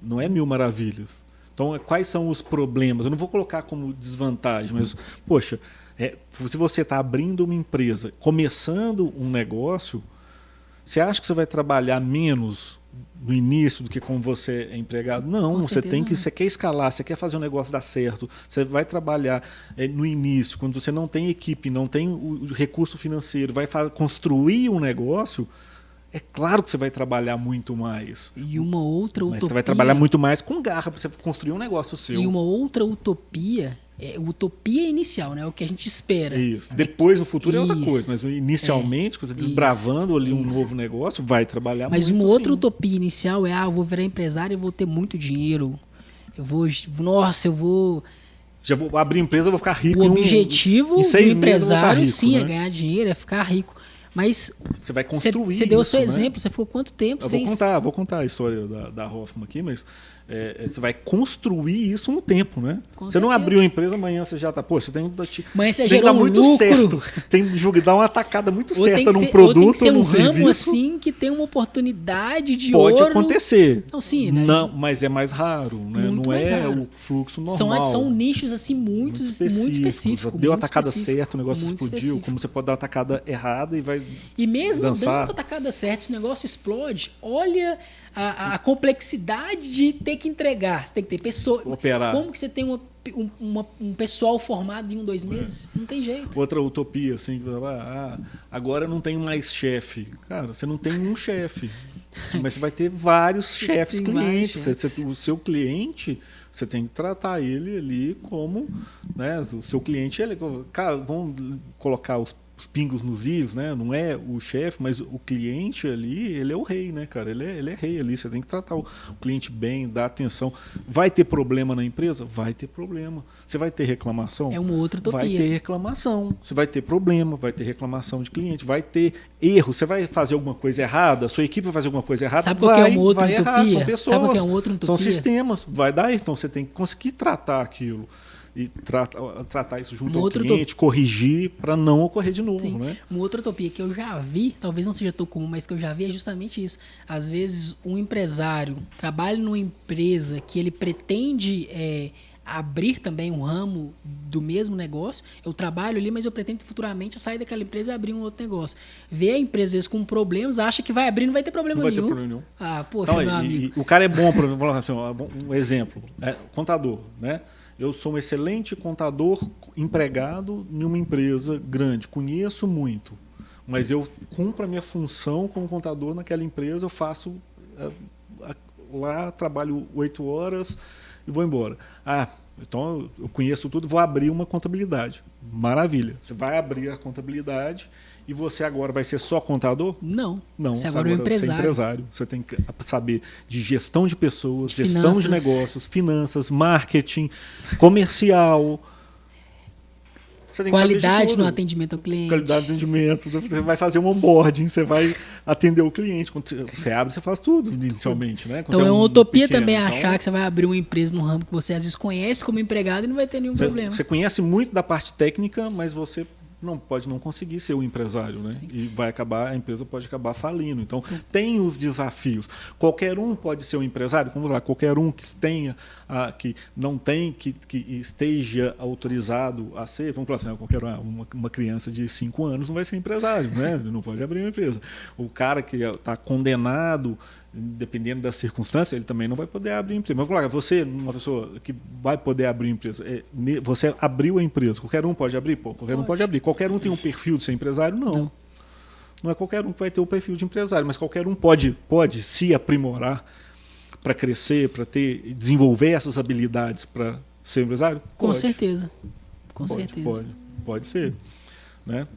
Não é mil maravilhas. Então, quais são os problemas? Eu não vou colocar como desvantagem, mas, poxa, se você está abrindo uma empresa, começando um negócio, você acha que você vai trabalhar menos no início do que como você é empregado? Não, você quer escalar, você quer fazer o negócio dar certo, você vai trabalhar no início, quando você não tem equipe, não tem o recurso financeiro, vai construir um negócio. É claro que você vai trabalhar muito mais. E uma outra utopia... Mas você vai trabalhar muito mais com garra para você construir um negócio seu. E uma outra utopia, utopia inicial, né? O que a gente espera. Isso. Depois, no futuro, é outra coisa. Mas inicialmente, quando você está desbravando ali um novo negócio, vai trabalhar muito. Mas uma outra utopia inicial é, eu vou virar empresário e vou ter muito dinheiro. Eu vou... Já vou abrir empresa, eu vou ficar rico. O objetivo do empresário, rico, sim, né? É ganhar dinheiro, é ficar rico. Mas você vai construir Você deu o seu né? exemplo, você ficou quanto tempo? Vou contar a história da Hoffman aqui, mas você vai construir isso no tempo, né? Você não abriu a empresa, amanhã você já está... Pô, você tem amanhã você gerou muito lucro. Certo. Tem que dar uma atacada muito certa num produto, ou tem que ser num ramo serviço. Assim que tem uma oportunidade de Pode ouro. acontecer. Não, sim, né? Não, mas é mais raro, né? Não é raro. O fluxo normal. São nichos assim muito específicos. Deu a atacada certa, o negócio explodiu. Como você pode dar uma atacada errada e vai E mesmo dançar. dando a tacada certa, se o negócio explode, olha a complexidade de ter que entregar. Você tem que ter pessoa. Operar. Como que você tem um pessoal formado em 2 meses? Não tem jeito. Outra utopia, assim, agora eu não tenho mais chefe. Cara, você não tem um chefe, mas você vai ter vários chefes clientes. O seu cliente, você tem que tratar ele ali como, né, o seu cliente, cara, vamos colocar os pingos nos is, né? Não é o chefe, mas o cliente ali, ele é o rei, né, cara? Ele é rei ali, você tem que tratar o cliente bem, dar atenção. Vai ter problema na empresa? Vai ter problema. Você vai ter reclamação? É uma outra utopia. Vai ter reclamação. Você vai ter problema, vai ter reclamação de cliente, vai ter erro. Você vai fazer alguma coisa errada, a sua equipe vai fazer alguma coisa errada, Sabe qual que é uma outra utopia? Errar. São pessoas, Sabe qual que é uma outra utopia? são sistemas, vai dar, então você tem que conseguir tratar aquilo. E tratar isso junto ao cliente, corrigir para não ocorrer de novo. Sim. Né? Uma outra utopia que eu já vi, talvez não seja tão comum, mas que eu já vi é justamente isso. Às vezes um empresário trabalha numa empresa que ele pretende abrir também um ramo do mesmo negócio. Eu trabalho ali, mas eu pretendo futuramente sair daquela empresa e abrir um outro negócio. Vê a empresa às vezes com problemas, acha que vai abrir, não vai ter problema nenhum. Não vai ter problema nenhum. Ah, poxa, meu amigo. O cara é bom, por exemplo, assim, um exemplo, contador, né? Eu sou um excelente contador empregado em uma empresa grande, conheço muito, mas eu cumpro a minha função como contador naquela empresa, eu faço lá, trabalho 8 horas e vou embora. Então eu conheço tudo, vou abrir uma contabilidade. Maravilha. Você vai abrir a contabilidade e você agora vai ser só contador? Não. Você agora é um empresário. Você é empresário. Você tem que saber de gestão de pessoas, gestão finanças. de negócios, finanças, marketing, comercial. Você tem Qualidade no atendimento ao cliente. Qualidade no atendimento. Você vai fazer um onboarding, você vai atender o cliente. Quando você abre, você faz tudo inicialmente. Né? Então é uma utopia também achar que você vai abrir uma empresa num ramo que você às vezes conhece como empregado e não vai ter nenhum problema. Você conhece muito da parte técnica, mas você pode não conseguir ser o empresário, né? E a empresa pode acabar falindo. Então, tem os desafios. Qualquer um pode ser um empresário, vamos lá, qualquer um que tenha, que não tem, que esteja autorizado a ser, vamos falar assim, qualquer uma criança de 5 anos não vai ser empresário, né? Ele não pode abrir uma empresa. O cara que está condenado, dependendo da circunstância, ele também não vai poder abrir empresa. Mas claro, você, uma pessoa que vai poder abrir empresa, você abriu a empresa, qualquer um pode abrir? Qualquer um pode abrir. Qualquer um tem um perfil de ser empresário? Não. Não é qualquer um que vai ter o perfil de empresário, mas qualquer um pode se aprimorar para crescer, para desenvolver essas habilidades para ser empresário? Com certeza. Com certeza. Pode ser. Né?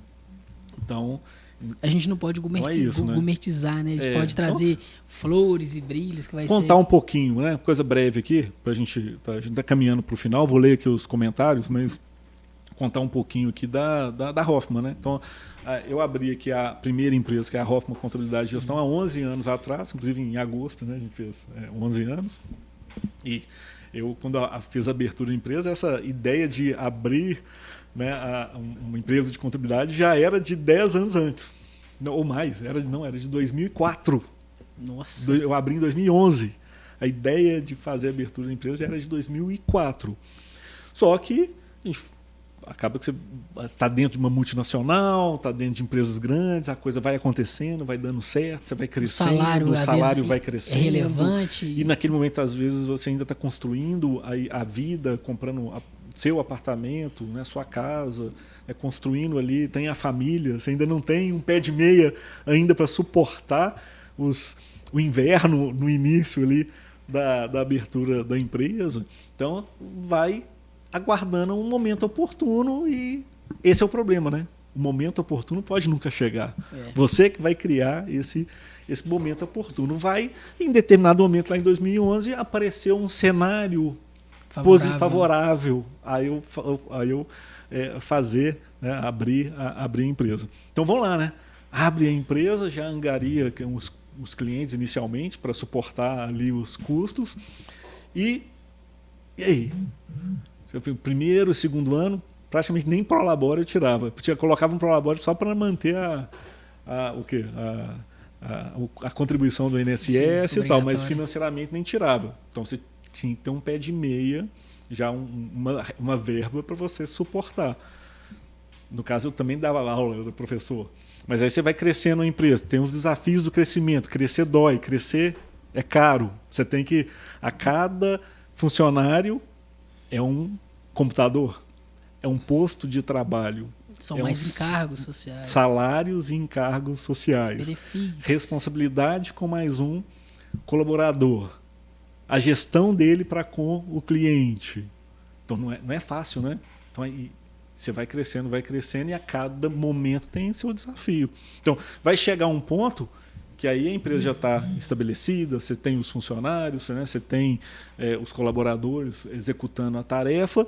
Então, a gente não pode gourmetizar, né? A gente pode trazer flores e brilhos que vai contar um pouquinho, né? Coisa breve aqui, a gente tá caminhando para o final, vou ler aqui os comentários, mas contar um pouquinho aqui da Hoffman, né? Então, eu abri aqui a primeira empresa, que é a Hoffman Contabilidade e Gestão, há 11 anos atrás, inclusive em agosto, né? A gente fez 11 anos. E eu, quando fiz a abertura da empresa, essa ideia de abrir, né, uma empresa de contabilidade já era de 10 anos antes, ou mais, era de 2004. Nossa. Eu abri em 2011. A ideia de fazer a abertura da empresa já era de 2004. Só que acaba que você está dentro de uma multinacional, está dentro de empresas grandes, a coisa vai acontecendo, vai dando certo, você vai crescendo, o salário vai crescendo. É relevante. E naquele momento, às vezes, você ainda está construindo a vida, comprando seu apartamento, né, sua casa, construindo ali, tem a família, você ainda não tem um pé de meia ainda para suportar o inverno no início ali da abertura da empresa. Então, vai aguardando um momento oportuno e esse é o problema, né? O momento oportuno pode nunca chegar. Você que vai criar esse momento oportuno. Vai, em determinado momento, lá em 2011, apareceu um cenário favorável a eu fazer, né, abrir a empresa. Então vamos lá, né? Abre a empresa, já angaria os clientes inicialmente para suportar ali os custos. E aí? O primeiro e segundo ano, praticamente nem prolabore eu tirava. Colocava um prolabore só para manter a contribuição do INSS e tal, mas financeiramente nem tirava. Então você tinha que ter um pé de meia, já uma verba para você suportar. No caso, eu também dava aula, eu era professor. Mas aí você vai crescendo a empresa, tem os desafios do crescimento. Crescer dói, crescer é caro. Você tem que, a cada funcionário é um computador, é um posto de trabalho. São mais encargos sociais. Salários e encargos sociais. Benefícios. Responsabilidade com mais um colaborador. A gestão dele para com o cliente. Então não é fácil, né? Então aí você vai crescendo e a cada momento tem seu desafio. Então vai chegar um ponto que aí a empresa já está estabelecida, você tem os funcionários, né? Você tem os colaboradores executando a tarefa.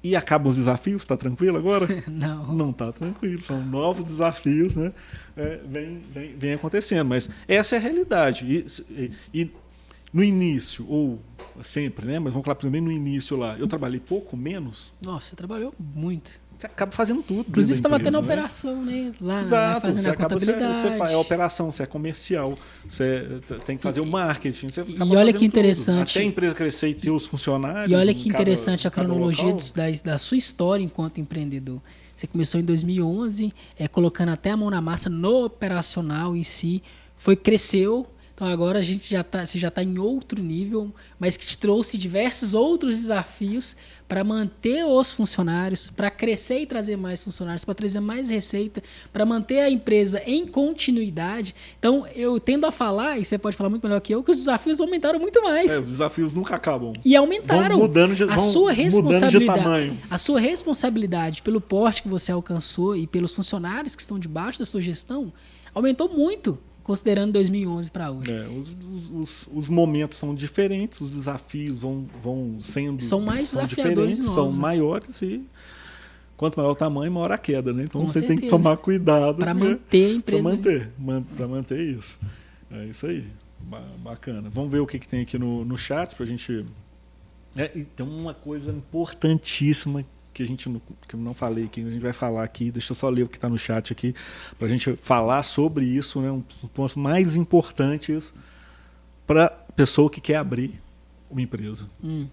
E acabam os desafios? Está tranquilo agora? Não. Não está tranquilo. São novos desafios, né? Vem acontecendo. Mas essa é a realidade. E no início, ou sempre, né? Mas vamos falar primeiro no início lá. Eu trabalhei pouco, menos. Nossa, você trabalhou muito. Você acaba fazendo tudo. Inclusive, você estava tendo a né? operação, né? Lá, Exato, fazendo a contabilidade. Você faz a operação, você é comercial, você tem que fazer o marketing. Você e olha que interessante. Até a empresa crescer e ter os funcionários. E olha que interessante a cronologia local. da sua história enquanto empreendedor. Você começou em 2011, colocando até a mão na massa no operacional em si, cresceu. Então agora você já está em outro nível, mas que te trouxe diversos outros desafios para manter os funcionários, para crescer e trazer mais funcionários, para trazer mais receita, para manter a empresa em continuidade. Então eu tendo a falar, e você pode falar muito melhor que eu, que os desafios aumentaram muito mais. Os desafios nunca acabam. E aumentaram. Vão mudando de tamanho. A sua responsabilidade pelo porte que você alcançou e pelos funcionários que estão debaixo da sua gestão aumentou muito. Considerando 2011 para hoje. Os momentos são diferentes, os desafios vão sendo são mais desafiadores diferentes, novos, são né? maiores e quanto maior o tamanho, maior a queda, né? Então Com você certeza. tem que tomar cuidado para manter a empresa. Para manter isso. É isso aí. Bacana. Vamos ver o que tem aqui no chat para a gente. E tem uma coisa importantíssima que eu não falei aqui, a gente vai falar aqui, deixa eu só ler o que está no chat aqui, para a gente falar sobre isso, né, um dos pontos mais importantes para a pessoa que quer abrir uma empresa.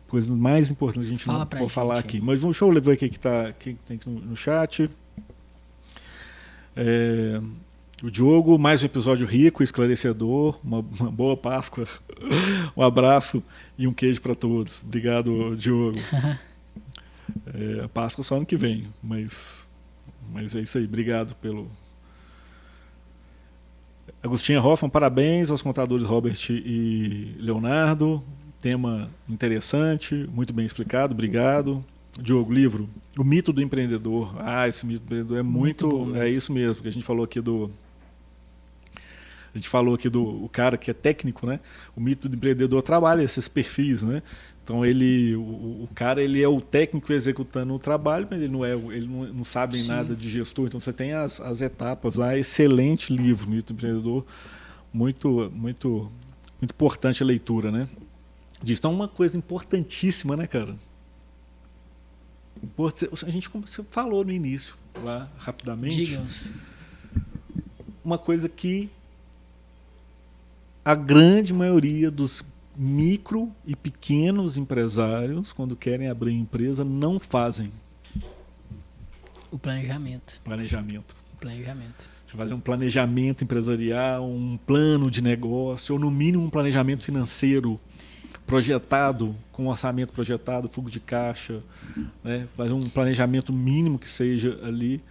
Coisa mais importante a gente não pode falar aqui. Mas deixa eu ver o que tem no chat. O Diogo, mais um episódio rico, esclarecedor, uma boa Páscoa, um abraço e um queijo para todos. Obrigado, Diogo. A Páscoa só ano que vem, mas é isso aí, obrigado pelo... Agostinha Hoffman, parabéns aos contadores Robert e Leonardo, tema interessante, muito bem explicado, obrigado. Diogo, livro, O Mito do Empreendedor. Esse mito do empreendedor é muito bom, é isso mesmo, porque a gente falou aqui do o cara que é técnico, né? O mito do empreendedor trabalha esses perfis, né? Então o cara ele é o técnico executando o trabalho, mas ele não sabe nada de gestor. Então você tem as etapas lá. Excelente livro, Mito do Empreendedor, muito muito muito importante a leitura, né? Então uma coisa importantíssima, né, cara? A gente, como você falou no início, lá rapidamente, Diga-nos. Uma coisa que a grande maioria dos micro e pequenos empresários, quando querem abrir empresa, não fazem. O planejamento. Você fazer um planejamento empresarial, um plano de negócio, ou no mínimo um planejamento financeiro projetado, com um orçamento projetado, fluxo de caixa, né? Fazer um planejamento mínimo que seja ali.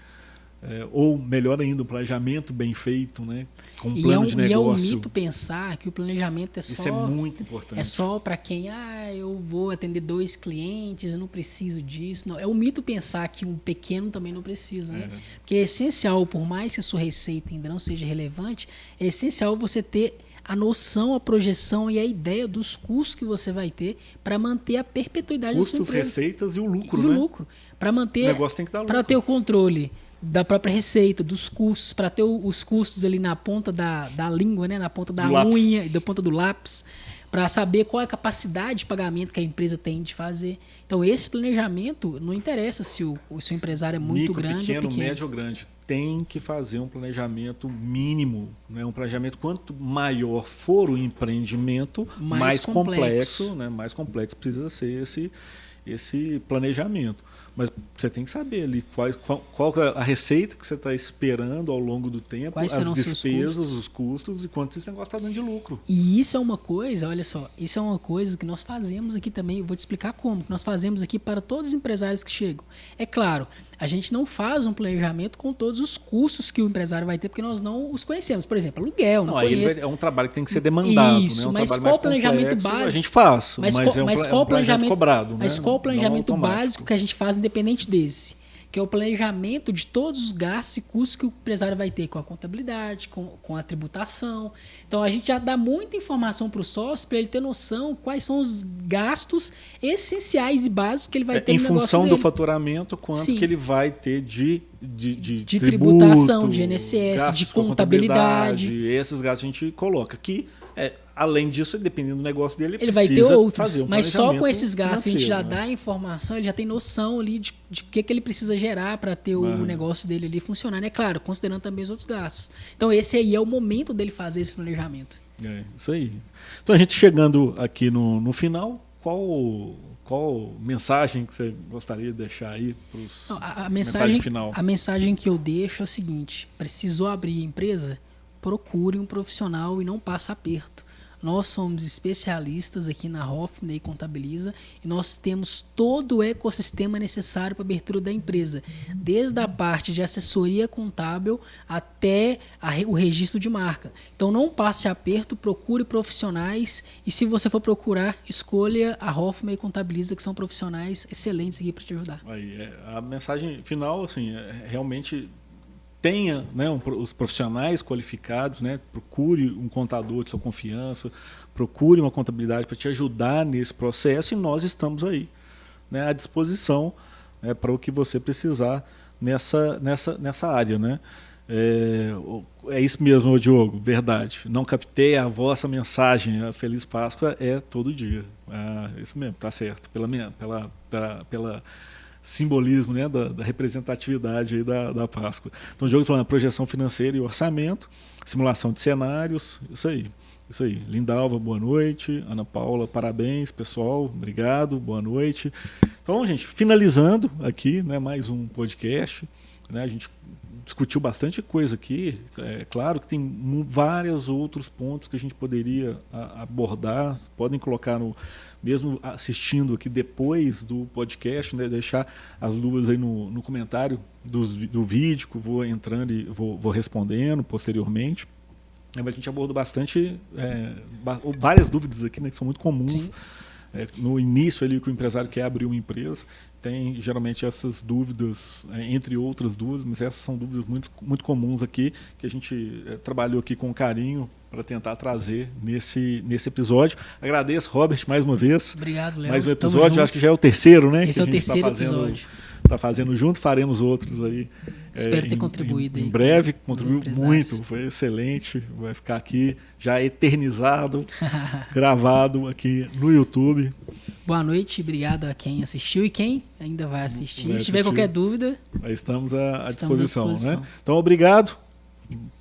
Ou melhor ainda, um planejamento bem feito, né? Com um plano de negócio. E é um mito pensar que o planejamento Isso é muito importante. É só para quem, eu vou atender 2 clientes, eu não preciso disso. Não, é um mito pensar que um pequeno também não precisa, né? Porque é essencial, por mais que a sua receita ainda não seja relevante, é essencial você ter a noção, a projeção e a ideia dos custos que você vai ter para manter a perpetuidade da sua empresa. Custos, receitas e o lucro, né? O lucro. Para manter, o negócio tem que dar lucro. Para ter o controle da própria receita, dos custos, para ter os custos ali na ponta da língua, né? Na ponta da unha e da ponta do lápis, para saber qual é a capacidade de pagamento que a empresa tem de fazer. Então, esse planejamento, não interessa se o seu empresário é muito grande ou pequeno. Médio ou grande. Tem que fazer um planejamento mínimo. Né? Um planejamento, quanto maior for o empreendimento, mais complexo, né? Mais complexo precisa ser esse planejamento. Mas você tem que saber ali qual é a receita que você está esperando ao longo do tempo, Quais as serão os seus despesas, os custos e quanto esse negócio está dando de lucro. E isso é uma coisa, olha só, isso é uma coisa que nós fazemos aqui também, eu vou te explicar como, que nós fazemos aqui para todos os empresários que chegam. É claro, a gente não faz um planejamento com todos os custos que o empresário vai ter, porque nós não os conhecemos. Por exemplo, aluguel, não conheço. É um trabalho que tem que ser demandado. Isso, né? Um mas trabalho qual o planejamento complexo, básico? A gente faz, mas qual o planejamento cobrado. Mas né? qual o planejamento Não básico que a gente faz independente desse? Que é o planejamento de todos os gastos e custos que o empresário vai ter com a contabilidade, com a tributação. Então, a gente já dá muita informação para o sócio para ele ter noção quais são os gastos essenciais e básicos que ele vai ter no negócio dele. Em função do faturamento, quanto que ele vai ter de tributação, tributo, de INSS, de contabilidade. Esses gastos a gente coloca aqui. Além disso, dependendo do negócio dele, ele vai ter outros, fazer um mas só com esses gastos que a gente já né? dá a informação, ele já tem noção ali de que ele precisa gerar para ter o negócio dele ali funcionar, né? Claro, considerando também os outros gastos. Então esse aí é o momento dele fazer esse planejamento. Isso aí. Então a gente chegando aqui no final, qual mensagem que você gostaria de deixar aí para os mensagem final? A mensagem que eu deixo é o seguinte: precisou abrir empresa? Procure um profissional e não passe aperto. Nós somos especialistas aqui na Hoffman Contabiliza e nós temos todo o ecossistema necessário para a abertura da empresa, desde a parte de assessoria contábil até o registro de marca. Então não passe aperto, procure profissionais e se você for procurar, escolha a Hoffman Contabiliza, que são profissionais excelentes aqui para te ajudar. Aí, a mensagem final, assim, realmente tenha, né, os profissionais qualificados, né, procure um contador de sua confiança, procure uma contabilidade para te ajudar nesse processo e nós estamos aí, né, à disposição, né, para o que você precisar nessa área. Né. É isso mesmo, Diogo, verdade. Não captei a vossa mensagem, a Feliz Páscoa é todo dia. Isso mesmo, está certo, pela simbolismo, né, da representatividade aí da Páscoa. Então, o jogo falando projeção financeira e orçamento, simulação de cenários, isso aí. Lindalva, boa noite. Ana Paula, parabéns, pessoal, obrigado, boa noite. Então, gente, finalizando aqui, né, mais um podcast, né, a gente discutiu bastante coisa aqui. É claro que tem vários outros pontos que a gente poderia abordar, podem colocar mesmo assistindo aqui depois do podcast, né, deixar as dúvidas aí no comentário do vídeo, que eu vou entrando e vou respondendo posteriormente. A gente abordou várias dúvidas aqui, né, que são muito comuns. No início ali que o empresário quer abrir uma empresa, tem geralmente essas dúvidas, entre outras dúvidas, mas essas são dúvidas muito, muito comuns aqui, que a gente trabalhou aqui com carinho para tentar trazer nesse episódio. Agradeço, Robert, mais uma vez. Obrigado, Léo. Mais um episódio, acho que já é o terceiro, né? Esse é o terceiro episódio. Está fazendo junto, faremos outros aí. Espero ter contribuído. Em breve, contribuiu muito, foi excelente. Vai ficar aqui já eternizado, gravado aqui no YouTube. Boa noite, obrigado a quem assistiu e quem ainda vai assistir. Se tiver qualquer dúvida, estamos à disposição. Né? Então, obrigado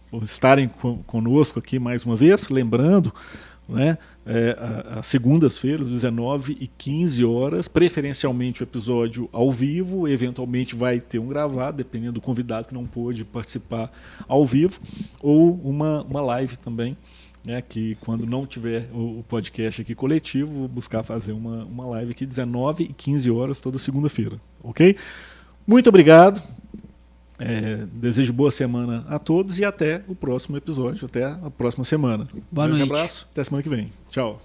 por estarem conosco aqui mais uma vez. Lembrando, né, às segundas-feiras, 19 e 15 horas, preferencialmente o episódio ao vivo, eventualmente vai ter um gravado, dependendo do convidado que não pôde participar ao vivo, ou uma live também, né, que quando não tiver o podcast aqui coletivo, vou buscar fazer uma live aqui 19 e 15 horas toda segunda-feira, ok? Muito obrigado. Desejo boa semana a todos e até o próximo episódio, até a próxima semana. Boa noite. Um abraço, até semana que vem. Tchau.